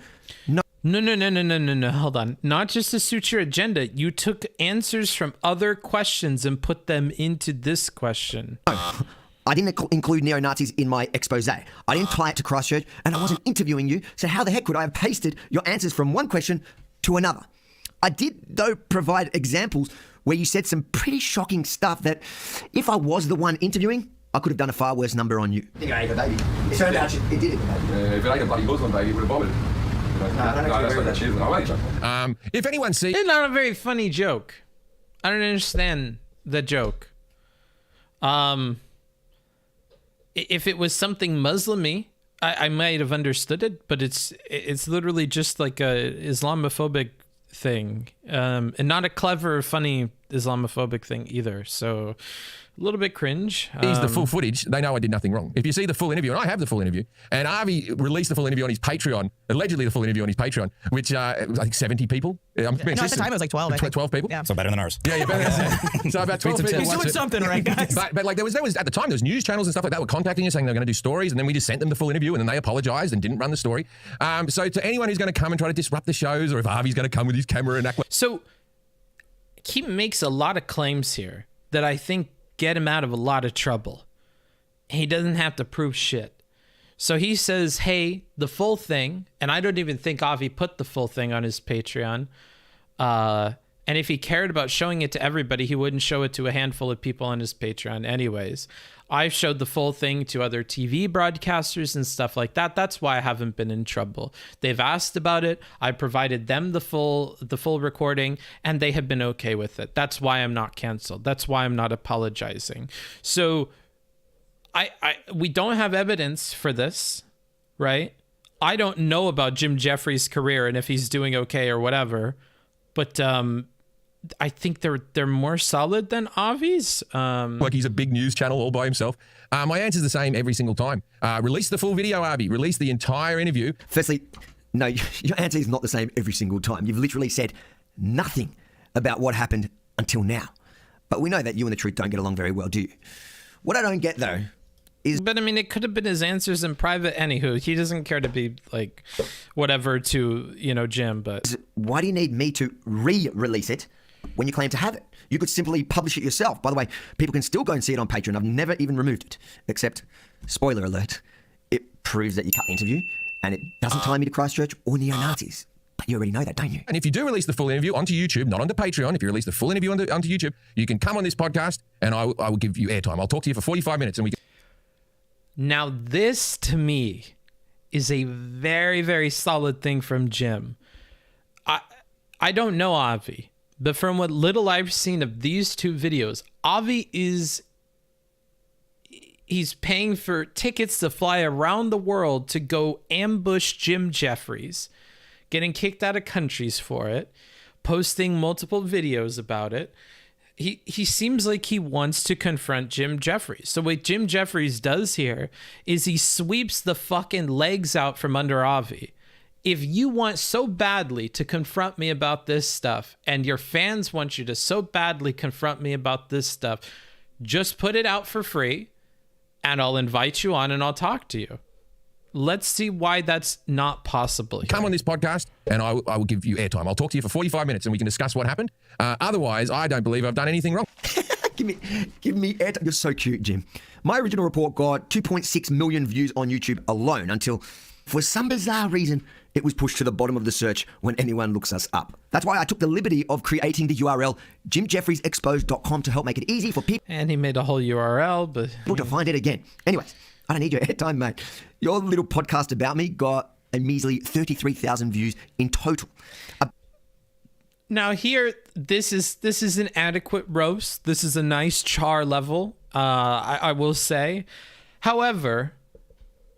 no. No. Hold on. Not just to suit your agenda. You took answers from other questions and put them into this question. I didn't include neo-Nazis in my expose. I didn't tie it to Christchurch, and I wasn't interviewing you, so how the heck could I have pasted your answers from one question to another? I did, though, provide examples where you said some pretty shocking stuff that, if I was the one interviewing, I could have done a far worse number on you. I think I ate a baby. It turned out it did it, baby. If it ain't a bloody Muslim baby, it would have vomited. If anyone sees... It's not a very funny joke. I don't understand the joke. If it was something Muslim-y, I might have understood it, but it's literally just like a Islamophobic thing, and not a clever, funny Islamophobic thing either. So a little bit cringe. Here's the full footage. They know I did nothing wrong. If you see the full interview, and I have the full interview, and Avi released the full interview on his Patreon, allegedly the full interview on his Patreon, which I think 70 people. At the time it was like 12. 12 people. Yeah. So better than ours. Yeah, better. So about 12 people. He's doing something right, guys. But like there was at the time there was news channels and stuff like that were contacting us saying they were going to do stories, and then we just sent them the full interview, and then they apologized and didn't run the story. So to anyone who's going to come and try to disrupt the shows, or if Avi's going to come with his camera and act like... So he makes a lot of claims here that I think get him out of a lot of trouble. He doesn't have to prove shit. So he says, hey, the full thing, and I don't even think Avi put the full thing on his Patreon. And if he cared about showing it to everybody, he wouldn't show it to a handful of people on his Patreon anyways. I've showed the full thing to other TV broadcasters and stuff like that. That's why I haven't been in trouble. They've asked about it. I provided them the full recording, and they have been okay with it. That's why I'm not canceled. That's why I'm not apologizing. So we don't have evidence for this, right? I don't know about Jim Jefferies' career and if he's doing okay or whatever, but I think they're more solid than Avi's. Like he's a big news channel all by himself. My answer's the same every single time. Release the full video, Avi. Release the entire interview. Firstly, no, your answer is not the same every single time. You've literally said nothing about what happened until now. But we know that you and the truth don't get along very well, do you? What I don't get, though, is... But, I mean, it could have been his answers in private. Anywho, he doesn't care to be, like, whatever to, you know, Jim, but... Why do you need me to re-release it when you claim to have it? You could simply publish it yourself. By the way, people can still go and see it on Patreon. I've never even removed it. Except, spoiler alert, it proves that you cut the interview, and it doesn't tie me to Christchurch or neo-Nazis. But you already know that, don't you? And if you do release the full interview onto YouTube, not onto Patreon, if you release the full interview onto YouTube, you can come on this podcast and I will give you airtime. I'll talk to you for 45 minutes and we can... Now, this, to me, is a very, very solid thing from Jim. I don't know Avi, but from what little I've seen of these two videos, Avi he's paying for tickets to fly around the world to go ambush Jim Jefferies, getting kicked out of countries for it, posting multiple videos about it. He seems like he wants to confront Jim Jefferies. So what Jim Jefferies does here is he sweeps the fucking legs out from under Avi. If you want so badly to confront me about this stuff, and your fans want you to so badly confront me about this stuff, just put it out for free, and I'll invite you on and I'll talk to you. Let's see why that's not possible here. Come on this podcast and I will give you airtime. I'll talk to you for 45 minutes and we can discuss what happened. Otherwise, I don't believe I've done anything wrong. Give me airtime. You're so cute, Jim. My original report got 2.6 million views on YouTube alone until, for some bizarre reason, it was pushed to the bottom of the search when anyone looks us up. That's why I took the liberty of creating the URL jimjeffriesexposed.com to help make it easy for people. And he made a whole URL, but... to find it again. Anyways, I don't need your airtime, mate. Your little podcast about me got a measly 33,000 views in total. Now here, this is an adequate roast. This is a nice char level, I will say. However,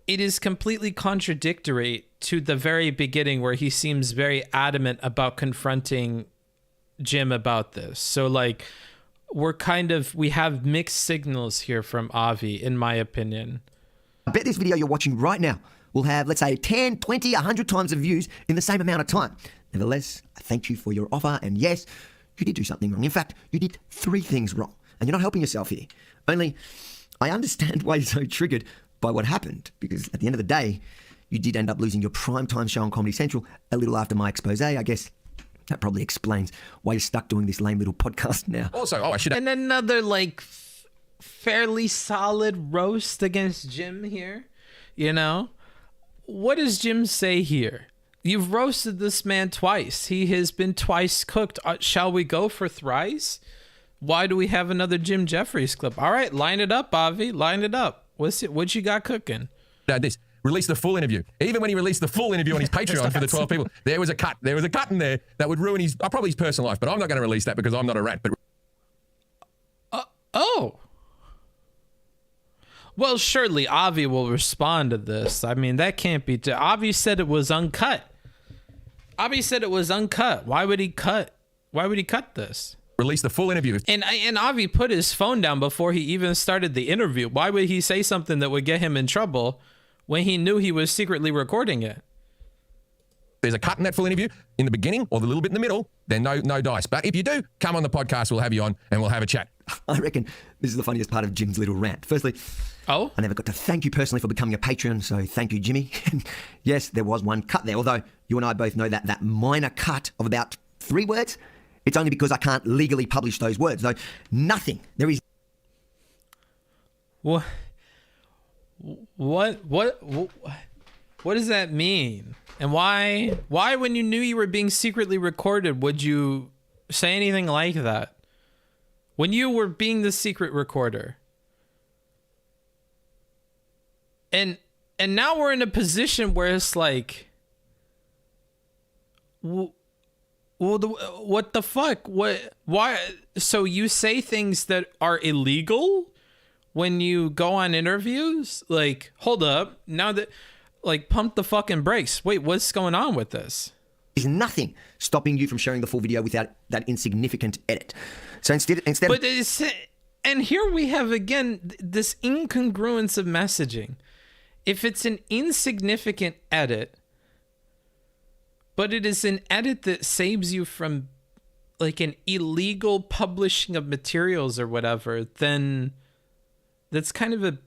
it is completely contradictory to the very beginning where he seems very adamant about confronting Jim about this. So like, we have mixed signals here from Avi, in my opinion. I bet this video you're watching right now will have, let's say, 10, 20, 100 times of views in the same amount of time. Nevertheless, I thank you for your offer, and yes, you did do something wrong. In fact, you did 3 things wrong, and you're not helping yourself here. Only, I understand why you're so triggered by what happened, because at the end of the day, you did end up losing your primetime show on Comedy Central a little after my expose. I guess that probably explains why you're stuck doing this lame little podcast now. Also, I should have... And another, like, fairly solid roast against Jim here, you know? What does Jim say here? You've roasted this man twice. He has been twice cooked. Shall we go for thrice? Why do we have another Jim Jefferies clip? All right, line it up, Avi. Line it up. What you got cooking? This. Release the full interview. Even when he released the full interview on his Patreon for the 12 people, there was a cut. There was a cut in there that would ruin probably his personal life, but I'm not going to release that because I'm not a rat. But oh. Well, surely Avi will respond to this. I mean, that can't be... Avi said it was uncut. Avi said it was uncut. Why would he cut this? Release the full interview. And Avi put his phone down before he even started the interview. Why would he say something that would get him in trouble when he knew he was secretly recording it? There's a cut in that full interview in the beginning or the little bit in the middle, then no dice. But if you do, come on the podcast, we'll have you on and we'll have a chat. I reckon this is the funniest part of Jim's little rant. Firstly, I never got to thank you personally for becoming a Patreon, so thank you, Jimmy. Yes, there was one cut there, although you and I both know that minor cut of about 3 words, it's only because I can't legally publish those words, though nothing. There is... What does that mean? And why when you knew you were being secretly recorded would you say anything like that? When you were being the secret recorder. And now we're in a position where it's like, well, what the fuck? Why? So you say things that are illegal when you go on interviews? Like, hold up. Now that, like, pump the fucking brakes. Wait, what's going on with this? nothing stopping you from sharing the full video without that insignificant edit. So instead but it's, and here we have again this incongruence of messaging. If it's an insignificant edit, but it is an edit that saves you from like an illegal publishing of materials or whatever, then that's kind of a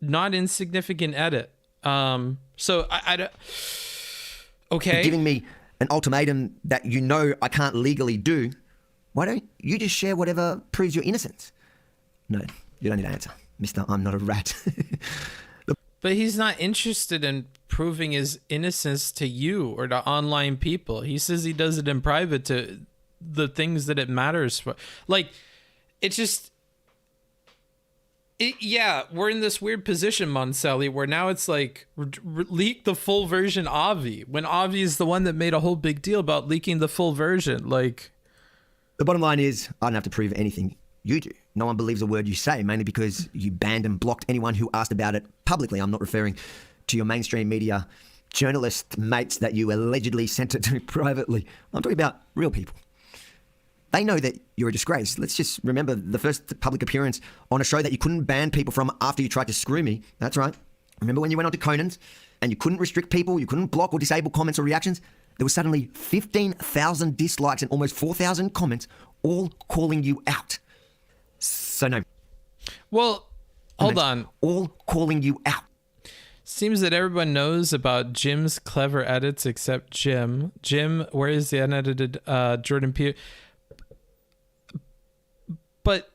not insignificant edit. So I don't. Okay. Giving me an ultimatum that you know I can't legally do. Why don't you just share whatever proves your innocence? No, you don't need to answer, Mister. I'm not a rat. But he's not interested in proving his innocence to you or to online people. He says he does it in private to the things that it matters for. Like, it's just. Yeah, we're in this weird position, Monselli, where now it's like leak the full version Avi, when Avi is the one that made a whole big deal about leaking the full version. Like, the bottom line is, I don't have to prove anything. You do. No one believes a word you say, mainly because you banned and blocked anyone who asked about it publicly. I'm not referring to your mainstream media journalist mates that you allegedly sent it to privately. I'm talking about real people. They know that you're a disgrace. Let's just remember the first public appearance on a show that you couldn't ban people from after you tried to screw me. That's right. Remember when you went on to Conan's and you couldn't restrict people, you couldn't block or disable comments or reactions? There was suddenly 15,000 dislikes and almost 4,000 comments, all calling you out. So no. Well, hold on. All calling you out. Seems that everyone knows about Jim's clever edits except Jim. Jim, where is the unedited Jordan Peterson? But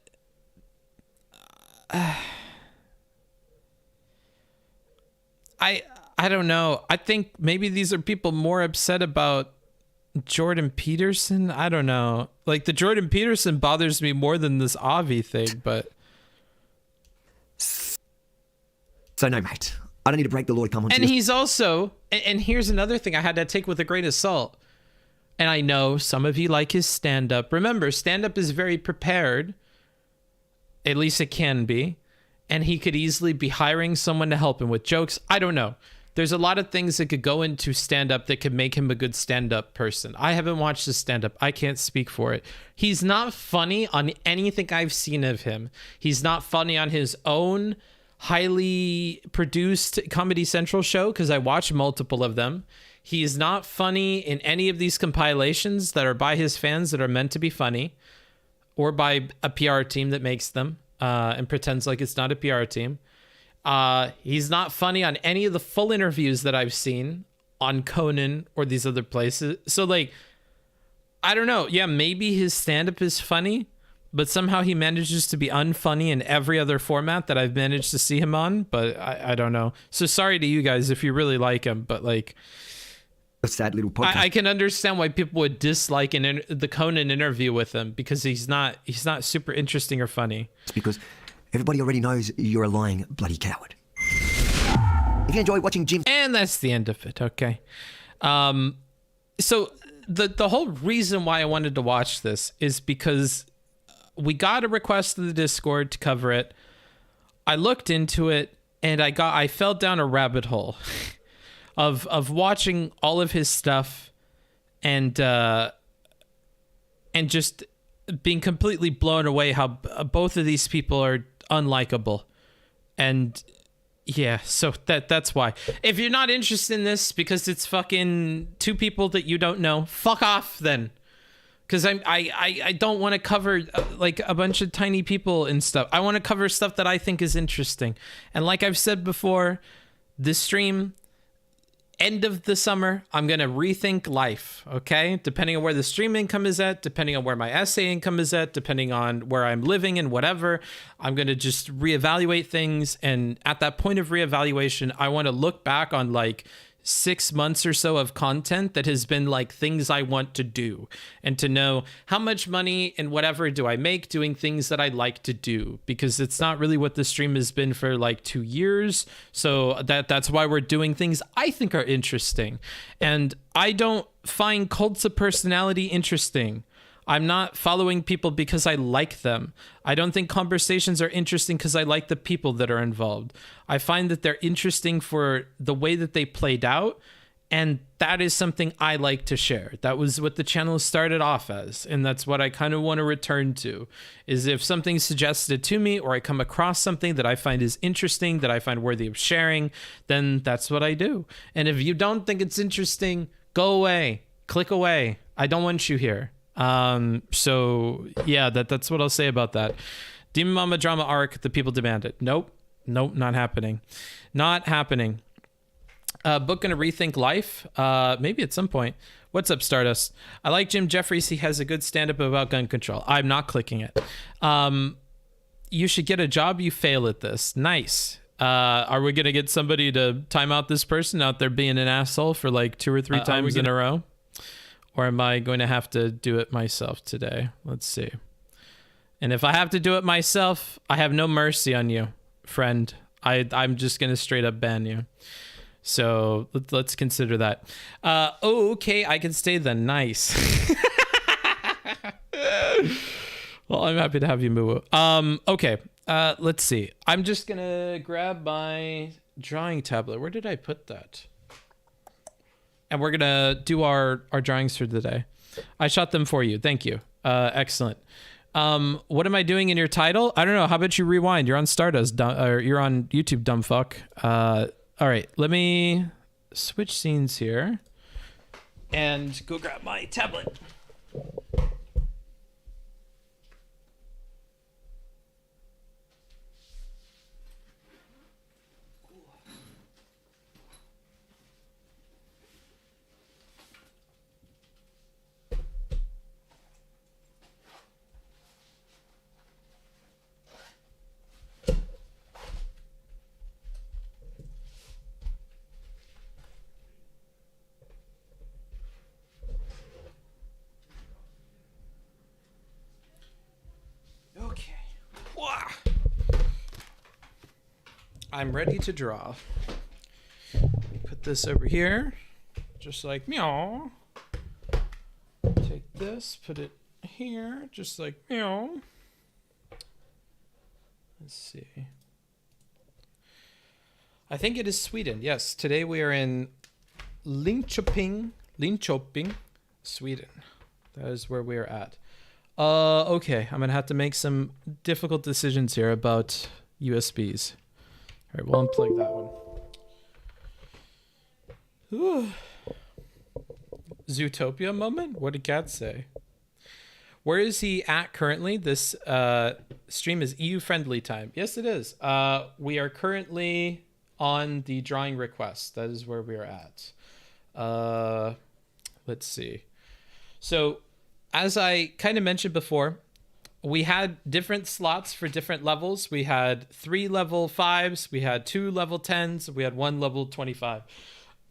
I don't know. I think maybe these are people more upset about Jordan Peterson. I don't know. Like, the Jordan Peterson bothers me more than this Avi thing, but. So no, mate. I don't need to break the law to come on. And he's also, and here's another thing I had to take with a grain of salt. And I know some of you like his stand-up. Remember, stand-up is very prepared. At least it can be. And he could easily be hiring someone to help him with jokes. I don't know. There's a lot of things that could go into stand-up that could make him a good stand-up person. I haven't watched his stand-up. I can't speak for it. He's not funny on anything I've seen of him. He's not funny on his own highly produced Comedy Central show, because I watch multiple of them. He is not funny in any of these compilations that are by his fans that are meant to be funny, or by a PR team that makes them and pretends like it's not a PR team. He's not funny on any of the full interviews that I've seen on Conan or these other places. So, like, I don't know. Yeah, maybe his stand-up is funny, but somehow he manages to be unfunny in every other format that I've managed to see him on. But I don't know. So sorry to you guys if you really like him, but like, a sad little podcast. I can understand why people would dislike the Conan interview with him, because he's not super interesting or funny. It's because everybody already knows you're a lying bloody coward. If you enjoy watching Jim, and that's the end of it. Okay. So the whole reason why I wanted to watch this is because we got a request to the Discord to cover it. I looked into it and I fell down a rabbit hole of watching all of his stuff and just being completely blown away how both of these people are unlikable. And yeah, so that's why. If you're not interested in this because it's fucking two people that you don't know, fuck off then. Because I don't want to cover like a bunch of tiny people and stuff. I want to cover stuff that I think is interesting. And like I've said before, this stream, end of the summer, I'm going to rethink life, okay? Depending on where the stream income is at, depending on where my essay income is at, depending on where I'm living and whatever, I'm going to just reevaluate things. And at that point of reevaluation, I want to look back on like 6 months or so of content that has been like things I want to do, and to know how much money and whatever do I make doing things that I like to do, because it's not really what the stream has been for like 2 years. So that's why we're doing things I think are interesting. And I don't find cults of personality interesting. I'm not following people because I like them. I don't think conversations are interesting because I like the people that are involved. I find that they're interesting for the way that they played out And that is something I like to share. That was what the channel started off as. And that's what I kind of want to return to, is if something's suggested to me or I come across something that I find is interesting, that I find worthy of sharing, then that's what I do. And if you don't think it's interesting, go away, click away. I don't want you here. So yeah, that's what I'll say about that. Demon Mama drama arc, the people demand it. Nope, not happening. Not happening. Book gonna rethink life, maybe at some point. What's up, Stardust? I like Jim Jefferies. He has a good stand-up about gun control. I'm not clicking it. You should get a job. You fail at this. Nice. Are we gonna get somebody to time out this person out there being an asshole for like 2 or 3 times in a row? Or am I going to have to do it myself today? Let's see. And if I have to do it myself, I have no mercy on you, friend. I'm just gonna straight up ban you. So let's consider that. Okay, I can stay then. Nice. Well, I'm happy to have you, Moo. Okay, let's see. I'm just gonna grab my drawing tablet. Where did I put that? And we're gonna do our drawings for the day. I shot them for you. Thank you. Excellent. What am I doing in your title? I don't know. How about you rewind? You're on Stardust, or you're on YouTube, dumb fuck. All right, let me switch scenes here and go grab my tablet. I'm ready to draw. Put this over here, just like meow. Take this, put it here, just like meow. Let's see. I think it is Sweden. Yes, today we are in Linköping, Sweden. That is where we are at. Okay, I'm gonna have to make some difficult decisions here about USBs. All right, we'll unplug that one. Ooh. Zootopia moment? What did Kat say? Where is he at currently? This stream is EU friendly time. Yes, it is. We are currently on the drawing request. That is where we are at. Let's see. So as I kind of mentioned before, we had different slots for different levels. We had 3 level 5s, we had 2 level 10s, we had 1 level 25.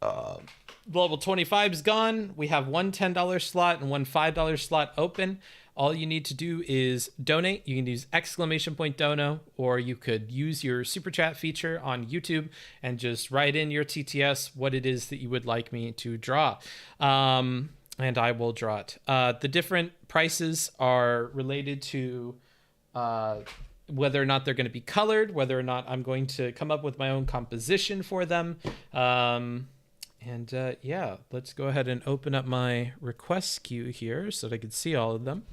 Level 25 is gone. We have 1 $10 slot and 1 $5 slot open. All you need to do is donate. You can use !dono, or you could use your super chat feature on YouTube and just write in your TTS what it is that you would like me to draw. And I will draw it. The different prices are related to whether or not they're going to be colored, whether or not I'm going to come up with my own composition for them. Yeah, let's go ahead and open up my request queue here so that I can see all of them.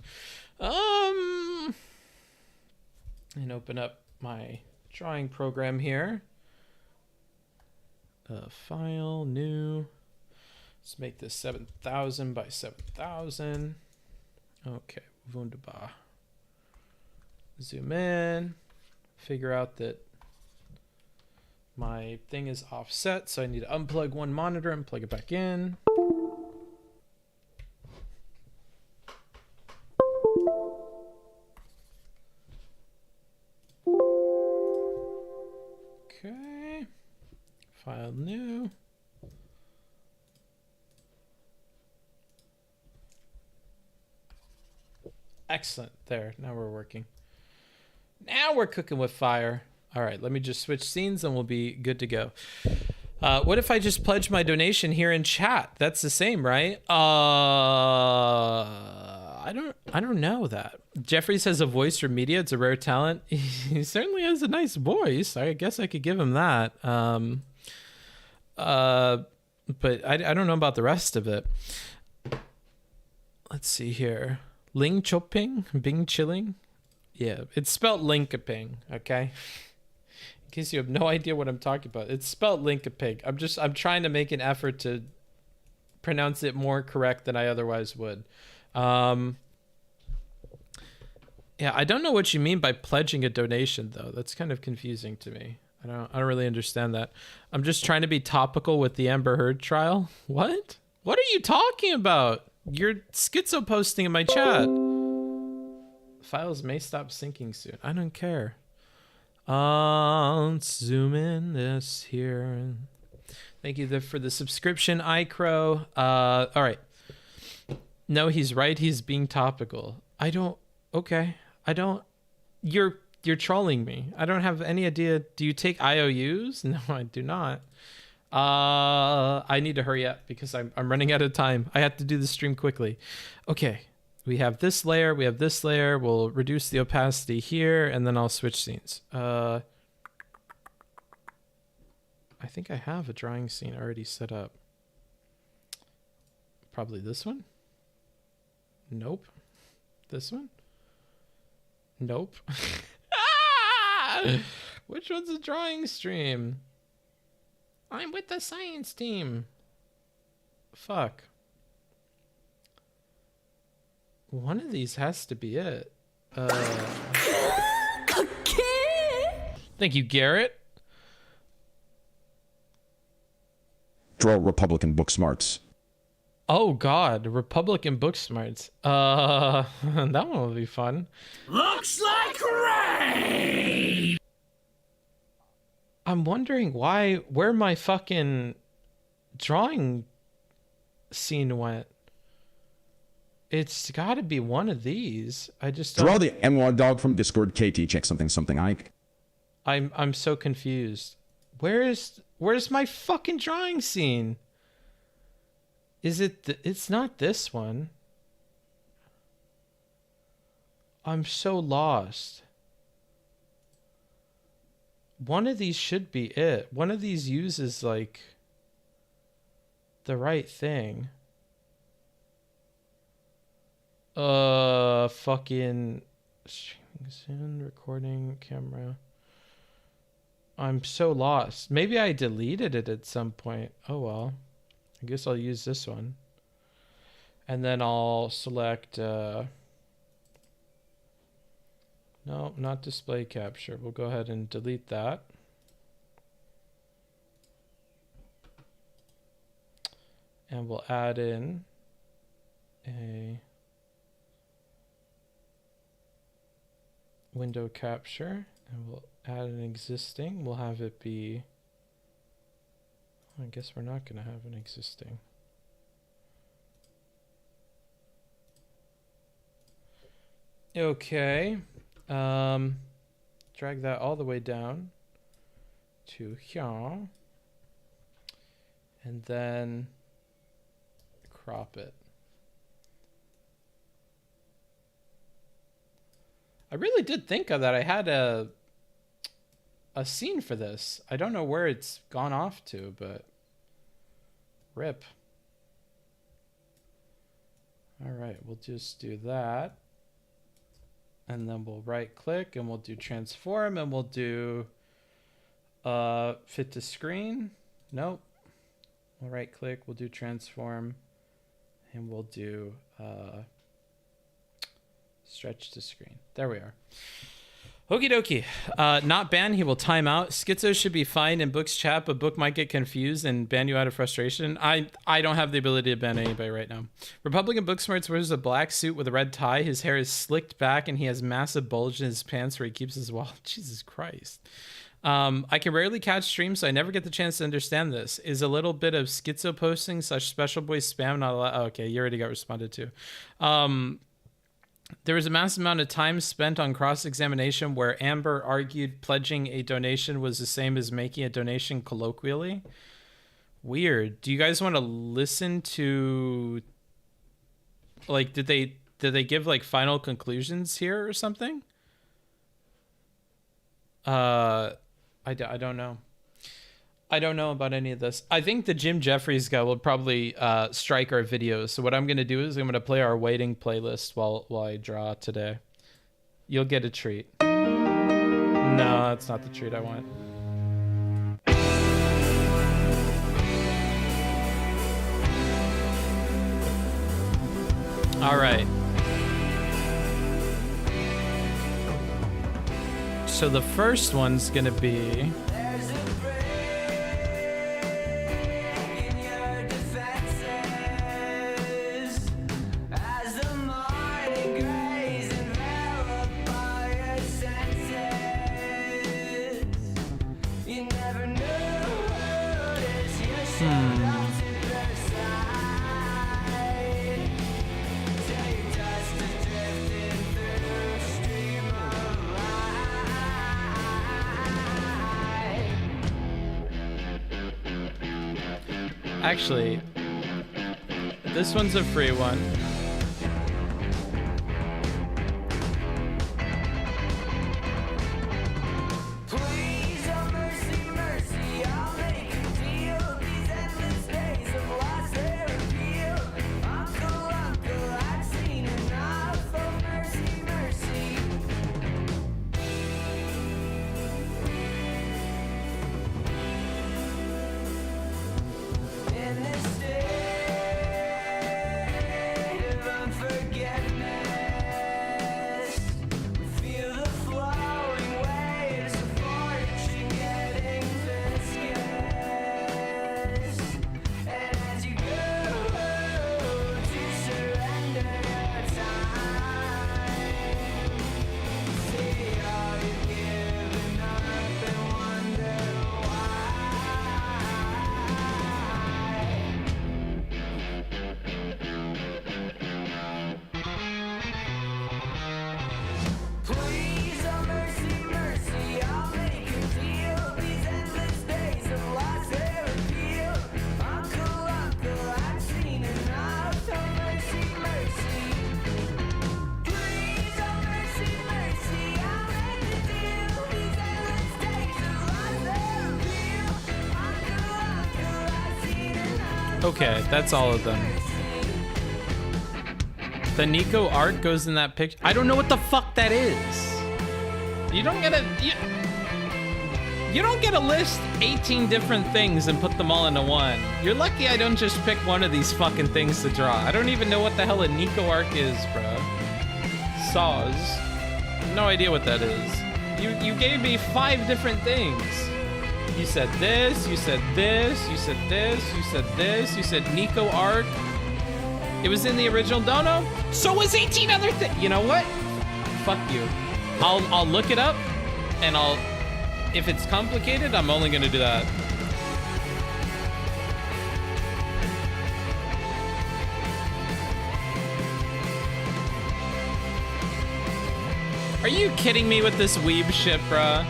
And open up my drawing program here. File, new. Let's make this 7,000 by 7,000. Okay, wunderbar. Zoom in, figure out that my thing is offset, so I need to unplug one monitor and plug it back in. Okay, file new. Excellent. There. Now we're working. Now we're cooking with fire. All right. Let me just switch scenes and we'll be good to go. What if I just pledge my donation here in chat? That's the same, right? I don't know that. Jefferies has a voice for media. It's a rare talent. He certainly has a nice voice. I guess I could give him that. but I don't know about the rest of it. Let's see here. Ling Choping? Bing Chilling? Yeah, it's spelled Linkoping, okay? In case you have no idea what I'm talking about. It's spelled Linkoping. I'm trying to make an effort to pronounce it more correct than I otherwise would. Yeah, I don't know what you mean by pledging a donation though. That's kind of confusing to me. I don't really understand that. I'm just trying to be topical with the Amber Heard trial. What? What are you talking about? You're schizo posting in my chat. Files may stop syncing soon. I don't care. Let's zoom in this here. Thank you for the subscription, iCrow. All right. No, he's right. He's being topical. Okay. You're trolling me. I don't have any idea. Do you take IOUs? No, I do not. I need to hurry up because I'm running out of time. I have to do the stream quickly. Okay. We have this layer. We have this layer. We'll reduce the opacity here, and then I'll switch scenes. I think I have a drawing scene already set up. Probably this one. Nope. This one. Nope. Which one's a drawing stream? I'm with the science team. Fuck. One of these has to be it. Thank you, Garrett. Draw Republican book smarts. Oh God, Republican book smarts. That one will be fun. Looks like rain! I'm wondering where my fucking drawing scene went. It's got to be one of these. I just don't... Draw the M1 dog from Discord. KT, check something Ike. I'm so confused. Where's my fucking drawing scene? Is it? It's not this one. I'm so lost. One of these should be it. One of these uses like the right thing. Fucking streaming soon, recording camera. I'm so lost. Maybe I deleted it at some point. Oh well. I guess I'll use this one. And then I'll select no, not display capture. We'll go ahead and delete that. And we'll add in a window capture, and we'll add an existing. We'll have it be, I guess we're not going to have an existing. Okay. Drag that all the way down to here. And then crop it. I really did think of that. I had a scene for this. I don't know where it's gone off to, but rip. All right, we'll just do that. And then we'll right click and we'll do transform and we'll do fit to screen. Nope. We'll right click, we'll do transform, and we'll do stretch to screen. There we are. Okie dokie. Not ban, he will time out. Schizo should be fine in Book's chat, but Book might get confused and ban you out of frustration. I don't have the ability to ban anybody right now. Republican Booksmarts wears a black suit with a red tie. His hair is slicked back and he has massive bulge in his pants where he keeps his wallet. Jesus Christ. I can rarely catch streams, so I never get the chance to understand this. Is a little bit of schizo posting / special boy spam not allowed? Oh, okay, you already got responded to. There was a massive amount of time spent on cross-examination where Amber argued pledging a donation was the same as making a donation colloquially. Weird. Do you guys want to listen to, like, did they give like final conclusions here or something? I don't know. I don't know about any of this. I think the Jim Jefferies guy will probably strike our videos. So what I'm going to do is I'm going to play our waiting playlist while I draw today. You'll get a treat. No, that's not the treat I want. All right. So the first one's going to be... Actually, this one's a free one. Okay, that's all of them. The Nico art goes in that picture. I don't know what the fuck that is. You don't get you don't get to list 18 different things and put them all into one. You're lucky I don't just pick one of these fucking things to draw. I don't even know what the hell a Nico arc is, bro. Saws. No idea what that is. You gave me 5 different things. You said this, you said this, you said this, you said this, you said Nico arc. It was in the original dono? So was 18 other things. You know what? Fuck you. I'll look it up and if it's complicated, I'm only gonna do that. Are you kidding me with this weeb shit, bruh?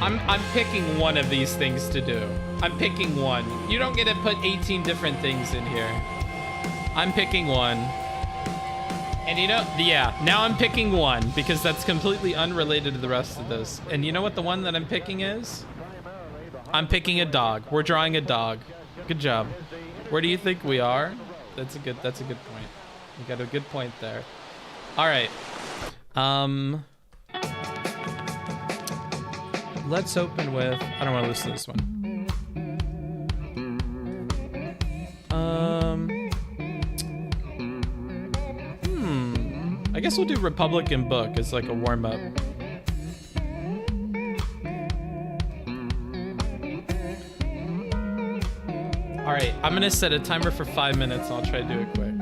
I'm picking one of these things to do. I'm picking one. You don't get to put 18 different things in here. I'm picking one. And you know, yeah, now I'm picking one because that's completely unrelated to the rest of this. And you know what the one that I'm picking is? I'm picking a dog. We're drawing a dog. Good job. Where do you think we are? That's a good point. You got a good point there. All right. Let's open with, I don't want to listen to this one. I guess we'll do Republican Book as like a warm-up. All right, I'm gonna set a timer for 5 minutes. I'll try to do it quick.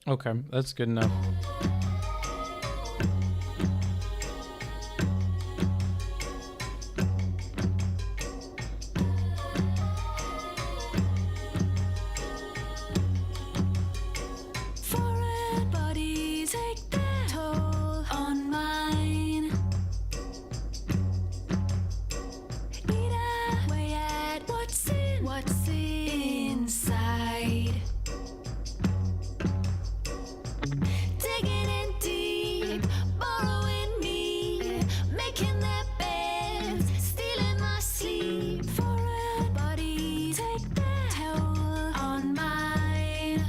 Okay, that's good enough. Foreign bodies take their toll on mine. Eat away at what's inside. Digging in deep, borrowing me, making their beds, stealing my sleep. Foreign bodies take their toll on mine.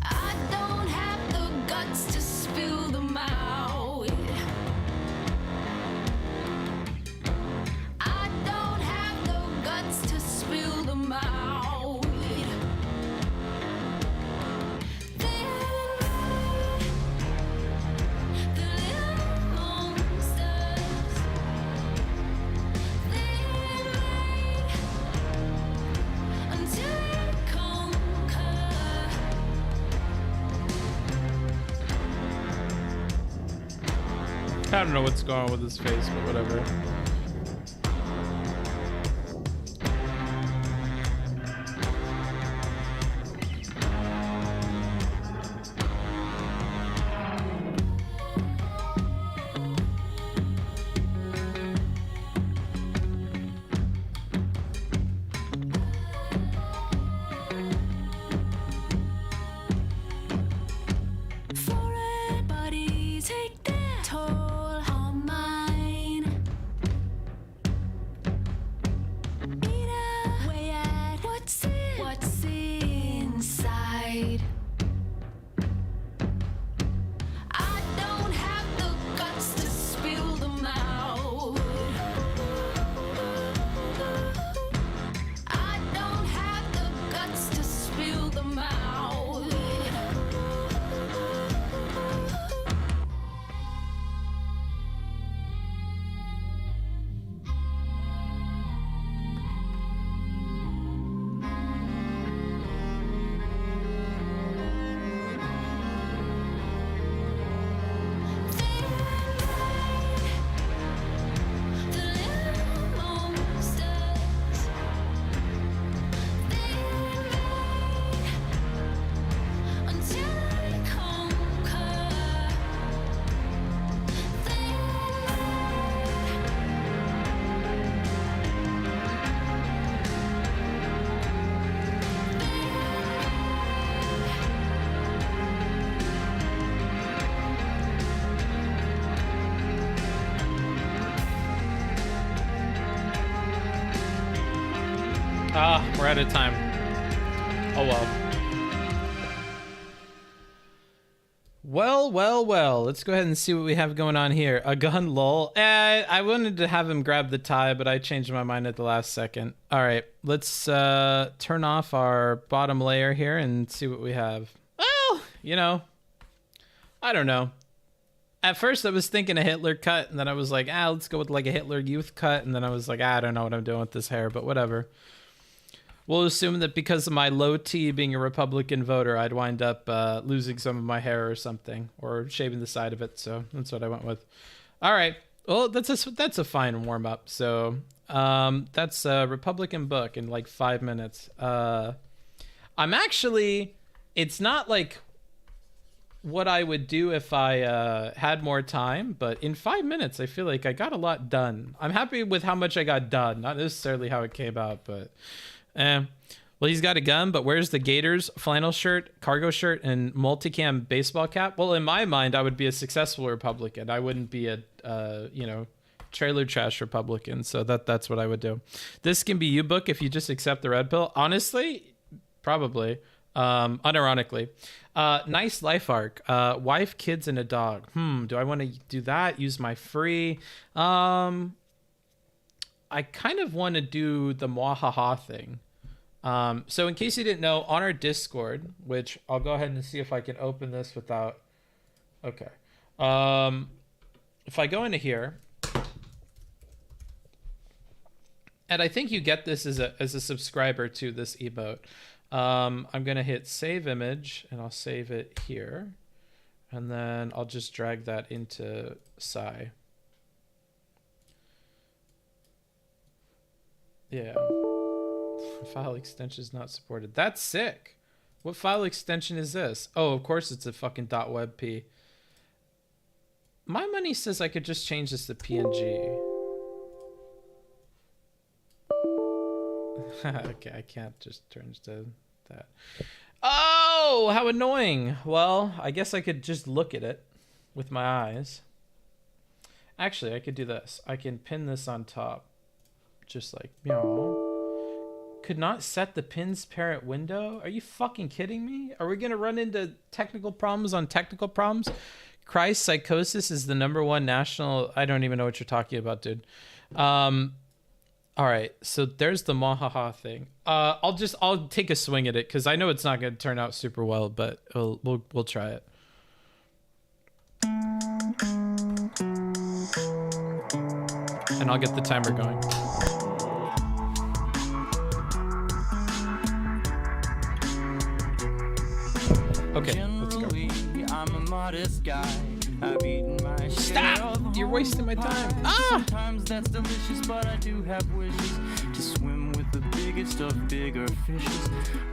I don't have the guts to spill them out. I don't have the guts to spill them out. The little monsters, they remain until they conquer. I don't know what's going on with his face, but whatever. Foreign bodies take their toll on mine. Eat away at what's inside. I don't have the guts to spill them out. I don't have the guts to spill them out. The little monsters, they remain until they conquer. Ah, we're out of time. Oh well. Well. Let's go ahead and see what we have going on here. A gun, lol. I wanted to have him grab the tie, but I changed my mind at the last second. All right, let's turn off our bottom layer here and see what we have. Well, you know, I don't know. At first, I was thinking a Hitler cut, and then I was like, let's go with like a Hitler youth cut, and then I was like, I don't know what I'm doing with this hair, but whatever. We'll assume that because of my low T being a Republican voter, I'd wind up losing some of my hair or something, or shaving the side of it. So that's what I went with. All right. Well, that's a fine warm up. So that's a Republican book in like 5 minutes. I'm actually, it's not like what I would do if I had more time, but in 5 minutes, I feel like I got a lot done. I'm happy with how much I got done, not necessarily how it came out, but. Well, he's got a gun, but where's the Gators flannel shirt, cargo shirt, and multicam baseball cap? Well, in my mind, I would be a successful Republican. I wouldn't be a, trailer trash Republican. So that's what I would do. This can be you book if you just accept the red pill. Honestly, probably. Unironically. Nice life arc. Wife, kids, and a dog. Do I want to do that? Use my free? I kind of want to do the mwahaha thing. So in case you didn't know, on our Discord, which I'll go ahead and see if I can open this without... Okay. If I go into here, and I think you get this as a subscriber to this emote. I'm gonna hit save image and I'll save it here, and then I'll just drag that into Sci. Yeah. File extension is not supported. That's sick. What file extension is this? Oh, of course it's a fucking .webp. My money says I could just change this to PNG. Okay, I can't just turn it to that. Oh, how annoying. Well, I guess I could just look at it with my eyes. Actually, I could do this. I can pin this on top. Just like, meow. Could not set the pin's parent window? Are you fucking kidding me? Are we gonna run into technical problems on technical problems? Christ, psychosis is the #1 national... I don't even know what you're talking about, dude. All right, so there's the Mahaha thing. I'll take a swing at it because I know it's not gonna turn out super well, but we'll try it. And I'll get the timer going. Okay, let's go. I'm a modest guy. I've eaten my Stop! You're wasting my time. Ah! Sometimes that's delicious, but I do have wishes to swim with the biggest of bigger fishes.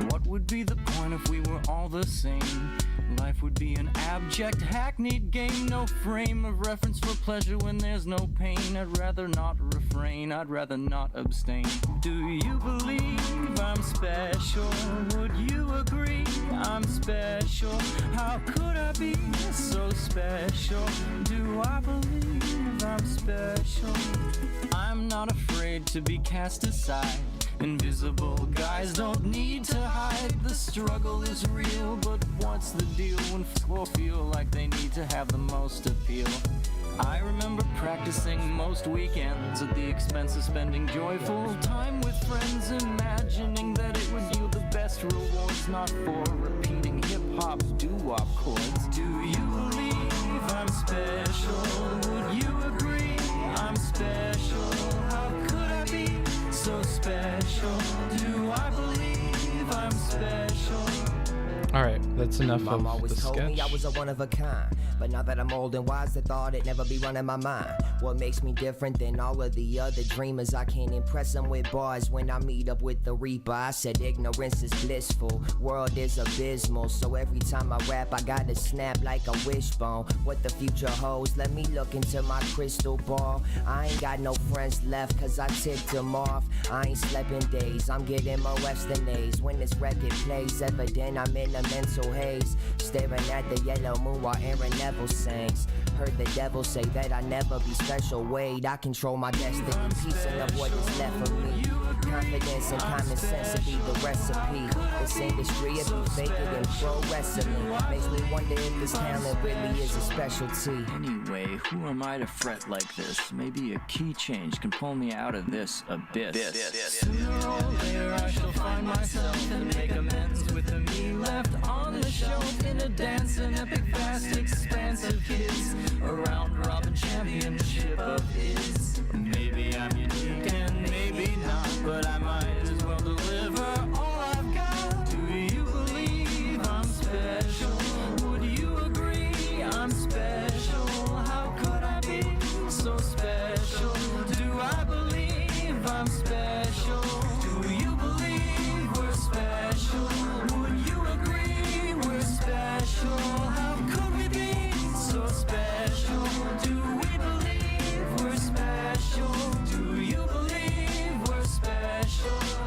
What would be the point if we were all the same? Life would be an abject, hackneyed game. No frame of reference for pleasure when there's no pain. I'd rather not refrain, I'd rather not abstain. Do you believe I'm special? Would you agree I'm special? How could I be so special? Do I believe I'm special? I'm not afraid to be cast aside. Invisible guys don't need to hide. The struggle is real, but what's the deal when people feel like they need to have the most appeal? I remember practicing most weekends at the expense of spending joyful time with friends, imagining that it would yield the best rewards, not for repeating hip-hop's doo-wop chords. Do you believe I'm special? Would you agree I'm special? How could I be so special? Do I believe I'm special? All right, that's enough Mom of always the told me sketch. I was a one of a kind, but now that I'm old and wise, the thought it never be running my mind. What makes me different than all of the other dreamers? I can't impress them with bars when I meet up with the reaper. I said ignorance is blissful, world is abysmal, so every time I rap I gotta snap like a wishbone. What the future holds, let me look into my crystal ball. I ain't got no friends left cause I ticked them off. I ain't slept in days, I'm getting more reps than A's. When this record plays, evident I'm in a mental haze, staring at the yellow moon while Aaron Neville sings. Heard the devil say that I never be special. Wait, I control my destiny, piecing up what is left of me. Confidence and common sense will be the recipe. This industry, if you fake it in pro wrestling, makes me wonder if this talent really is a specialty. Anyway, who am I to fret like this? Maybe a key change can pull me out of this abyss. Sooner or later I shall find myself and make amends with the me left on the shelf in a dance, an epic, vast, expansive kids around Robin championship of is. Maybe I'm unique and maybe not, but I might as well deliver all I've got. Do you believe I'm special? Would you agree I'm special? How could I be so special? Do I believe I'm special? Do you believe we're special? Would you agree we're special? How could we be so special? Do we believe we're special? Do you believe we're special?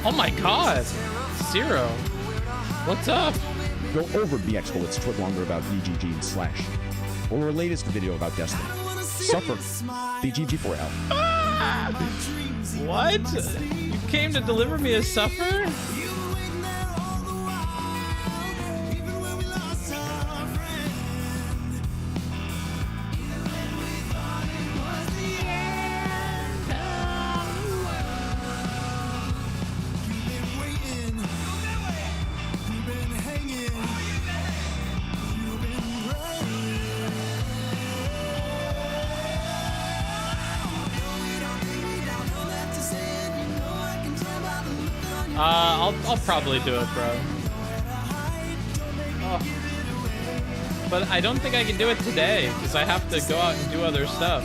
Oh my god. Zero. What's up? Go over BX Bullets tweet longer about BGG and Slash. Or our latest video about Destiny. Suffer. BGG4L. What? You came to deliver me a suffer? I'll probably do it, bro. Oh. But I don't think I can do it today because I have to go out and do other stuff.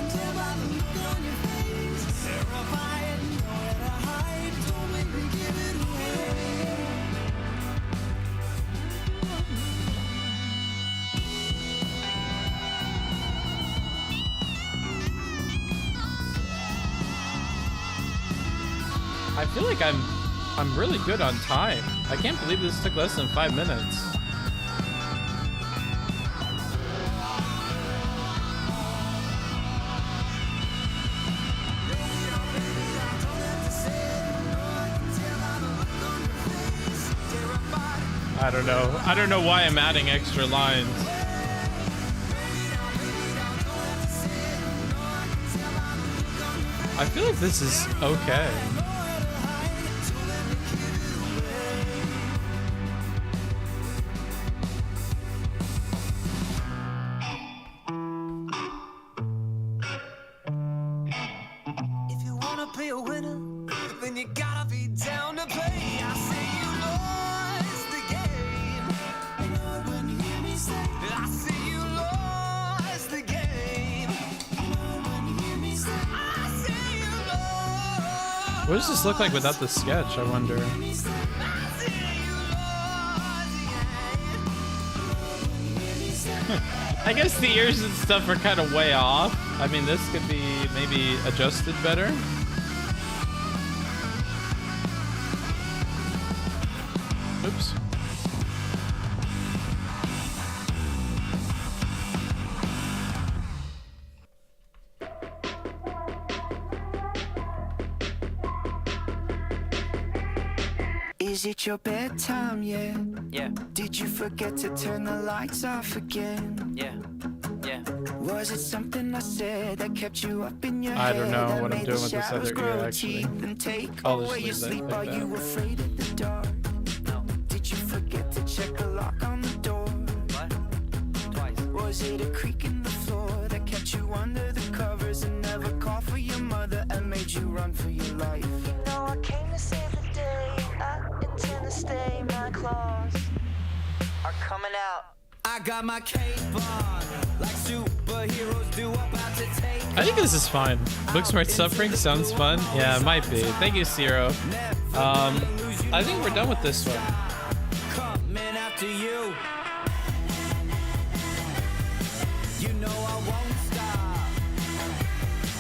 I feel like I'm really good on time. I can't believe this took less than 5 minutes. I don't know. I don't know why I'm adding extra lines. I feel like this is okay. What does this look like without the sketch, I wonder? I guess the ears and stuff are kind of way off. I mean, this could be maybe adjusted better. Oops. Is it your bedtime yet? Yeah. Did you forget to turn the lights off again? Yeah. Yeah. Was it something I said that kept you up in your I head? don't know that what I'm made doing the with this shadows other ear, grow actually. teeth and take I'll just away your leave that sleep? like Are that. you afraid of the dark? No. Did you forget to check the lock on the door? What? Twice. Was it a creak in the floor that kept you under the covers and never called for your mother and made you run for your life? You know I came to save the day. I intend to stay. My claws are coming out. I got my cape on like superheroes do, about to take. I think this is fine. Booksmart Suffering sounds fun. Yeah, it might be. Thank you, Zero. I think we're done with this one. Coming after you. You know I won't stop.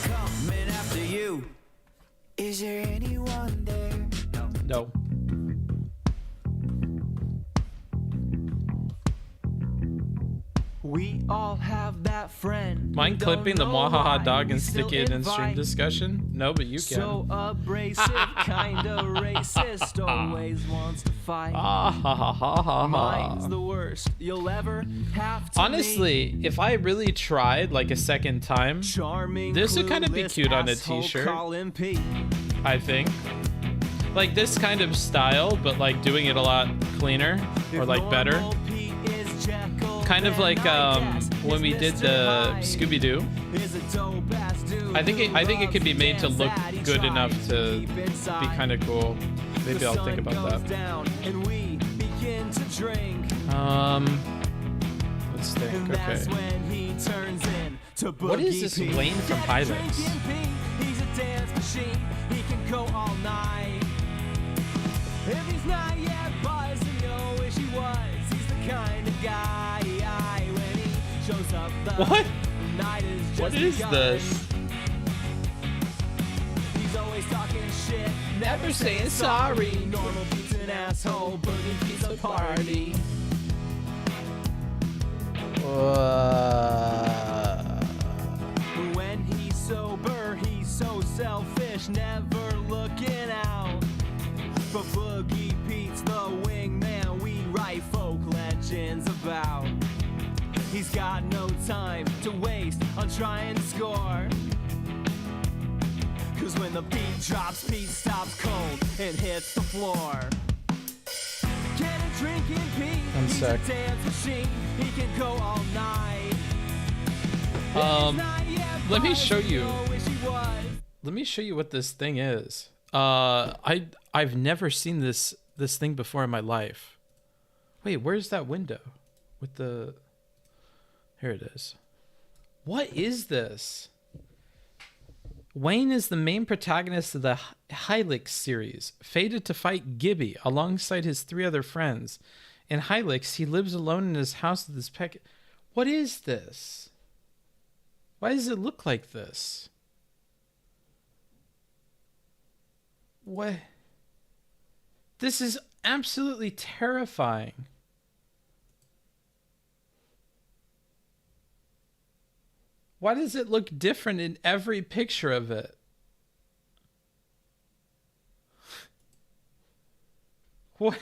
Coming after you. Is there anyone there? No. We all have that friend. Mind clipping the Mwahaha dog and stick it in stream discussion? No, but you can. So abrasive, kinda racist, always wants to fight. Mine's the worst you'll ever have to Honestly, meet. if I really tried like a second time, this would kind of be cute on a t-shirt. I think. Like this kind of style, but like doing it a lot cleaner or like better. Kind of like when we did the Scooby-Doo. I think it could be made to look good enough to be kind of cool. Maybe I'll think about that. Let's think. Okay. What is this Wayne from Hilux? He's a dance machine. He can go all night. If he's not yet buzzing up. The What? night is just What is begun. this? He's always talking shit, never saying sorry. Normal Pete's an asshole, boogie pizza party. When he's sober, he's so selfish, never looking out for Boogie Pete's the wingman we write folk legends about. He's got no time to waste on trying to score. Cause when the beat drops, Pete stops cold and hits the floor. Can a drinking Pete? I'm He's sick. a dance machine. He can go all night. Let me show you. Let me show you what this thing is. I've never seen this thing before in my life. Wait, where's that window with the? Here it is. What is this? Wayne is the main protagonist of the Helix series, fated to fight Gibby alongside his 3 other friends. In Helix, he lives alone in his house with his pet. What is this? Why does it look like this? What? This is absolutely terrifying. Why does it look different in every picture of it? What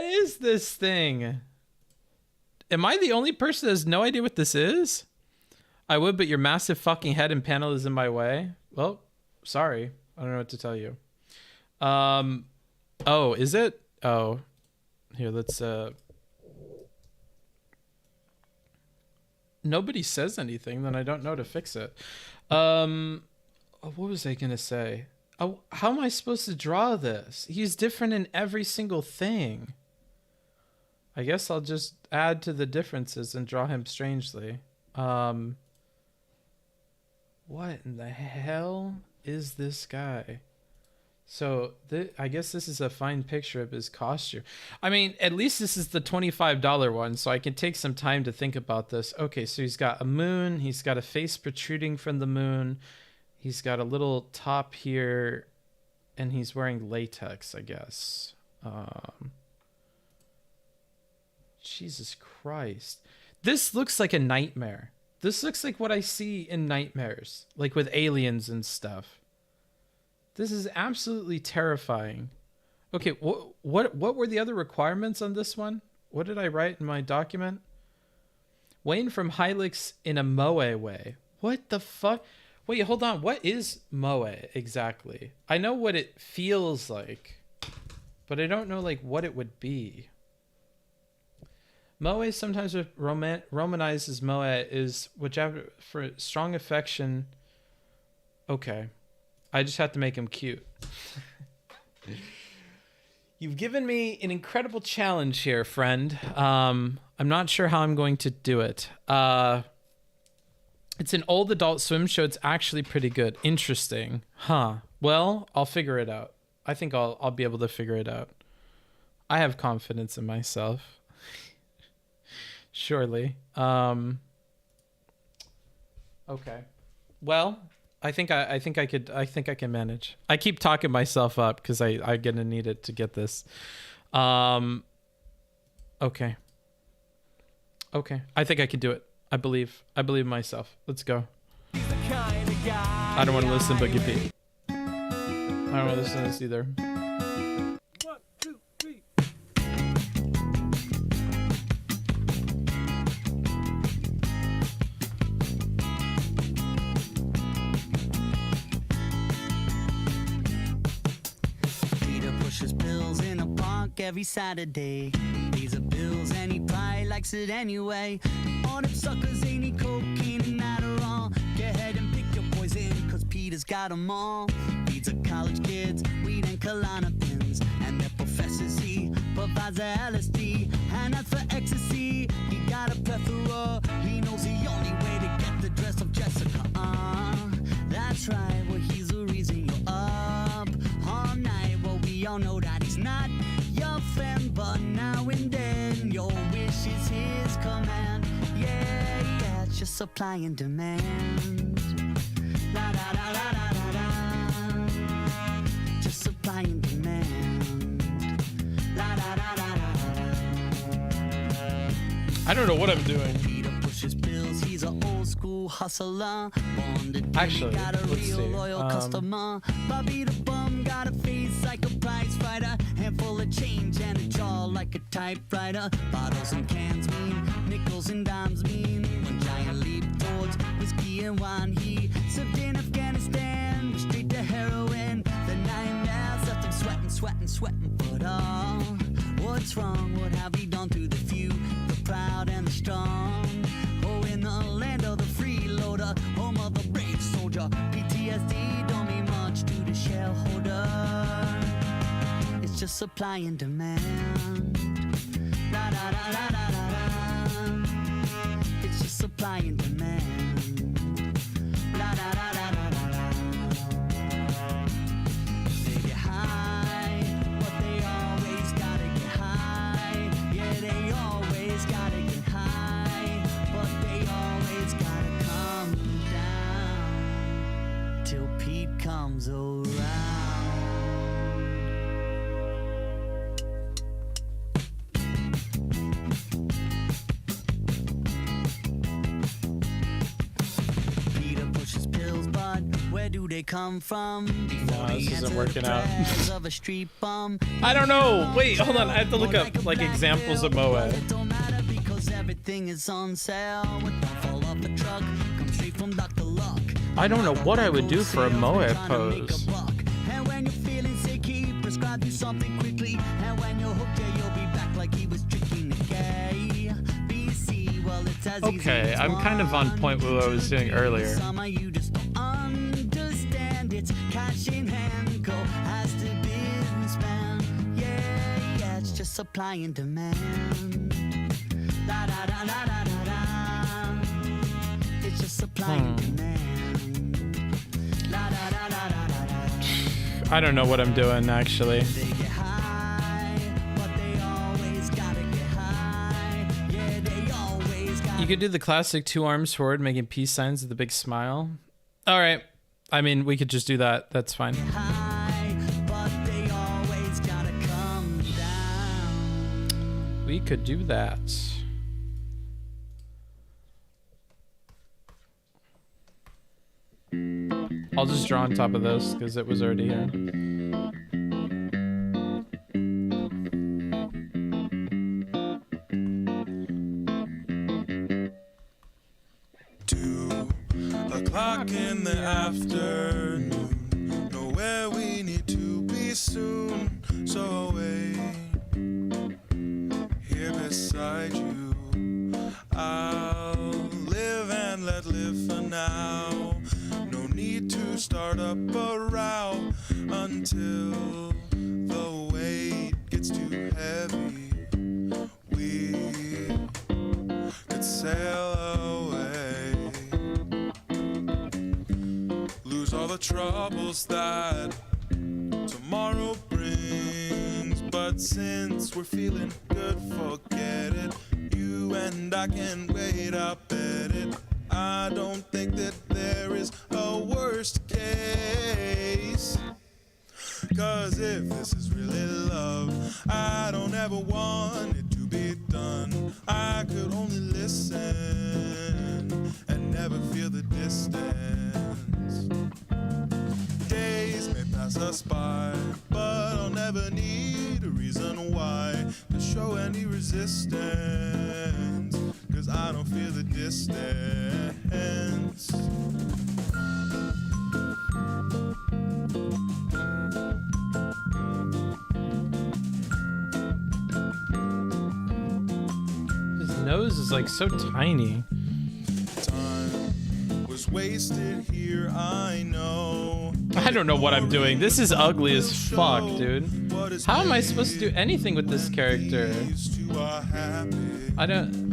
is this thing? Am I the only person that has no idea what this is? I would, but your massive fucking head and panel is in my way. Well, sorry. I don't know what to tell you. Oh, is it? Oh. Here, let's nobody says anything, then I don't know to fix it. What was I gonna say? Oh, how am I supposed to draw this? He's different in every single thing. I guess I'll just add to the differences and draw him strangely. What in the hell is this guy? So I guess this is a fine picture of his costume. I mean, at least this is the $25 one, so I can take some time to think about this. Okay, so he's got a moon. He's got a face protruding from the moon. He's got a little top here, and he's wearing latex, I guess. Jesus Christ. This looks like a nightmare. This looks like what I see in nightmares, like with aliens and stuff. This is absolutely terrifying. Okay, what were the other requirements on this one? What did I write in my document? Wayne from Helix in a moe way. What the fuck? Wait, hold on. What is moe exactly? I know what it feels like, but I don't know like what it would be. Moe, sometimes romanizes moe, is whichever for strong affection. Okay. I just have to make him cute. You've given me an incredible challenge here, friend. I'm not sure how I'm going to do it. It's an old Adult Swim show. It's actually pretty good. Interesting. Huh. Well, I'll figure it out. I think I'll be able to figure it out. I have confidence in myself. Surely. Okay. Well, I think I can manage. I keep talking myself up because I'm gonna need it to get this. Okay. I think I can do it. I believe in myself. Let's go. I don't want to listen to Boogie Pete. I don't want to listen to this either. Every Saturday, these are bills and he probably likes it anyway. All them suckers ain't he cocaine and Adderall. Get ahead and pick your poison, cause Peter's got them all. Feeds are college kids, weed and Klonopins, and their professors he provides the LSD. And as for ecstasy, he got a plethora. He knows the only way to get the dress of Jessica. That's right, well he's the reason you're up all night. Well we all know that he's not your friend, but now and then your wish is his command. Yeah, just supply and demand. La da da da da da da. Just supply and demand. La da da da da da. I don't know what I'm doing. Peter pushes bills, he's an old school hustler. Born to Actually, got a let's real see. loyal customer. Bobby the bum got a face like a prize fighter. Handful of change and a jaw like a typewriter. Bottles and cans mean, nickels and dimes mean. One giant leap towards whiskey and wine. He served in Afghanistan, straight to heroin. The nightmares left him sweating, but what's wrong? What have we done to the few, the proud and the strong? Oh, in the land of the freeloader, home of the brave soldier. PTSD don't mean much to the shareholder. It's just supply and demand. La da da da da da da. It's just supply and demand. La da da da da da da. They get high, but they always gotta get high. Yeah, they always gotta get high, but they always gotta come down till Pete comes around. Peter pushes pills, but where do they come from? No, this isn't working out. Of a street bum. I don't know. Wait, hold on. I have to look up like examples of moe. Don't matter because everything is on sale. When one fall off the truck, come straight from Dr. Luck. I don't know what I would do for a moe pose. And when you're feeling sick, he prescribed you something quickly. And when you're hooked, yeah, you'll be back like he was tricking the gay. BC, well, it's as easy Okay, as I'm kind of on point with what I was doing earlier. Summer, you just don't understand. It's cash in hand, go as the businessman. Yeah, yeah, it's just supply and demand. Da da da da da da da. It's just supply and demand. La da da da da da da. I don't know what I'm doing actually. They get high, but they always gotta get high. Yeah, they always gotta. You could do the classic two arms forward, making peace signs with a big smile. All right. I mean, we could just do that. That's fine. High, but they always gotta come down. We could do that. I'll just draw on top of this because it was already here. O'clock in the afternoon, know where we need to be soon. So I'll wait here beside you. I'll live and let live for now. No need to start up a row until the weight gets too heavy. We could sail away, lose all the troubles that tomorrow brings. But since we're feeling good, forget it. You and I can wait, I bet it. I don't think that there is a worst case. 'Cause if this is really love, I don't ever want it to be done. I could only listen and never feel the distance. Days may pass us by, but I'll never need a reason why to show any resistance. 'Cause I don't feel the distance. His nose is like so tiny. Time was wasted here, I know. I don't know what I'm doing. This is ugly as fuck, dude. How am I supposed to do anything with this character? I don't...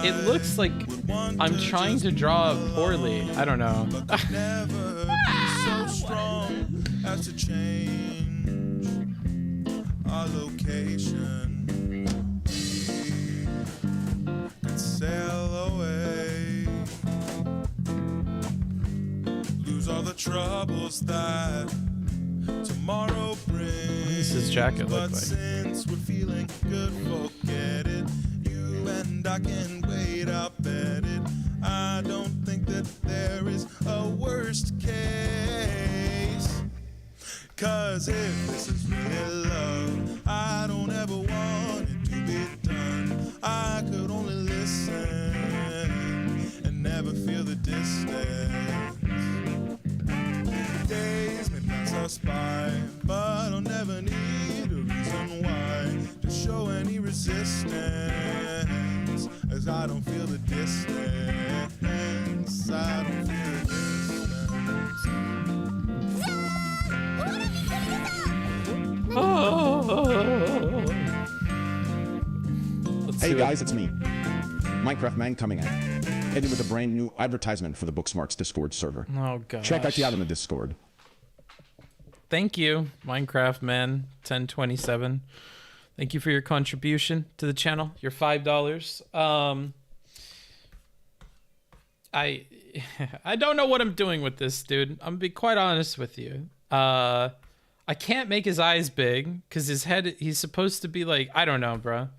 It looks like I'm trying to draw poorly. I don't know. So strong as to change our location. We could sail away. troubles that tomorrow brings. What does his jacket look But like? since we're feeling good, forget it. You and I can wait, I'll bet it. I don't think that there is a worst case. 'Cause if this is really love, I don't ever want it to be done. I could only listen and never feel the distance. Days may pass us by, but I'll never need a reason why to show any resistance, as I don't feel the distance. I don't feel the distance. Hey guys, it's me, Minecraft Man, coming at you, ending with a brand new advertisement for the Booksmarts Discord server. Oh gosh. Check out the ad on the Discord. Thank you, Minecraft Man 1027. Thank you for your contribution to the channel. Your $5. I don't know what I'm doing with this, dude. I'm gonna be quite honest with you. I can't make his eyes big because his head, he's supposed to be like, I don't know, bro.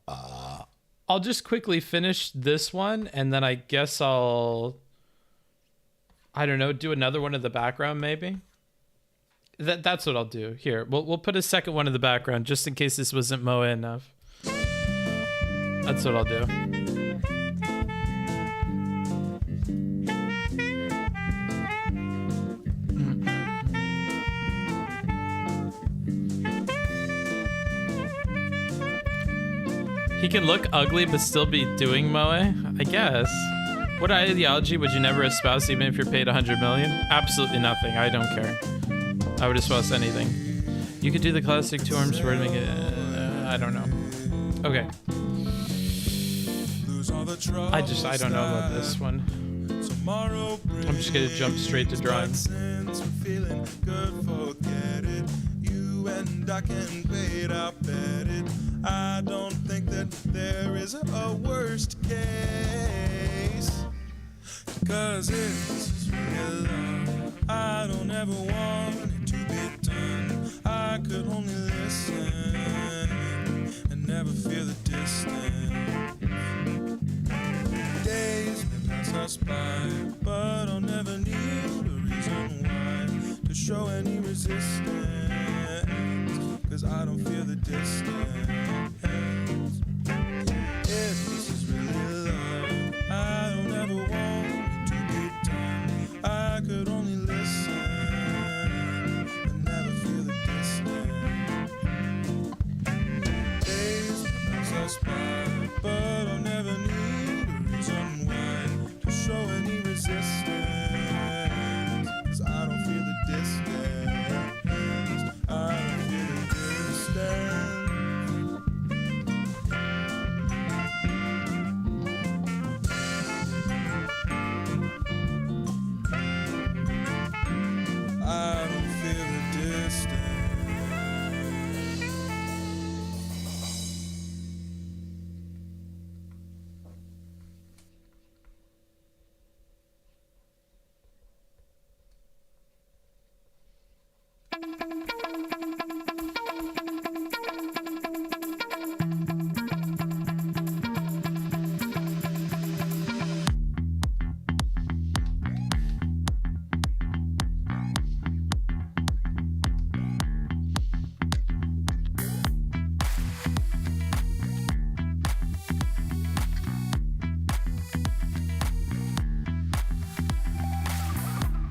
I'll just quickly finish this one, and then I guess I don't know, do another one in the background maybe. That's what I'll do. Here, we'll put a second one in the background just in case this wasn't moe enough. That's what I'll do. He can look ugly but still be doing moe, I guess. What ideology would you never espouse even if you're paid 100 million? Absolutely nothing. I don't care. I would espouse anything. You could do the classic 2 arms wording. I don't know. Okay. I don't know about this one. I'm just gonna jump straight to drawing. You and I can wait, I bet it. I don't think that there is a worst case. 'Cause if this is real love, I don't ever want it to be done. I could only listen and never feel the distance. Days may pass us by, but I'll never need a reason why to show any resistance, 'cause I don't feel the distance. If this is really love, I don't ever want it to be done. I could only listen and never feel the distance. Days pass us by, but I'll never need a reason why to show any resistance, 'cause I don't feel the distance. I don't feel the distance. I don't feel the distance.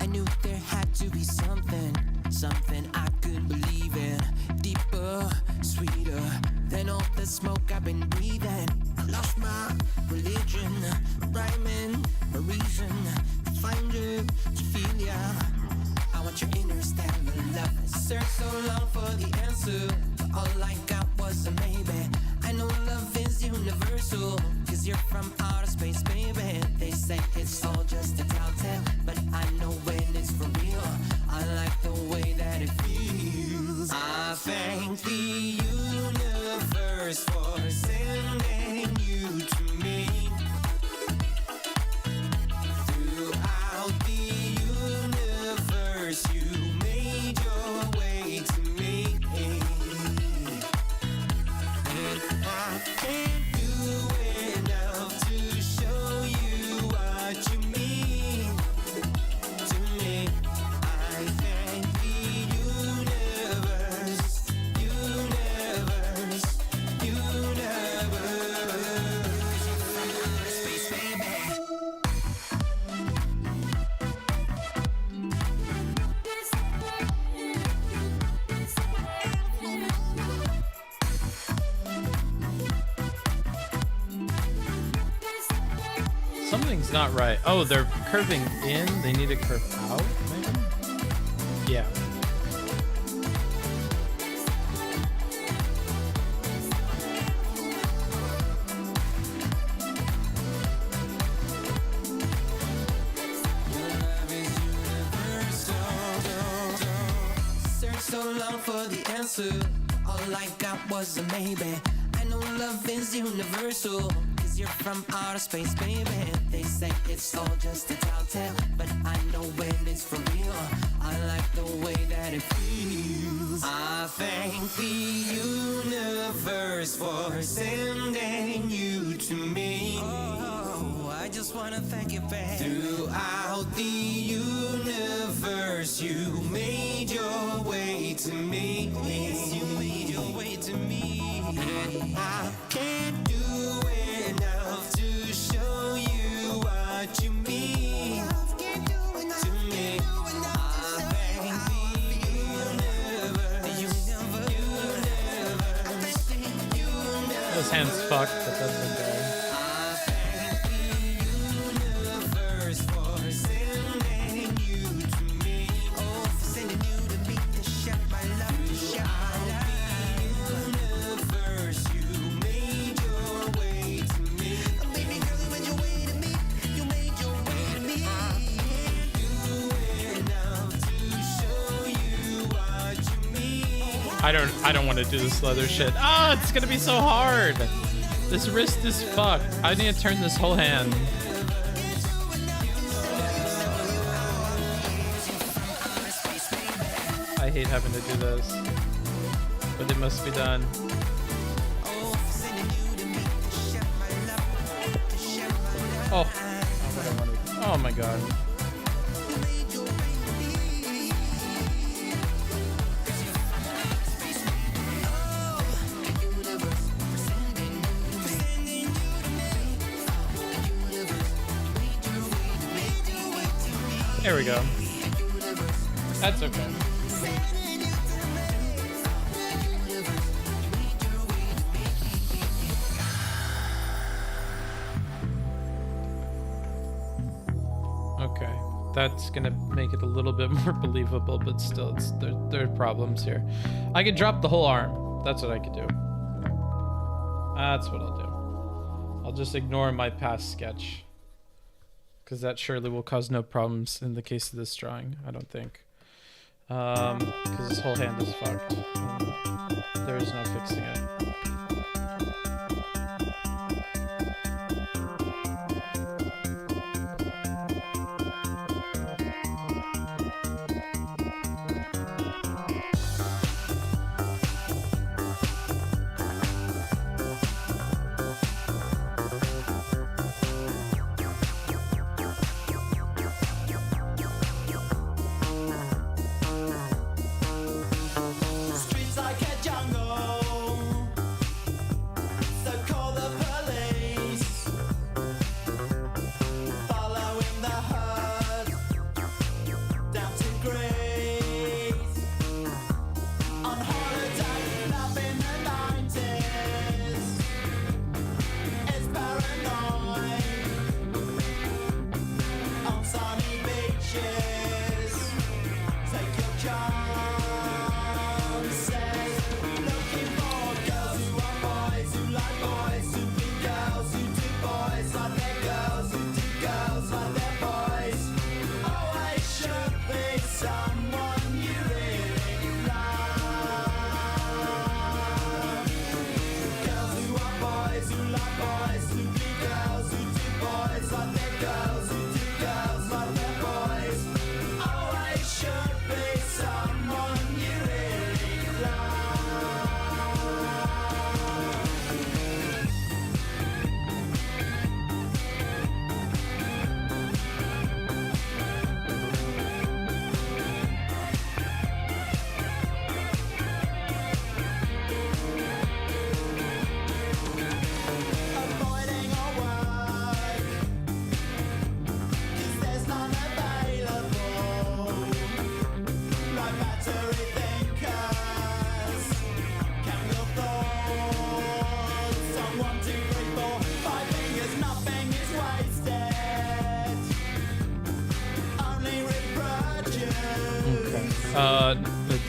I knew there had to be something I could believe in. Deeper, sweeter than all the smoke I've been breathing. I lost my religion, my rhyming, my reason to find you, to feel ya. I want your inner stellar love. I searched so long for the answer, but all I got was a maybe. I know love is universal, 'cause you're from outer space, baby. They say it's all just a telltale, but I know when it's for real. I like the way that it feels. I thank the universe for sending you to me. Throughout the universe Something's not right. Oh, they're curving in. They need to curve out, maybe? Yeah. Searched so long for the answer. All I got was a maybe. I know love is universal. You're from outer space, baby. They say it's all just a tall tale, but I know when it's for real. I like the way that it feels. I thank the universe for sending you to me. Oh, I just wanna thank you, babe. Throughout the universe, you made your way to me. Yes, you made your way to me. And I can't do enough to show you what you mean to me. I thank the universe. Those hands fucked, but that's okay. I thank the universe for sending you to me. Oh, for sending you to me to share my love, to share my life. I don't want to do this leather shit. Ah, it's gonna be so hard. This wrist is fucked. I need to turn this whole hand. I hate having to do this, but it must be done. Oh, oh my god. There we go. That's okay. Okay, that's gonna make it a little bit more believable, but still, there are problems here. I could drop the whole arm. That's what I could do. That's what I'll do. I'll just ignore my past sketch, because that surely will cause no problems in the case of this drawing, I don't think. Because this whole hand is fucked. There is no fixing it.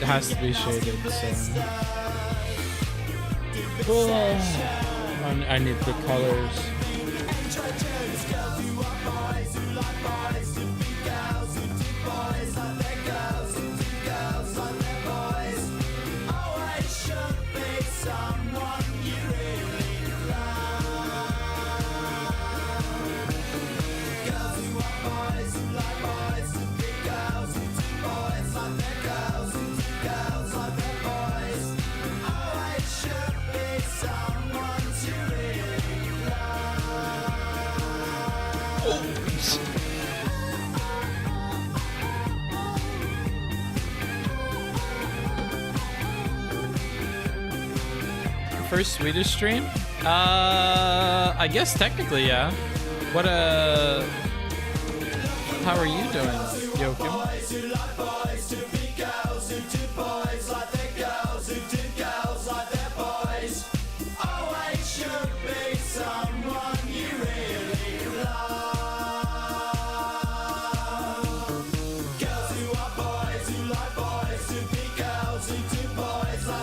has to be shaded, so. Oh, I need the colors. First Swedish stream? I guess technically, yeah. What how are you doing, Joachim?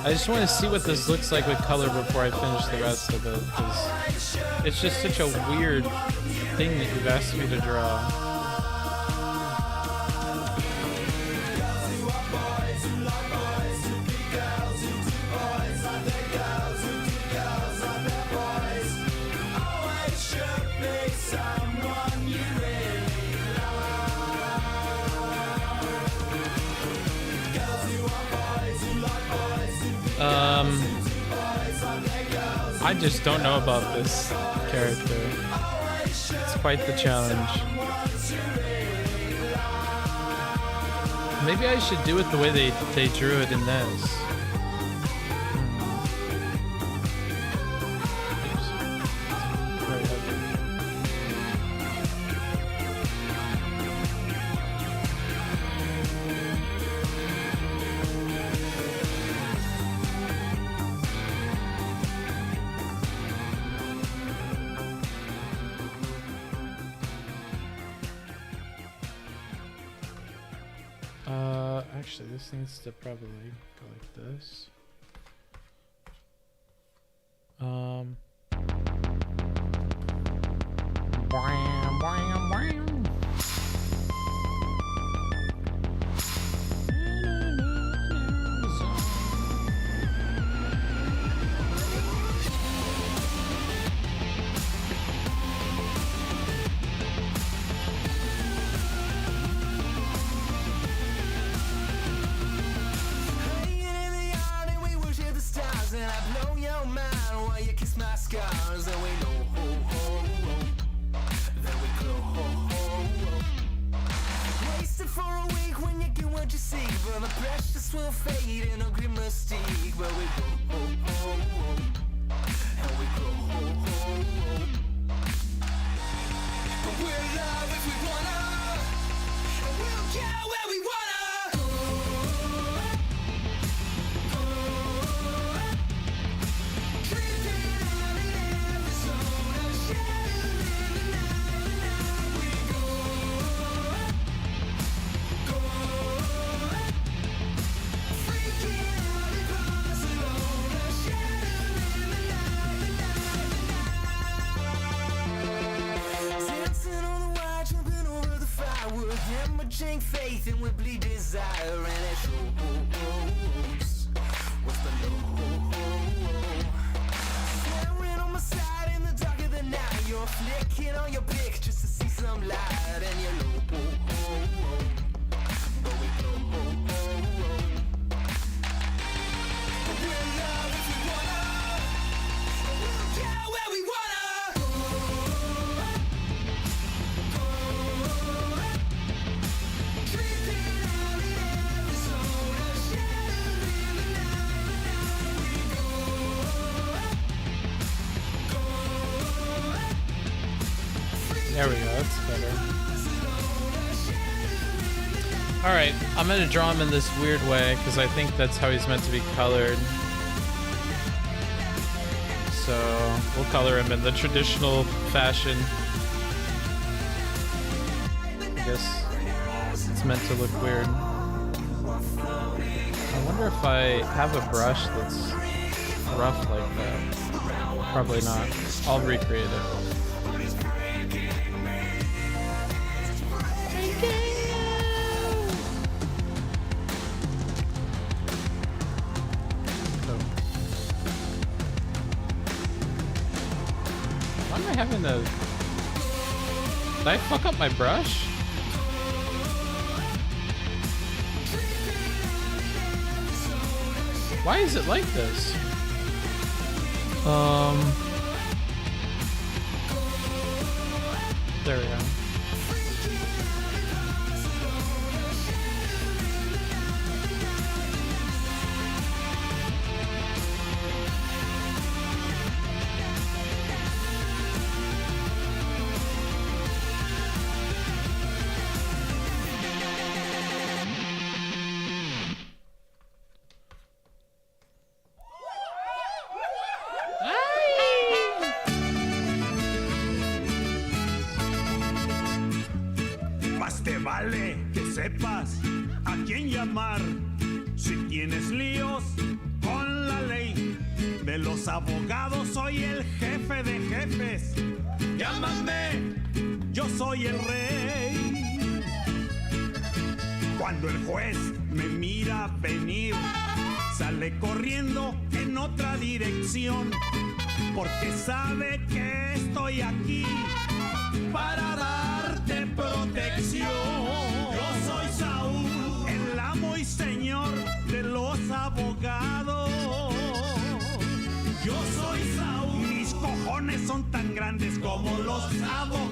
I just want to see what this looks like with color before I finish the rest of it, because it's just such a weird thing that you've asked me to draw. I just don't know about this character. It's quite the challenge. Maybe I should do it the way they drew it in this. Actually, this needs to probably go like this. Bam, bam, bam. Faith and we bleed desire and it shows. What's the low? Staring on my side in the dark of the night. You're flicking on your pick just to see some light and you're low. But we glow. We're in love if we wanna. We'll get where we wanna. There we go, that's better. Alright, I'm gonna draw him in this weird way because I think that's how he's meant to be colored. So we'll color him in the traditional fashion. I guess it's meant to look weird. I wonder if I have a brush that's rough like that. Probably not. I'll recreate it. Why am I having a... Did I fuck up my brush? Why is it like this? There we go. Más te vale que sepas a quién llamar si tienes líos con la ley. De los abogados soy el jefe de jefes. Llámame, yo soy el rey. Cuando el juez me mira venir, sale corriendo en otra dirección, porque sabe que estoy aquí para darte protección. Yo soy Saúl, el amo y señor de los abogados. Yo soy Saúl, mis cojones son tan grandes como los abogados.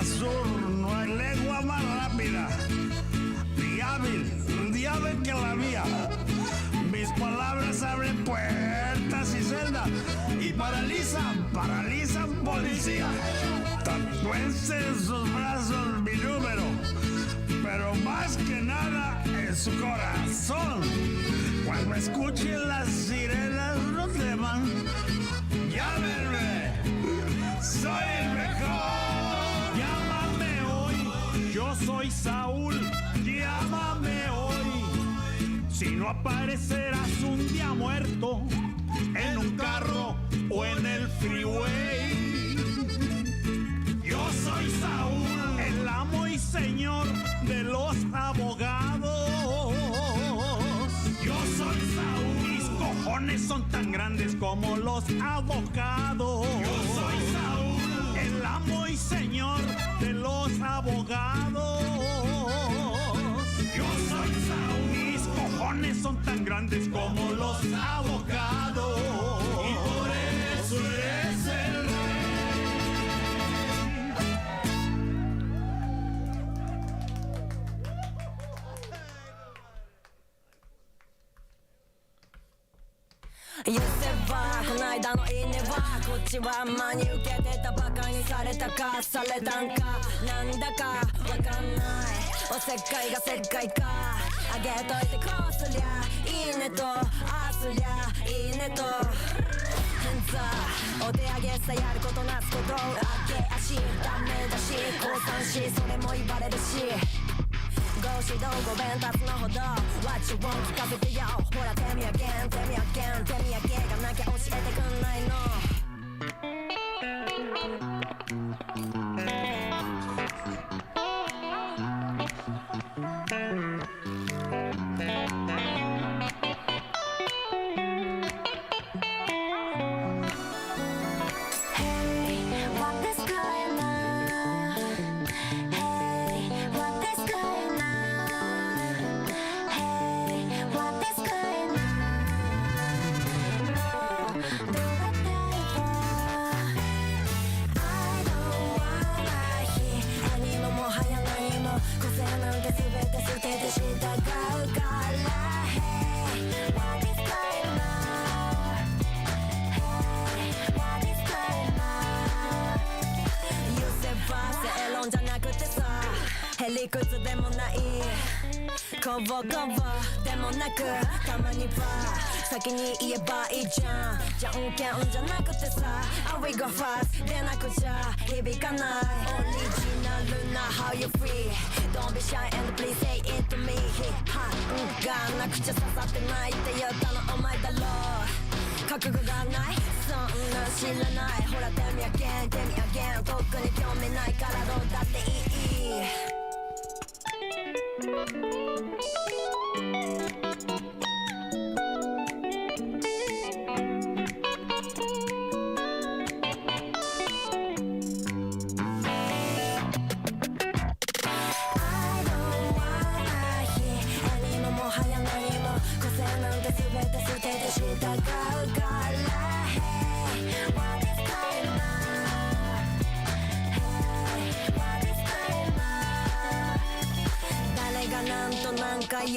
Sur no hay lengua más rápida ni hábil que la mía. Mis palabras abren puertas y celdas y paralizan policía. Tatúense en sus brazos mi número, pero más que nada en su corazón. Cuando escuchen las sirenas no teman, llámenme, soy el mejor. Yo soy Saúl, llámame hoy. Si no aparecerás un día muerto en un carro o en el freeway. Yo soy Saúl, el amo y señor de los abogados. Yo soy Saúl, mis cojones son tan grandes como los abogados. Yo soy Saúl, el amo y señor de los abogados. Yo soy Saúl, mis cojones son tan grandes como los abogados. Y por eso eres el rey.言せばこないだのいいねはこっちは真に受けてたバカにされたかされたんかなんだかわかんないおせっかいがせっかいかあげといてこうすりゃいいねとああすりゃいいねとお手上げさやることなすことあげ足ダメだし降参しそれも言われるしご指導ご鞭達のほど What you want 聞かせてよほら手土産手土産手土産がなきゃ教えてくんないの理屈でもないコボコボでもなくたまには先に言えばいいじゃんじゃんけんじゃなくてさ We go fast でなくちゃ響かないオリジナルな How you free Don't be shy and please say it to me はがなくちゃ刺さってないって言ったのお前だろう覚悟がないそんな知らないほら手見上げん手見上げん特に興味ないからどうだっていい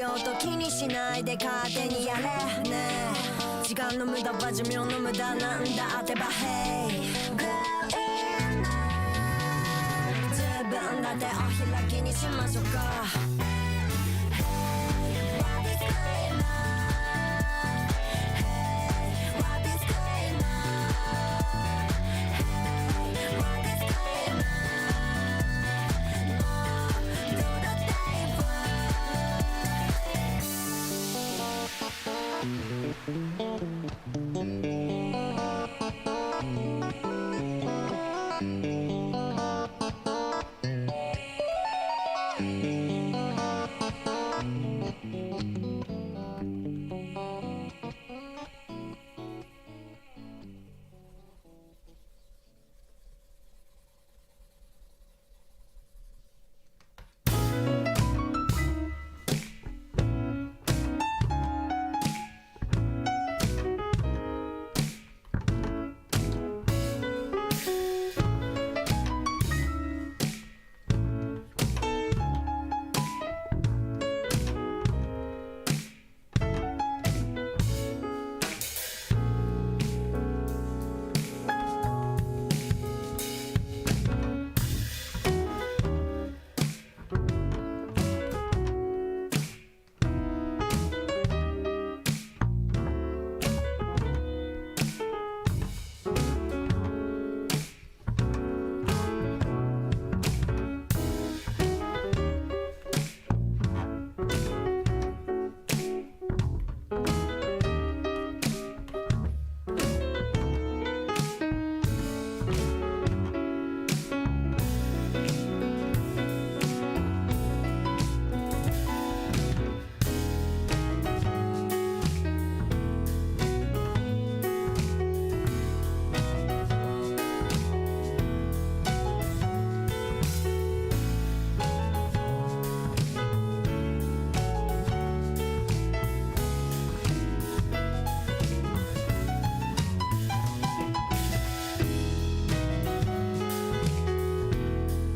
ようと気にしないで勝手にやれねえ時間の無駄は寿命の無駄なんだってば Hey 十分だってお開きにしましょうか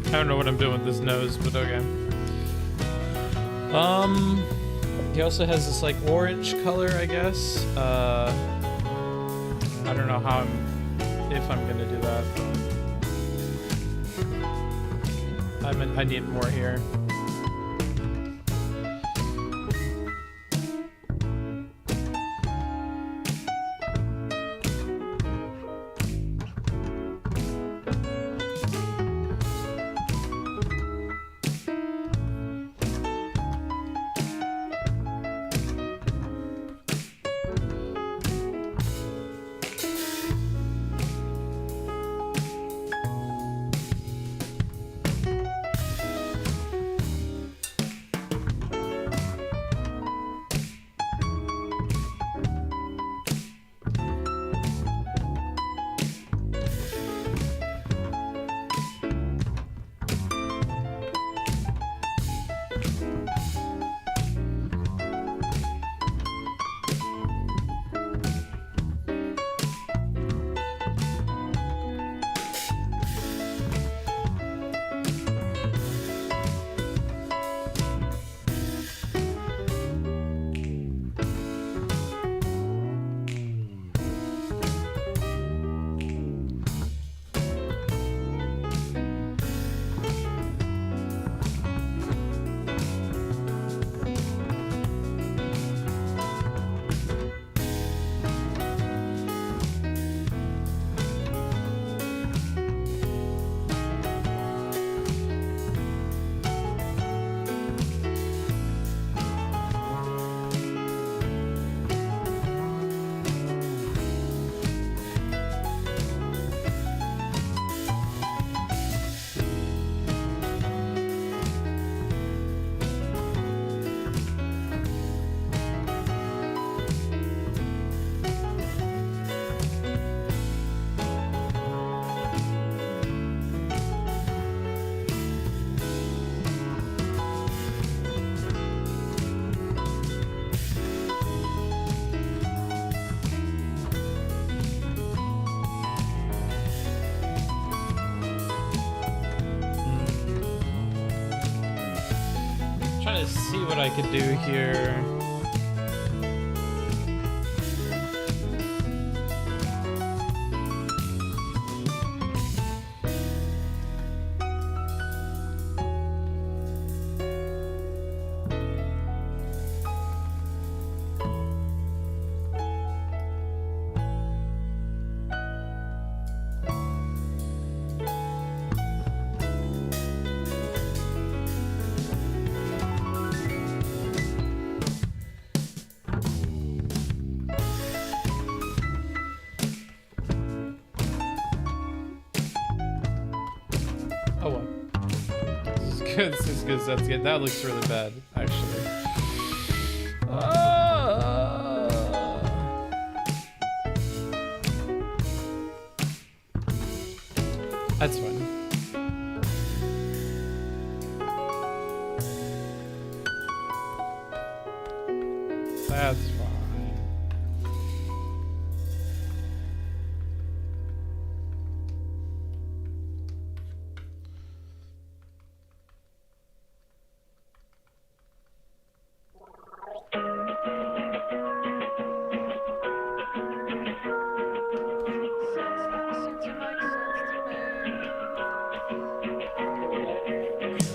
I don't know what I'm doing with this nose, but okay. He also has this like orange color, I guess. I don't know how if I'm gonna do that. I need more here. trying to see what I could do here. Oh well. This is good. This is good. That's good. That looks really bad, actually. That's fine. That's fine.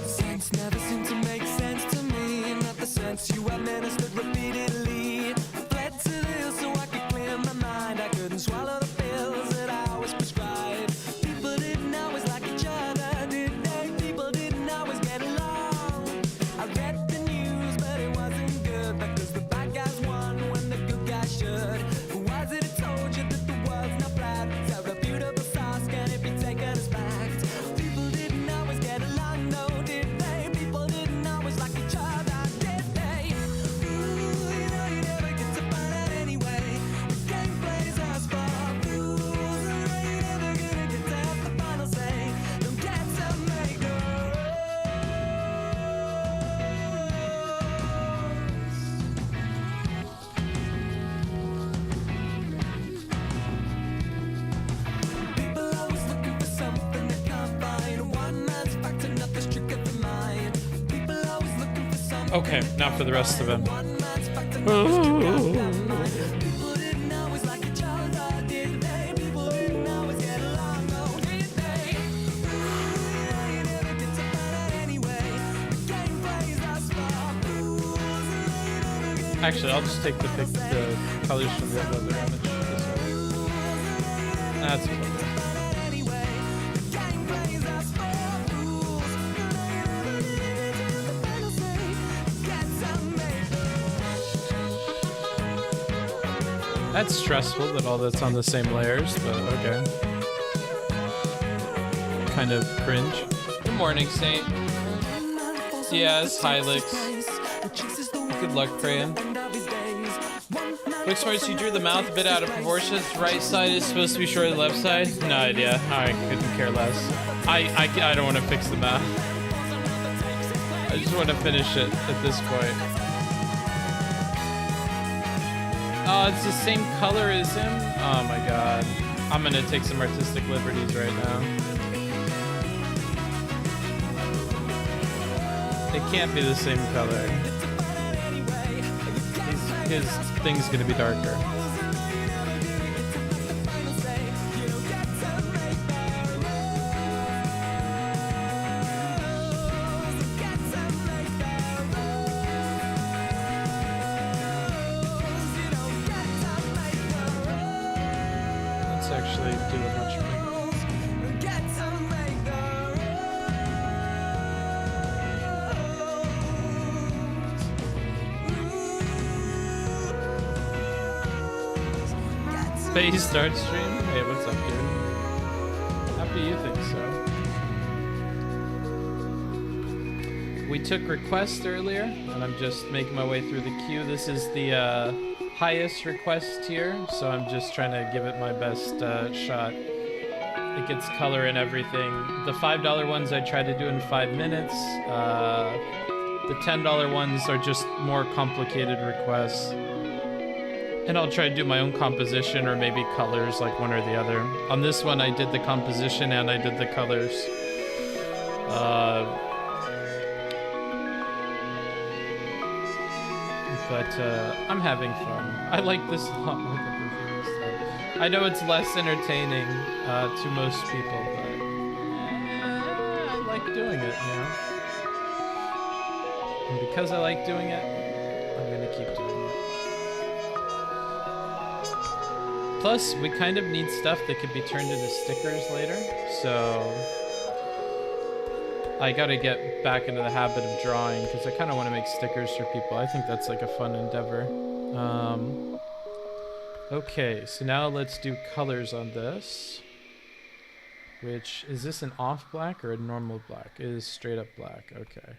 Sense never seemed to make sense to me. Not the sense you administered repeatedly. Fled to the hills so I could clear my mind. I couldn't swallow the pills that I was prescribed. People didn't always like each other, did they? People didn't always get along. I read the news, but it wasn't good because the bad guys won when the good guys should. Who was it who told you that the world's not flat? Tell a beautiful sauce, can it be taken as fact? People didn't always get along, no, did they? People didn't always like each other, did they? Ooh, you know you never get to find out anyway. The game plays us for fools. You know you're never gonna get to have the final say. Don't get to make a People always looking for something they can't find. One man's fact, another's trick of the mind. People always looking for something. Okay, not for the rest of him. One man's fact, another's trick of the mind. People didn't always like each other, did they? People didn't always get along, no, did they? Ooh, you know you never get to find out anyway. The game plays us for fools. You know you're never gonna Actually, I'll just take the colors from the other image. This way. That's what I'll do. That's stressful that all that's on the same layers, but okay. Kind of cringe. Good morning, Saint. Yes, Hylix. Good luck, Crayon. Booksmarts, you drew the mouth a bit out of proportion. Right side is supposed to be shorter than the left side? No idea. I couldn't care less. I don't want to fix the mouth. I just want to finish it at this point. Oh, it's the same color as him? Oh my god. I'm gonna take some artistic liberties right now. It can't be the same color. His thing's gonna be darker. Let's actually do a much bigger. Space Start stream? Hey, what's up, dude? Happy you think so. We took requests earlier, and I'm just making my way through the queue. This is the highest request tier, so I'm just trying to give it my best shot. It gets color and everything. The $5 ones I try to do in 5 minutes. The $10 ones are just more complicated requests. And I'll try to do my own composition or maybe colors, like one or the other. On this one, I did the composition and I did the colors. but I'm having fun. I like this a lot more than reviewing stuff. I know it's less entertaining to most people, but I like doing it, you know? And because I like doing it, I'm gonna keep doing it. Plus, we kind of need stuff that could be turned into stickers later, so I gotta get back into the habit of drawing because I kind of want to make stickers for people. I think that's like a fun endeavor. Okay, so now let's do colors on this. Which, is this an off black or a normal black? It is straight up black, okay.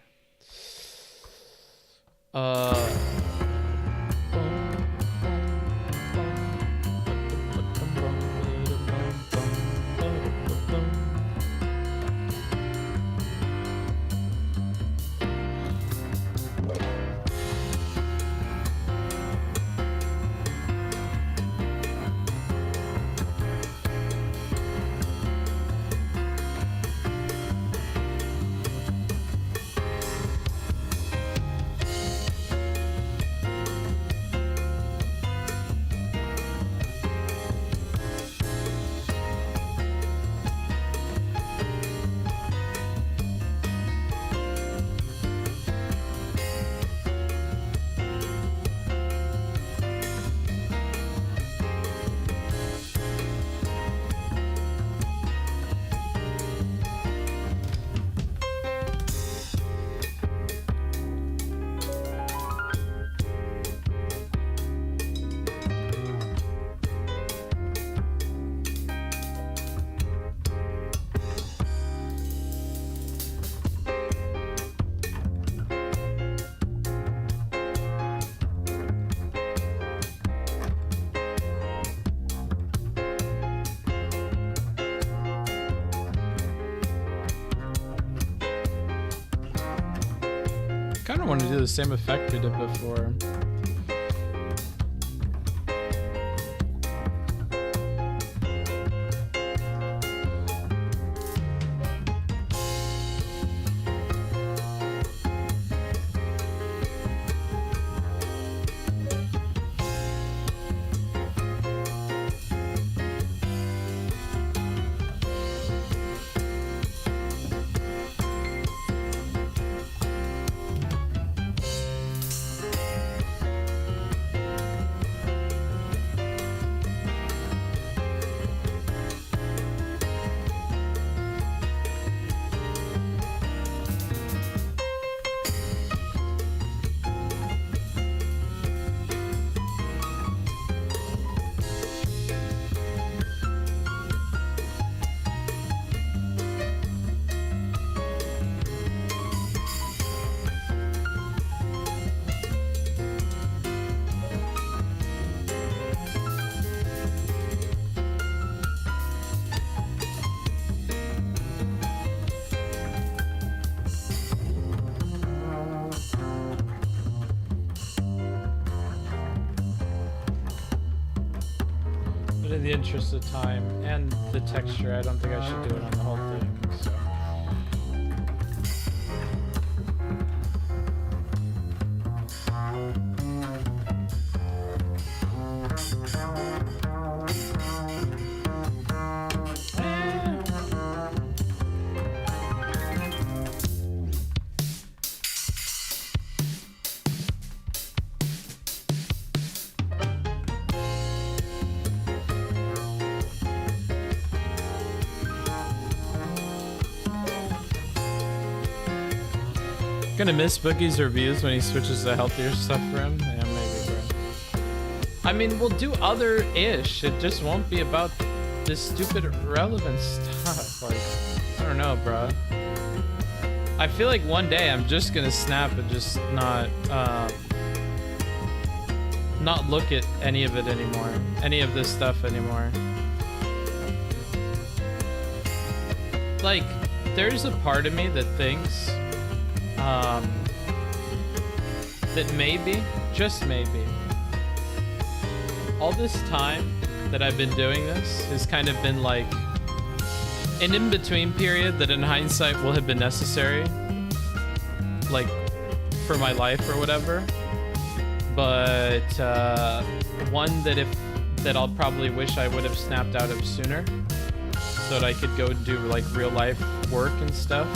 I want to do the same effect we did before. In the interest of time and the texture, I don't think I should do it on the whole thing, so. Gonna miss Boogie's reviews when he switches to healthier stuff for him? Yeah, maybe, bro. I mean, we'll do other-ish. It just won't be about this stupid irrelevant stuff. Like, I don't know, bro. I feel like one day I'm just gonna snap and just not look at any of it anymore. Any of this stuff anymore. Like, there's a part of me that thinks that maybe, just maybe, all this time that I've been doing this has kind of been like an in-between period that in hindsight will have been necessary, like, for my life or whatever. but one that I'll probably wish I would have snapped out of sooner, so that I could go do like real life work and stuff.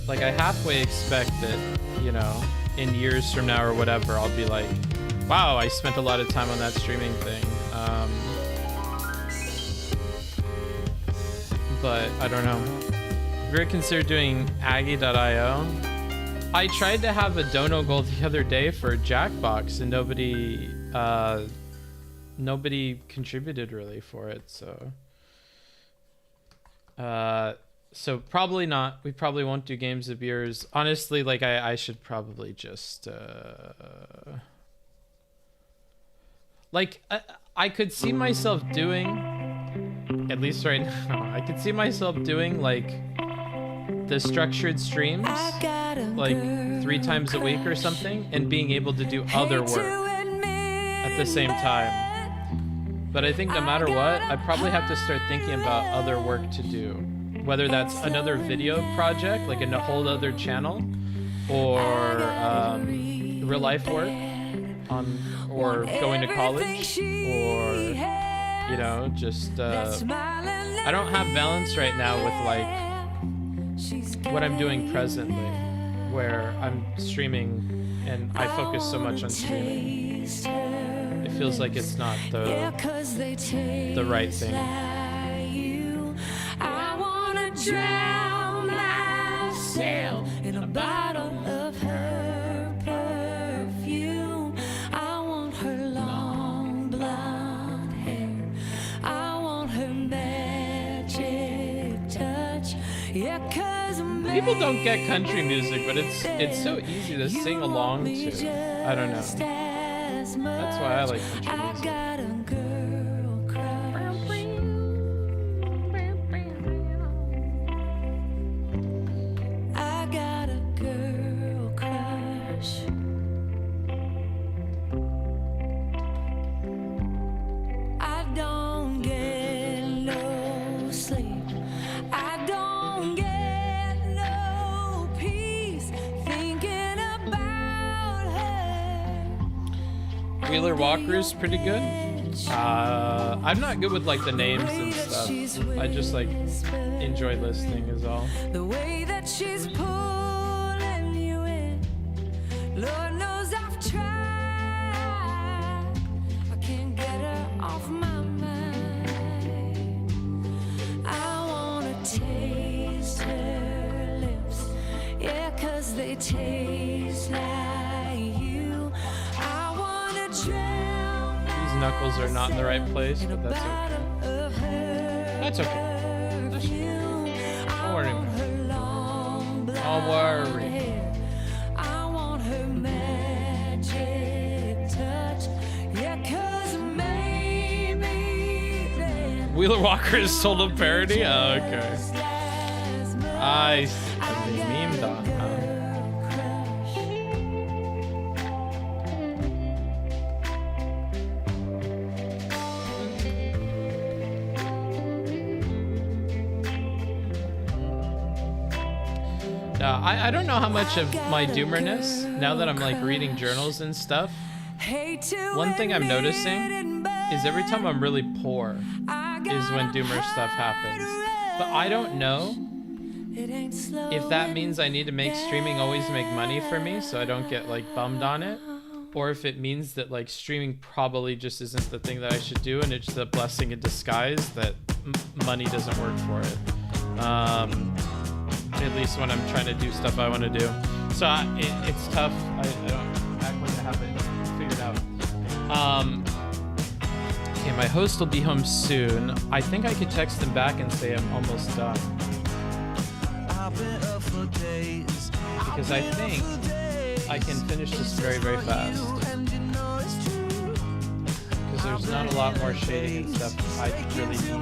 Like I halfway expect that, you know, in years from now or whatever, I'll be like, wow, I spent a lot of time on that streaming thing. But I don't know. Have you ever considered doing Aggie.io? I tried to have a dono goal the other day for Jackbox and nobody contributed really for it, so so probably not. We probably won't do games of yours. Honestly, like I should probably just like I could see myself doing, at least right now, I could see myself doing like the structured streams like 3 times a week or something, and being able to do other work at the same time. But I think no matter what, I probably have to start thinking about other work to do, whether that's another video project, like in a whole other channel, or real life work on, or going to college, or, you know, just I don't have balance right now with like what I'm doing presently, where I'm streaming and I focus so much on streaming. It feels like it's not the right thing. I wanna drown myself in a bottle of her perfume. I want her long blonde hair. I want her magic touch. Yeah, 'cause people don't get country music, but it's so easy to sing along to. I don't know. That's why I like country music. I got a girl crush. I don't get no sleep. I don't get no peace thinking about her. Wheeler Walker is pretty good. I'm not good with like the names and stuff. I just like enjoy listening is all. The way that she's pulling you in, Lord knows I've tried. I can't get her off my mind. I wanna taste her lips, yeah, 'cause they taste like you. I wanna drown. These knuckles are not in the right place, but that's okay. That's okay. That's okay. Don't worry. Don't worry. I want her magic touch, yeah, 'cause maybe then Wheeler Walker is sold a parody? Oh, okay. I meme dot. I don't know how much of my doomerness, now that I'm like reading journals and stuff, one thing I'm noticing is every time I'm really poor is when doomer stuff happens. But I don't know if that means I need to make streaming always make money for me so I don't get like bummed on it, or if it means that like streaming probably just isn't the thing that I should do and it's a blessing in disguise that money doesn't work for it. At least when I'm trying to do stuff I want to do. So it's tough. I don't act like I have it figured out. Okay, my host will be home soon. I think I could text him back and say I'm almost done. Because I think I can finish this very, very fast. Because there's not a lot more shading and stuff I really need to do.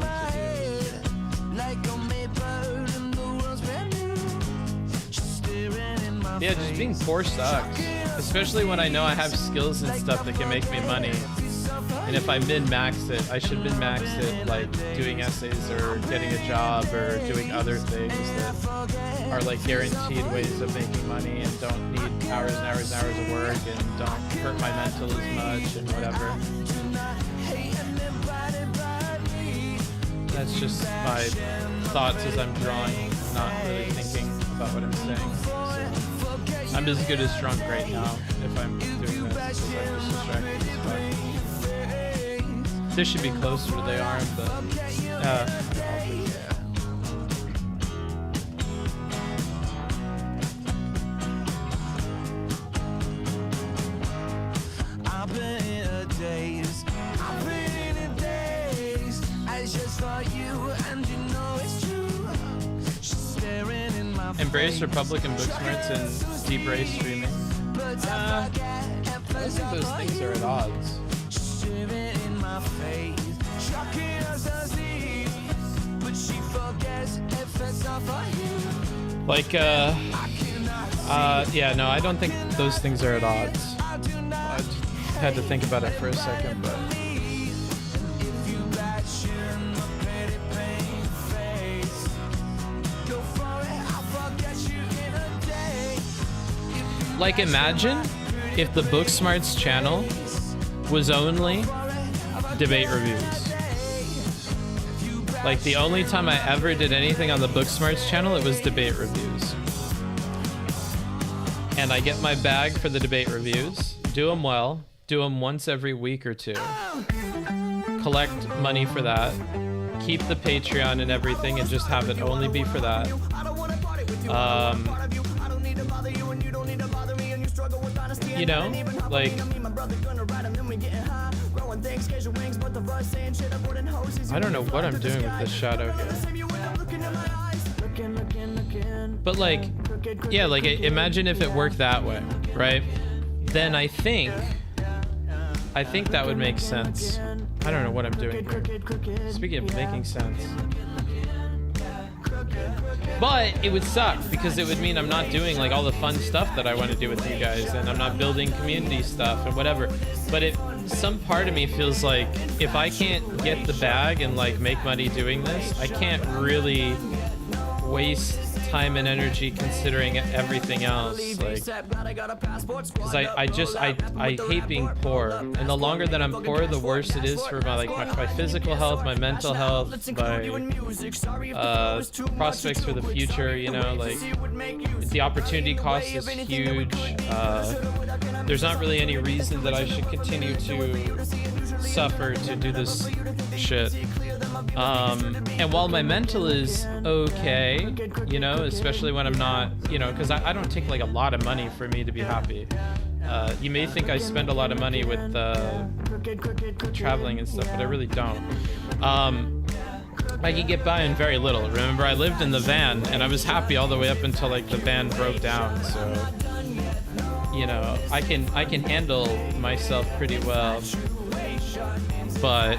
Yeah, just being poor sucks. Especially when I know I have skills and stuff that can make me money. And if I min-max it, I should min-max it like doing essays or getting a job or doing other things that are like guaranteed ways of making money and don't need hours and hours and hours of work and don't hurt my mental as much and whatever. That's just my thoughts as I'm drawing, not really thinking about what I'm saying. So I'm as good as drunk right now if I'm doing this because I'm just distracted as fuck. This should be closer to the arm, but I've been in a daze. I've been in a daze. I just thought you, and you know it's true. She's staring in my Embrace Republican Booksmarts and Deep Ray streaming. I don't think those things are at odds. in my face. Shocking as a sea, but she forgets if it's not for you. Like, yeah, no, I don't think those things are at odds. I just had to think about it for a second, but. Like, imagine if the Booksmarts channel was only debate reviews. Like, the only time I ever did anything on the Booksmarts channel, it was debate reviews. And I get my bag for the debate reviews, do them well, do them once every week or two, collect money for that, keep the Patreon and everything and just have it only be for that. You know, like, I don't know what I'm doing with this shadow here. But like, yeah, like imagine if it worked that way, right? Then I think that would make sense. I don't know what I'm doing here. Speaking of making sense. But it would suck because it would mean I'm not doing like all the fun stuff that I want to do with you guys, and I'm not building community stuff and whatever. But some part of me feels like if I can't get the bag and like make money doing this, I can't really waste time and energy considering everything else, like, because I hate being poor, and the longer that I'm poor, the worse it is for my physical health, my mental health, my prospects for the future. You know, like, the opportunity cost is huge. There's not really any reason that I should continue to suffer to do this shit. And while my mental is okay, you know, especially when I'm not, you know, because I don't take like a lot of money for me to be happy. You may think I spend a lot of money with traveling and stuff, but I really don't. I can get by on very little. Remember, I lived in the van and I was happy all the way up until like the van broke down. So, you know, I can handle myself pretty well. But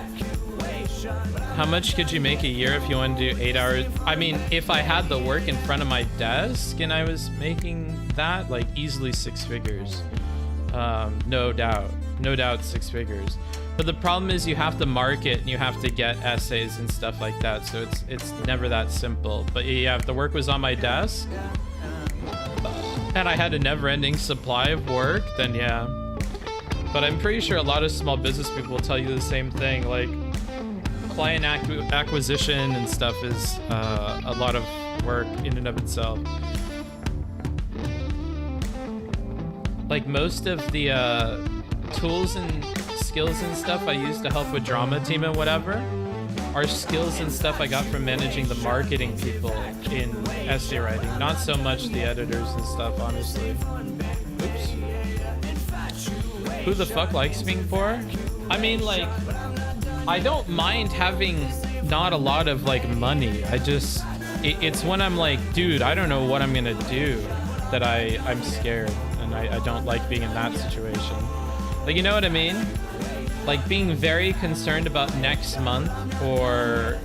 how much could you make a year if you want to do 8 hours? I mean, if I had the work in front of my desk and I was making that, like, easily 6 figures. No doubt 6 figures. But the problem is you have to market and you have to get essays and stuff like that. So it's never that simple. But yeah, if the work was on my desk and I had a never-ending supply of work, then yeah. But I'm pretty sure a lot of small business people will tell you the same thing. Like, client acquisition and stuff is a lot of work in and of itself. Like, most of the tools and skills and stuff I use to help with drama team and whatever are skills and stuff I got from managing the marketing people in essay writing. Not so much the editors and stuff, honestly. Oops. Who the fuck likes being poor? I mean, like, I don't mind having not a lot of like money. It's when I'm like, dude, I don't know what I'm gonna do that I'm scared, and I don't like being in that situation. Like, you know what I mean? Like, being very concerned about next month or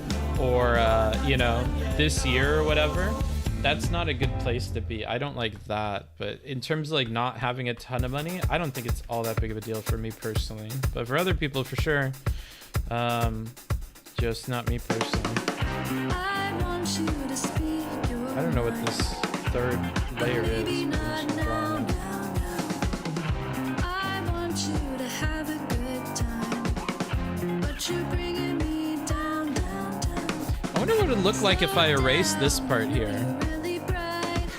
you know, this year or whatever that's not a good place to be. I don't like that. But in terms of like not having a ton of money, I don't think it's all that big of a deal for me personally. But for other people, for sure. Just not me personally. I don't know what this third layer is. I want you to have a good time, but you're bringing me down, down, down. I wonder what it would look like if I erase this part here. Really bright.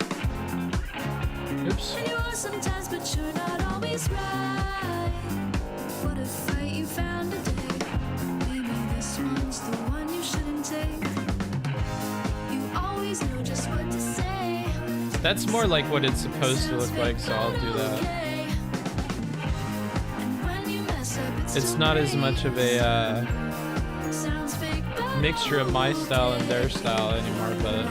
Oops. And you are sometimes, but you're not always right. What a fight you found today. Maybe this one's the one you shouldn't take. You always know just what to say. That's more like what it's supposed to look like, so I'll do that. It's not as much of a mixture of my style and their style anymore, but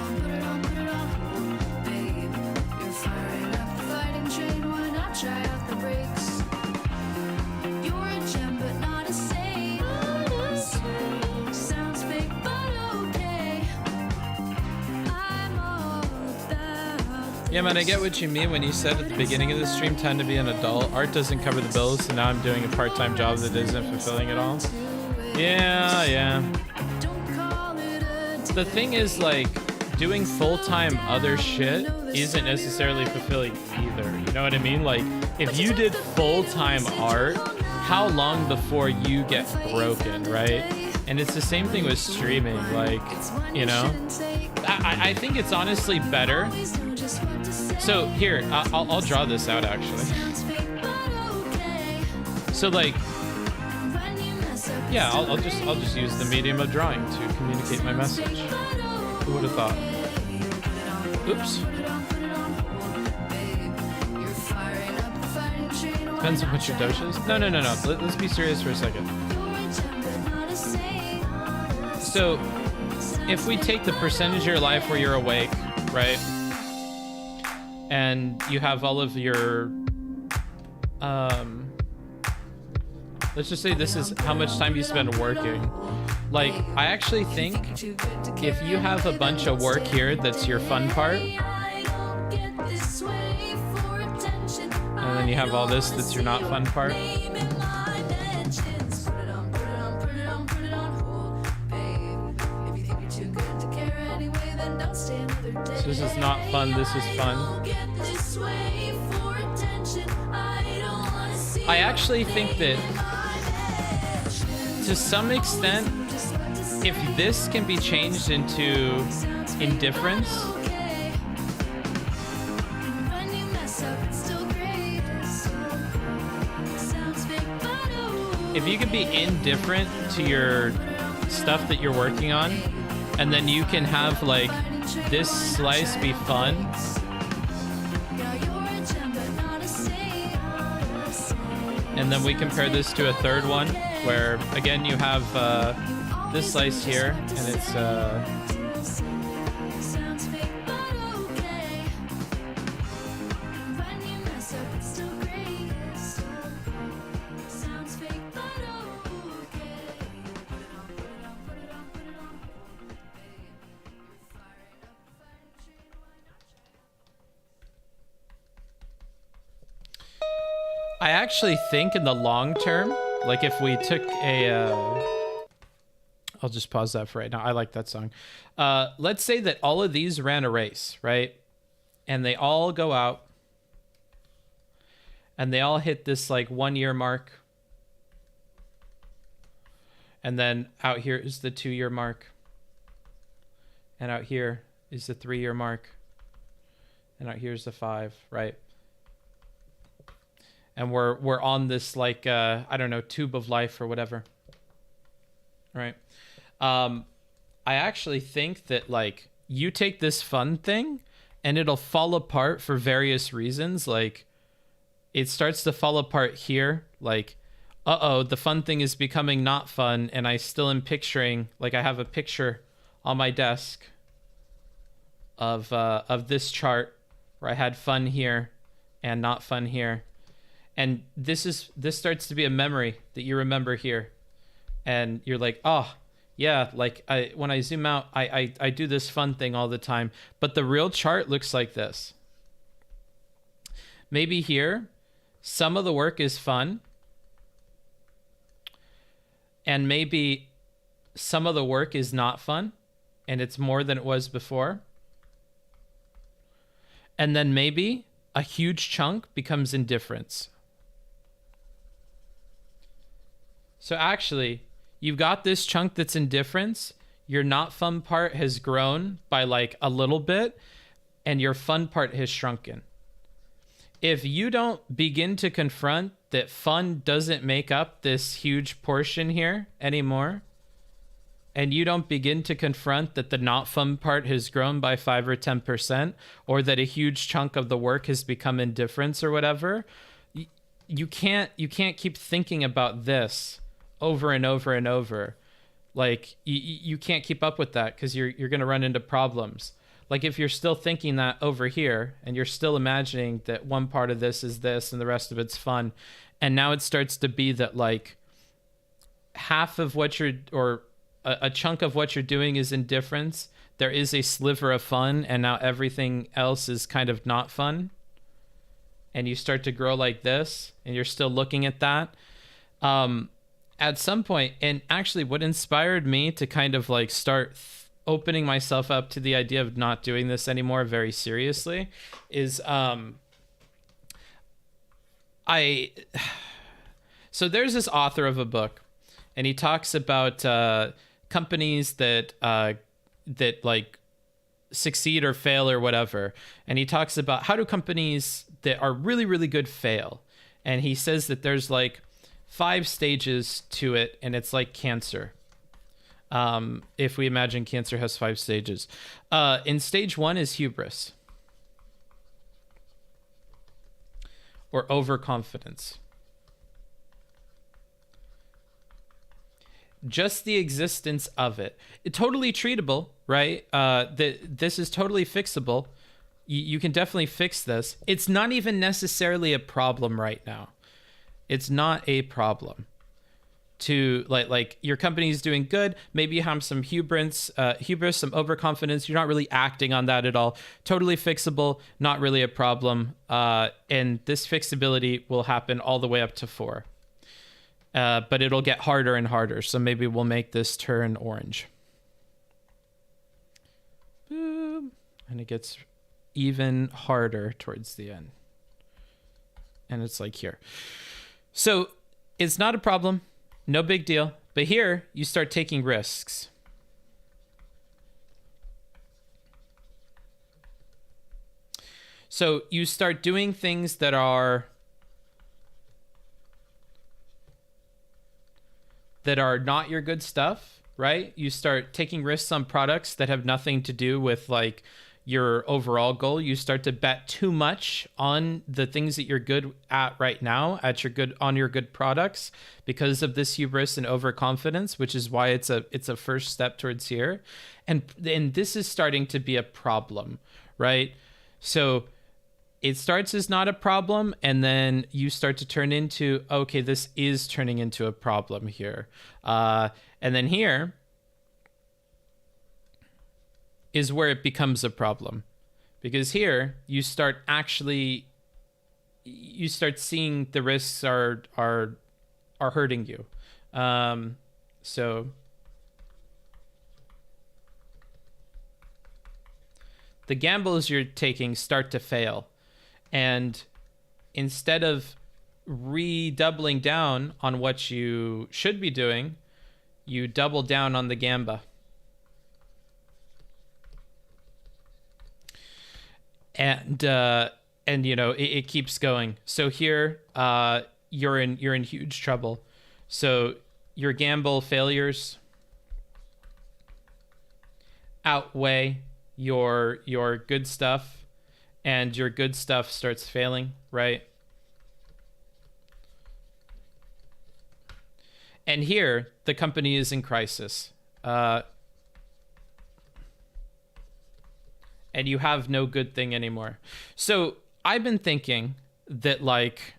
yeah, man, I get what you mean when you said at the beginning of the stream, time to be an adult. Art doesn't cover the bills, so now I'm doing a part-time job that isn't fulfilling at all. Yeah, yeah. The thing is, like, doing full-time other shit isn't necessarily fulfilling either. You know what I mean? Like, if you did full-time art, how long before you get broken, right? And it's the same thing with streaming, like, you know? I think it's honestly better. So here, I'll draw this out actually. So like, yeah, I'll just use the medium of drawing to communicate my message. Who would have thought? Oops. Depends on what your dosh is. No. Let's be serious for a second. So, if we take the percentage of your life where you're awake, right? And you have all of your, let's just say this is how much time you spend working. Like, I actually think if you have a bunch of work here, that's your fun part. And then you have all this, that's your not fun part. So this is not fun, this is fun. I actually think that to some extent, if this can be changed into indifference, if you can be indifferent to your stuff that you're working on, and then you can have like this slice be fun, and then we compare this to a third one where again you have this slice here and it's I actually think in the long term, like if we took a, I'll just pause that for right now. I like that song. Let's say that all of these ran a race, right? And they all go out and they all hit this like 1 year mark. And then out here is the 2 year mark. And out here is the 3 year mark. And out here's the 5, right? And we're on this like I don't know, tube of life or whatever. All right. I actually think that like you take this fun thing and it'll fall apart for various reasons. Like it starts to fall apart here. Like, uh-oh, the fun thing is becoming not fun. And I still am picturing, like I have a picture on my desk of this chart where I had fun here and not fun here. And this starts to be a memory that you remember here. And you're like, oh, yeah, like when I zoom out, I do this fun thing all the time, but the real chart looks like this. Maybe here, some of the work is fun, and maybe some of the work is not fun, and it's more than it was before. And then maybe a huge chunk becomes indifference. So actually, you've got this chunk that's indifference. Your not fun part has grown by like a little bit, and your fun part has shrunken. If you don't begin to confront that fun doesn't make up this huge portion here anymore, and you don't begin to confront that the not fun part has grown by 5 or 10%, or that a huge chunk of the work has become indifference or whatever, you can't keep thinking about this over and over and over. Like you can't keep up with that, because you're going to run into problems. Like if you're still thinking that over here, and you're still imagining that one part of this is this and the rest of it's fun, and now it starts to be that like half of what you're, or a chunk of what you're doing is indifference, there is a sliver of fun, and now everything else is kind of not fun, and you start to grow like this, and you're still looking at that. At some point, and actually what inspired me to kind of like start opening myself up to the idea of not doing this anymore very seriously is so there's this author of a book, and he talks about companies that like succeed or fail or whatever, and he talks about how do companies that are really, really good fail, and he says that there's like 5 stages to it, and it's like cancer. If we imagine cancer has 5 stages. In stage 1 is hubris, or overconfidence. Just the existence of it. Totally treatable, right? This is totally fixable. You can definitely fix this. It's not even necessarily a problem right now. It's not a problem. To like your company's doing good, maybe you have some hubris, some overconfidence. You're not really acting on that at all. Totally fixable, not really a problem. And this fixability will happen all the way up to 4. But it'll get harder and harder. So maybe we'll make this turn orange. Boom. And it gets even harder towards the end. And it's like here. So it's not a problem. No big deal. But here, you start taking risks. So you start doing things that are not your good stuff, right? You start taking risks on products that have nothing to do with like your overall goal. You start to bet too much on the things that you're good at right now, on your good products, because of this hubris and overconfidence, which is why it's a first step towards here. And this is starting to be a problem, right? So it starts as not a problem, and then you start to turn into, okay, this is turning into a problem here. And then here is where it becomes a problem, because here you start seeing the risks are hurting you. So the gambles you're taking start to fail, and instead of redoubling down on what you should be doing, you double down on the gamba. And you know, it keeps going. So here, you're in huge trouble. So your gamble failures outweigh your good stuff, and your good stuff starts failing, right? And here, the company is in crisis. And you have no good thing anymore. So I've been thinking that, like,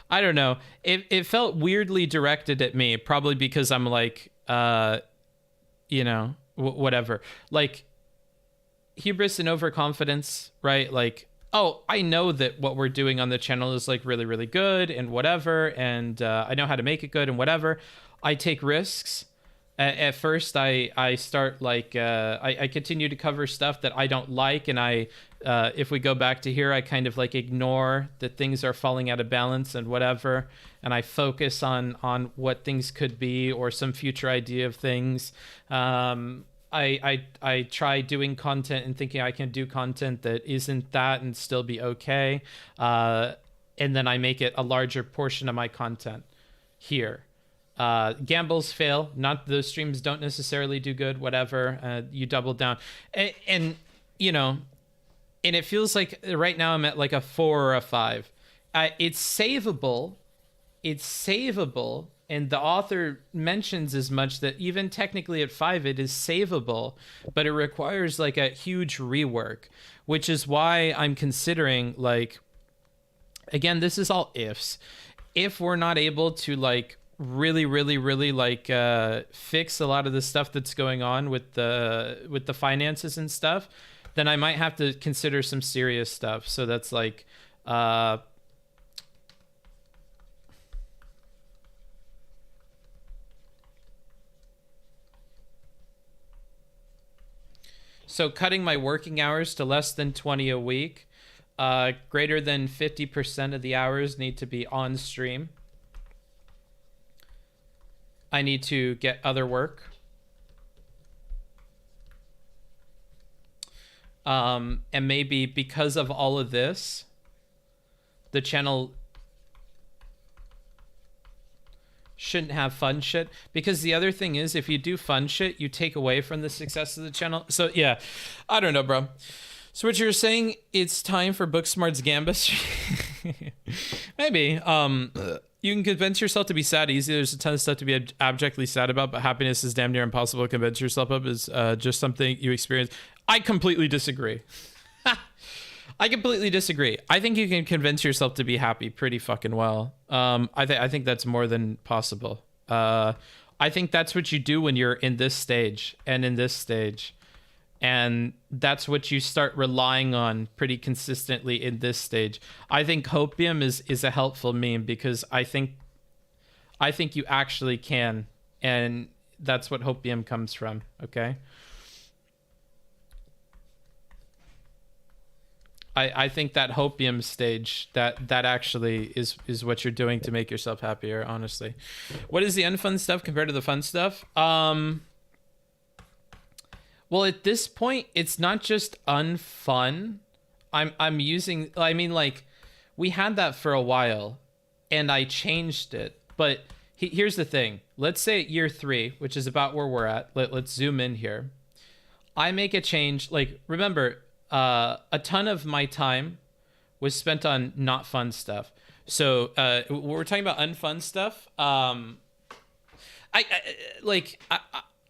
I don't know, it felt weirdly directed at me, probably because I'm like you know, whatever. Like, hubris and overconfidence, right? Like, oh, I know that what we're doing on the channel is like really, really good and whatever, and I know how to make it good and whatever. I take risks. At first, I start like I continue to cover stuff that I don't like, and if we go back to here, I kind of like ignore that things are falling out of balance and whatever, and I focus on what things could be or some future idea of things. I try doing content and thinking I can do content that isn't that and still be okay, and then I make it a larger portion of my content here. Gambles fail, not those streams don't necessarily do good, whatever. You double down, and you know, and it feels like right now I'm at like a 4 or a 5. It's savable, and the author mentions as much, that even technically at 5 it is savable, but it requires like a huge rework, which is why I'm considering, like, again, this is all ifs. If we're not able to like really like fix a lot of the stuff that's going on with the finances and stuff, then I might have to consider some serious stuff. So that's like so cutting my working hours to less than 20 a week. Greater than 50% of the hours need to be on stream. I need to get other work. And maybe because of all of this, the channel shouldn't have fun shit. Because the other thing is, if you do fun shit, you take away from the success of the channel. So yeah, I don't know, bro. So what you're saying, it's time for Booksmart's Gambit? Maybe. You can convince yourself to be sad easy. There's a ton of stuff to be abjectly sad about, but happiness is damn near impossible to convince yourself of. Is just something you experience. I completely disagree. I completely disagree. I think you can convince yourself to be happy pretty fucking well. I think that's more than possible. I think that's what you do when you're in this stage and in this stage. And that's what you start relying on pretty consistently in this stage. I think hopium is a helpful meme, because I think you actually can, and that's what hopium comes from. Okay. I think that hopium stage, that actually is what you're doing to make yourself happier, honestly. What is the unfun stuff compared to the fun stuff? Well, at this point, it's not just unfun. I'm using, I mean, like, we had that for a while, and I changed it. But here's the thing. Let's say at year 3, which is about where we're at. Let's zoom in here. I make a change. Like, remember, a ton of my time was spent on not fun stuff. So we're talking about unfun stuff.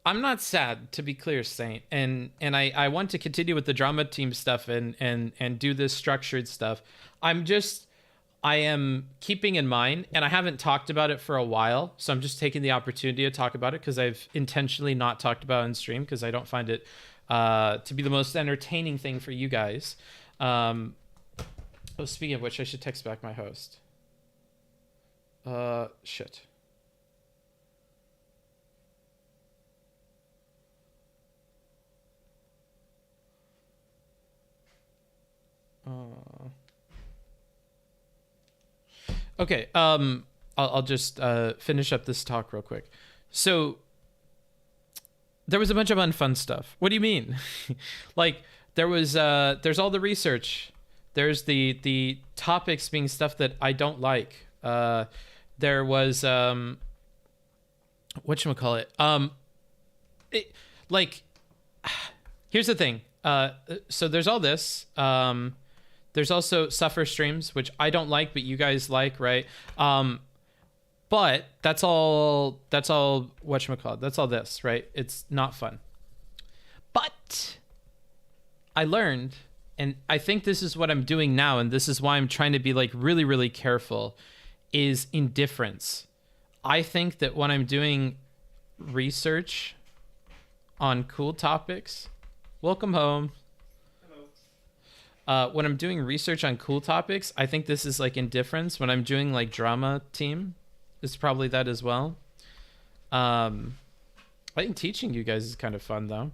I'm not sad, to be clear, Saint, and I want to continue with the drama team stuff and do this structured stuff. I am keeping in mind, and I haven't talked about it for a while, so I'm just taking the opportunity to talk about it, because I've intentionally not talked about it on stream, because I don't find it to be the most entertaining thing for you guys. Speaking of which, I should text back my host. Shit. Okay, I'll just finish up this talk real quick. So there was a bunch of unfun stuff. What do you mean? Like, there's all the research. There's the topics being stuff that I don't like. There was whatchamacallit? Here's the thing. So there's all this. There's also suffer streams, which I don't like, but you guys like, right? But that's all whatchamacallit? That's all this, right? It's not fun. But I learned, and I think this is what I'm doing now, and this is why I'm trying to be like really, really careful, is indifference. I think that what I'm doing research on cool topics. Welcome home. When I'm doing research on cool topics, I think this is like indifference. When I'm doing like drama team, it's probably that as well. I think teaching you guys is kind of fun though.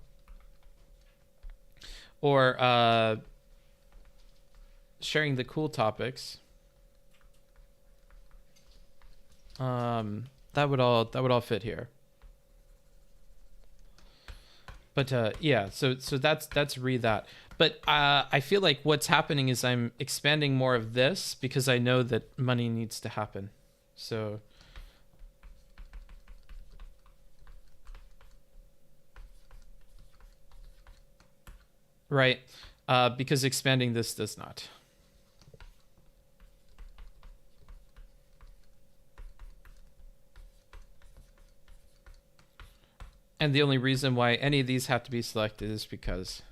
Or sharing the cool topics. That would all fit here. But yeah, so that's read that. But I feel like what's happening is I'm expanding more of this because I know that money needs to happen. So right, because expanding this does not. And the only reason why any of these have to be selected is because.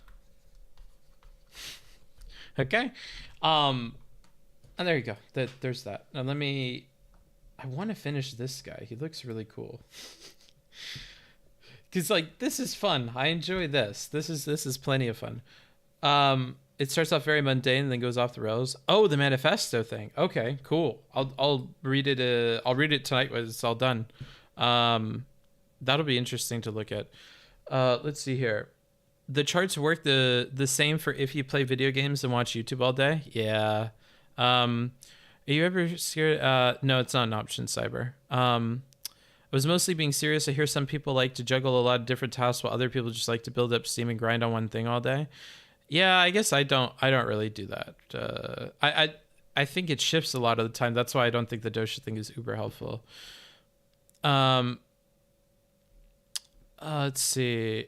Okay. And there you go. There's that. Now let me. I want to finish this guy. He looks really cool. Because like this is fun. I enjoy this. This is plenty of fun. It starts off very mundane and then goes off the rails. Oh, the manifesto thing. Okay, cool. I'll read it. I'll read it tonight when it's all done. That'll be interesting to look at. Let's see here. The charts work the same for if you play video games and watch YouTube all day. Yeah. Are you ever scared? No, it's not an option, Cyber. I was mostly being serious. I hear some people like to juggle a lot of different tasks while other people just like to build up steam and grind on one thing all day. Yeah, I guess I don't really do that. I think it shifts a lot of the time. That's why I don't think the dosha thing is uber helpful. Let's see.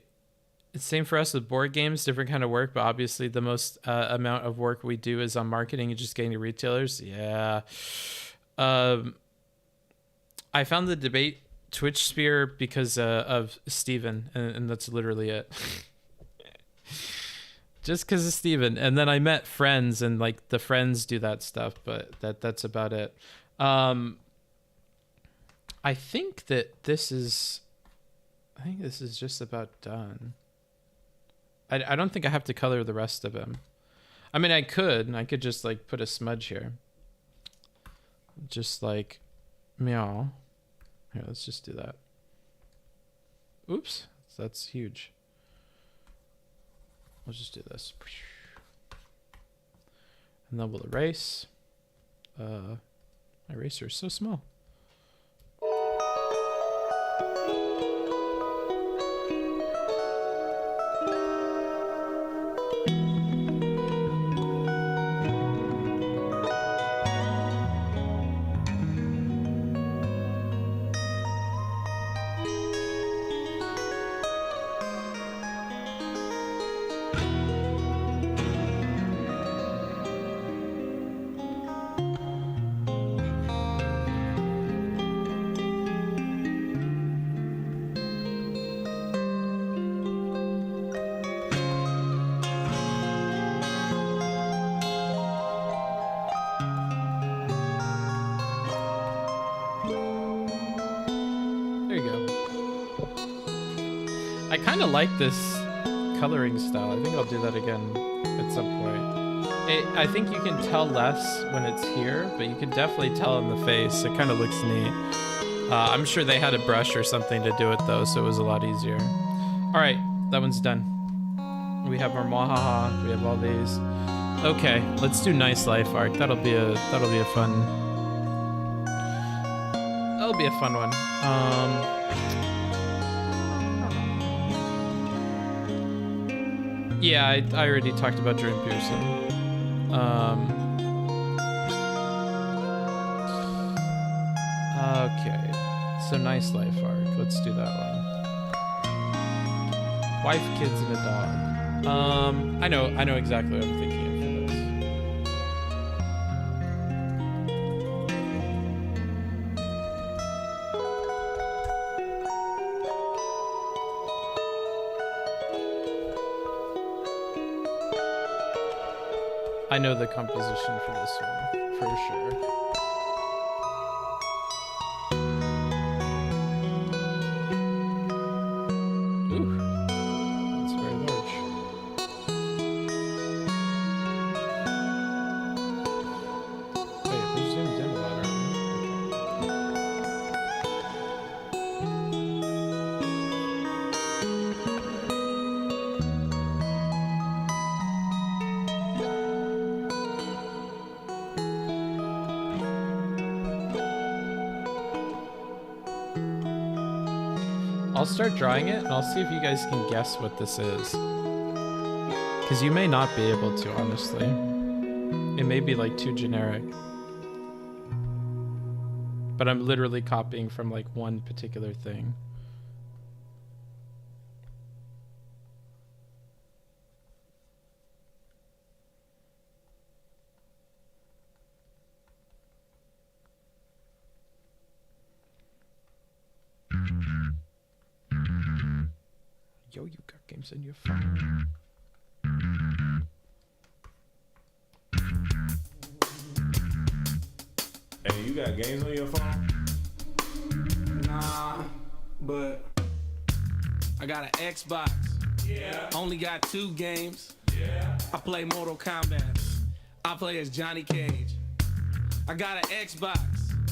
It's same for us with board games, different kind of work, but obviously the most amount of work we do is on marketing and just getting to retailers. Yeah. I found the debate Twitch sphere because of Steven, and that's literally it. Just because of Steven. And then I met friends, and like the friends do that stuff, but that's about it. I think this is just about done. I don't think I have to color the rest of him. I mean, I could just like put a smudge here. Just like meow. Here, let's just do that. Oops, that's huge. Let's just do this. And then we'll erase. My eraser is so small. I kind of like this coloring style. I think I'll do that again at some point. I think you can tell less when it's here, but you can definitely tell in the face. It kind of looks neat. I'm sure they had a brush or something to do it though, so it was a lot easier. All right, that one's done. We have our Mahaha. We have all these. Okay, let's do nice life art. That'll be a fun one. Yeah, I already talked about Jordan Peterson. Okay, so nice life arc. Let's do that one. Wife, kids, and a dog. I know exactly what I'm thinking of for this. I know the composition for this one, for sure. I'll start drawing it, and I'll see if you guys can guess what this is. Because you may not be able to, honestly. It may be like too generic. But I'm literally copying from like one particular thing. Yo, you got games in your phone. Hey, you got games on your phone? Nah, but I got an Xbox. Yeah. Only got 2 games. Yeah. I play Mortal Kombat. I play as Johnny Cage. I got an Xbox.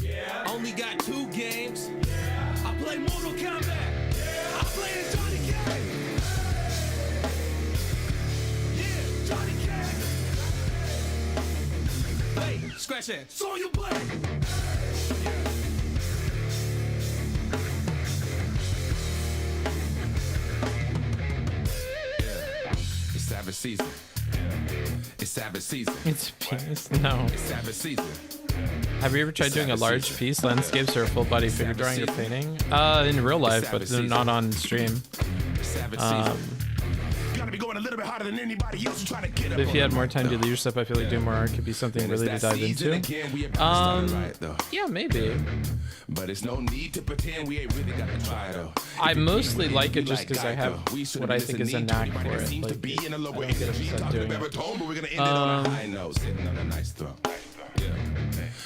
Yeah. Only got 2 games. Yeah. I play Mortal Kombat. Yeah. I play as Johnny Cage. Yeah, Johnny Cage. Hey, scratch that. So you play. It's Sabbath season. It's Sabbath season. It's a piece? No. It's Sabbath season. Have you ever tried doing a large piece, landscapes, or a full body figure drawing or painting? In real life, but not on stream. Gotta be going a little bit harder than anybody else trying to get up. But if you had more time to do your stuff, I feel like doing more art could be something really to dive into. Yeah, maybe. But it's no need to pretend we ain't really got to try though. I mostly like it just because I have what I think is a knack for it. Like, I don't get upset doing it.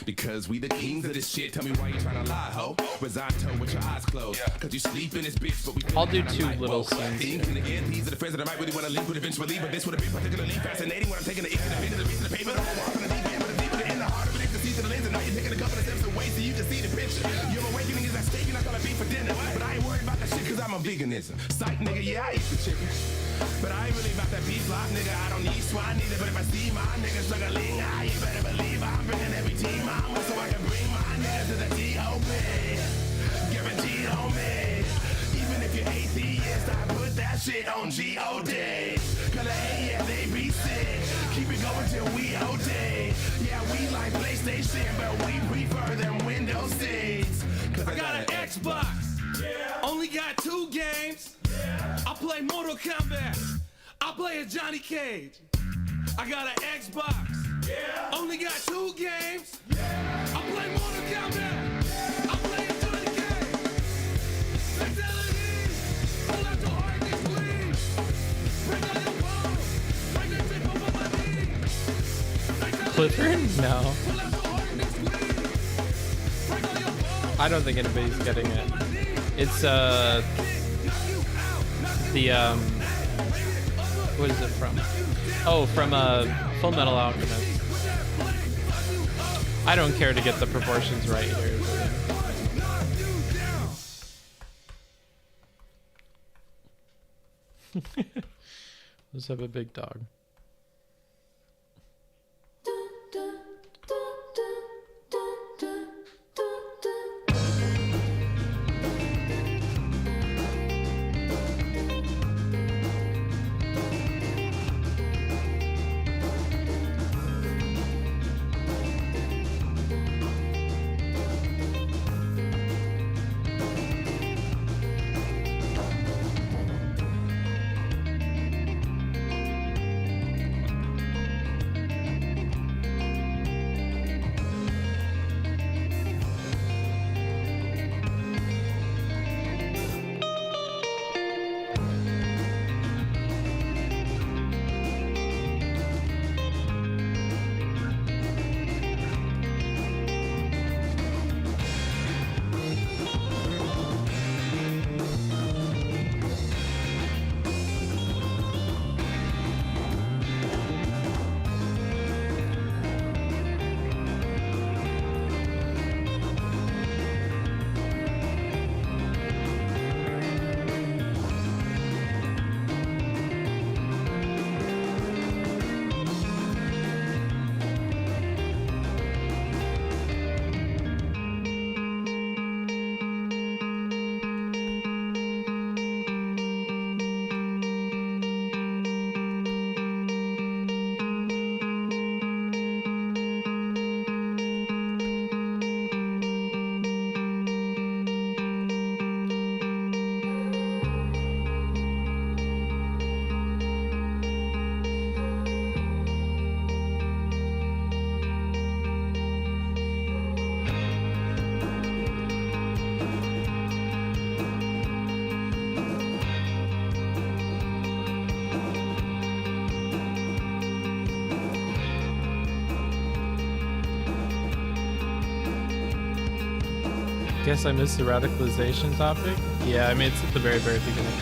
Because we the kings of this shit. Tell me why you trying to lie, ho? Risotto with your eyes closed. Cause you sleep in this bitch, but we I'll do 2 little scenes. These are the friends that I might really want to link with eventually. But this would have been particularly fascinating when I'm taking the ink to the pen to the piece of the paper. The whole walk on the deep end, but the deeper in the heart of it, the season of the lens. And now you're taking a couple of steps away so you can see the picture. Your awakening is at stake and I thought I'd be for dinner. But I ain't worried about that shit cause I'm a veganism. Psych nigga, yeah, I eat the chicken. But I ain't really about that beef life, nigga. I don't need swine neither. But if I see my niggas struggling, you better believe I'm bringing every team I'm with so I can bring my niggas to the T.O.P. Guaranteed on me. Even if you're atheist, I put that shit on G.O.D. Cause the AFABC. Keep it going till we OD. Yeah, we like PlayStation, but we prefer them Windows seats. Cause I got an Xbox. Yeah. Only got 2 games. Yeah. I play Mortal Kombat. I play as Johnny Cage. I got an Xbox. Yeah. Only got 2 games. Yeah. I play Mortal Kombat. Yeah. I play as Johnny Cage. Fatality. Pull out your heart and sleeve. Break out your bone. Break that tip over my knee. Clifford? No. I don't think anybody's getting it. It's what is it from? Oh, from Full Metal Alchemist. I don't care to get the proportions right here. Let's have a big dog. Guess I missed the radicalization topic. Yeah, I mean, it's at the very, very beginning.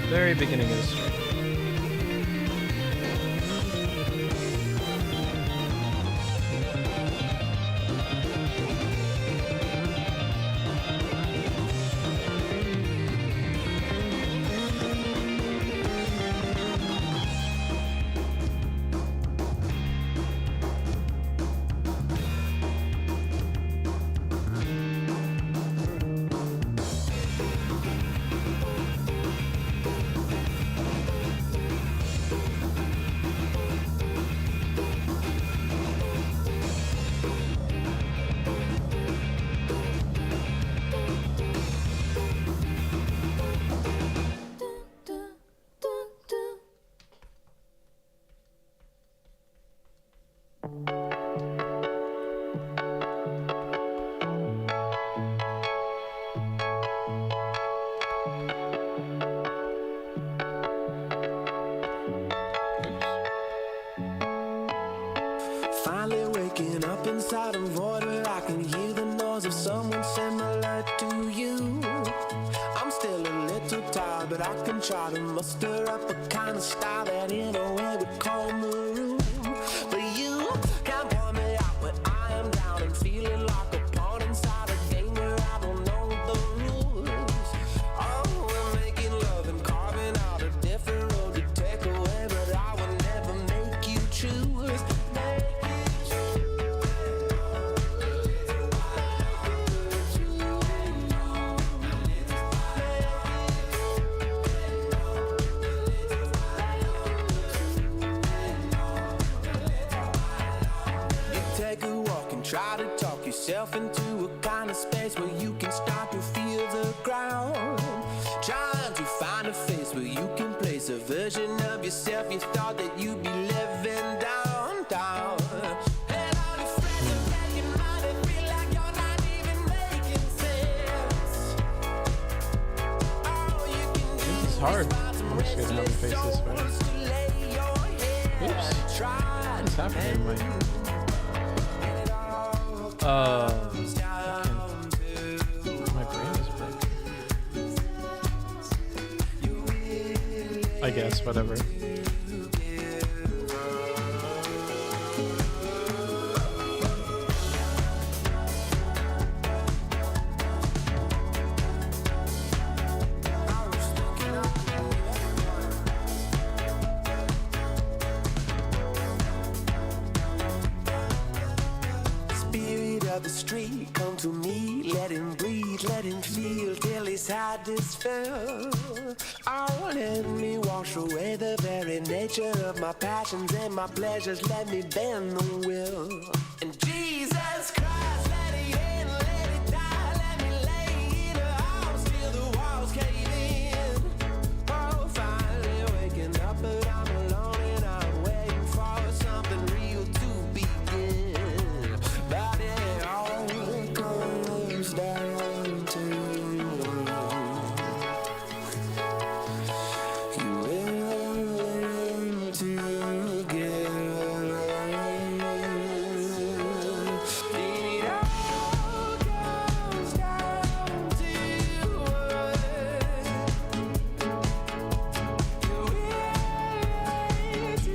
Very beginning of the stream. Finally waking up inside a void where I can hear the noise of someone similar to you. I'm still a little tired, but I can try to muster up a kind of style that in a way would calm the room. But you can't point me out when I am down and feeling like a pawn inside a game where I don't know the rules. Oh, we're making love and carving out a different road to take away, but I will never make you choose. Take a walk and try to talk yourself into a kind of space where you can start to feel the ground. Trying to find a face where you can place a version of yourself you thought that you'd be living downtown. And all your friends are making money, feel like you're not even making sense. All you can do This is hard. I'm just gonna have to face this way. Oops. What's happening, Mike? My brain is broken. I guess, whatever. The street, come to me, let him breathe, let him feel till his had this spell. Oh, let me wash away the very nature of my passions and my pleasures, let me bend the will. And Jesus Christ, let it in, let it die, let me lay in a house till the walls cave in. Oh, finally waking up, but I'm alone and I'm waiting for something real to begin. But it all comes down to you willing to give. It all comes down to you willing to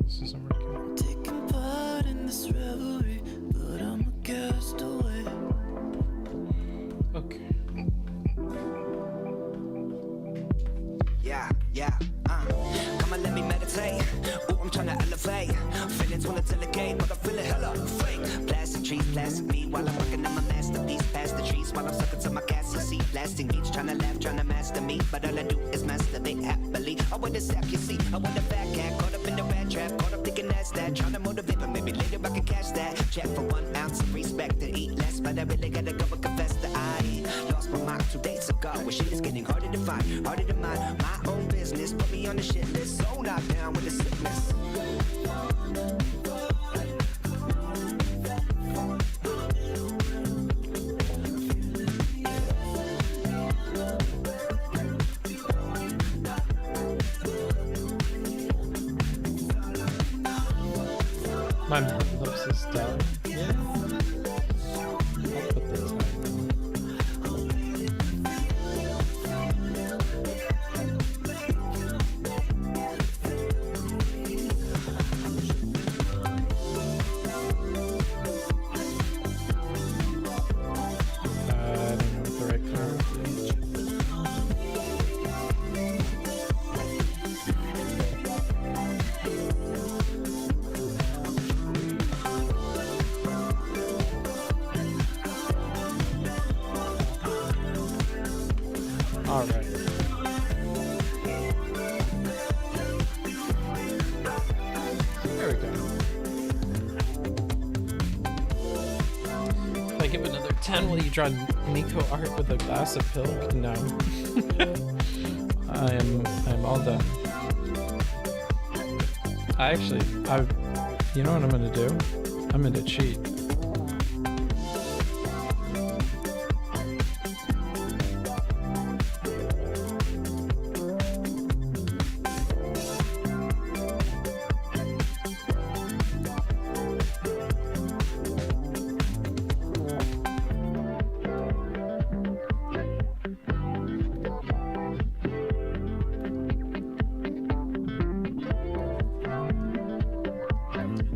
this isn't working. Taking part in this revelry, but I'm a castaway. Okay. Yeah. Come on, let me meditate. Ooh, I'm trying to elevate. Feelings wanna delegate, but I'm feeling hella fake. Plastic trees, plastic me while I'm working on my masterpiece. Past the trees while I'm sucking to my castle seat. Blasting beats, trying to laugh, trying to master me. But all I do is masturbate happily. I want to sack, you see. I want a fat cat, caught up in the rat trap. Caught up thinking that's that. Trying to motivate, but maybe later I can catch that. Check for 1 ounce of respect to eat less. But I really gotta go and confess that I lost my mind 2 days ago. Where shit is getting harder to find, harder to mind. My own business, put me on the shit list. So knocked down with the sickness. My lips is down. Yeah. I'll put the time. All right. There we go. If I give another 10, will you draw Nico art with a glass of pilk? No. I'm all done. You know what I'm gonna do? I'm gonna cheat.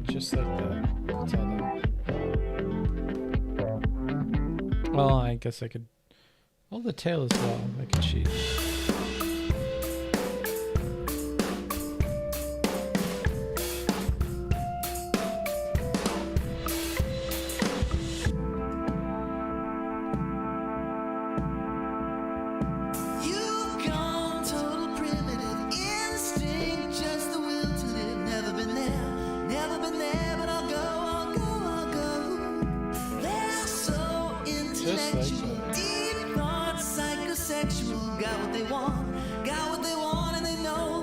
Just like that. That's all done. Well, I guess I could. Oh, the tail as well. I could cheat. You've gone total primitive instinct, just the will to live. Never been there, but I'll go. They're so intellectual, deep thought, psychosexual. Got what they want, and they know.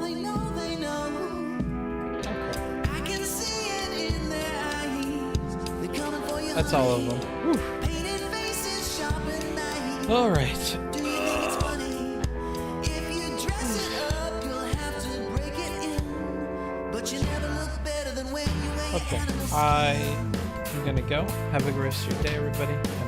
I can see it in their eyes. They're coming for you. That's all of them. Whew. Painted faces, sharpened knives. All right. Do you think it's funny? If you dress it up, you'll have to break it in. But you never look better than when you ain't. Okay. I'm gonna go. Have a good rest of your day, everybody. And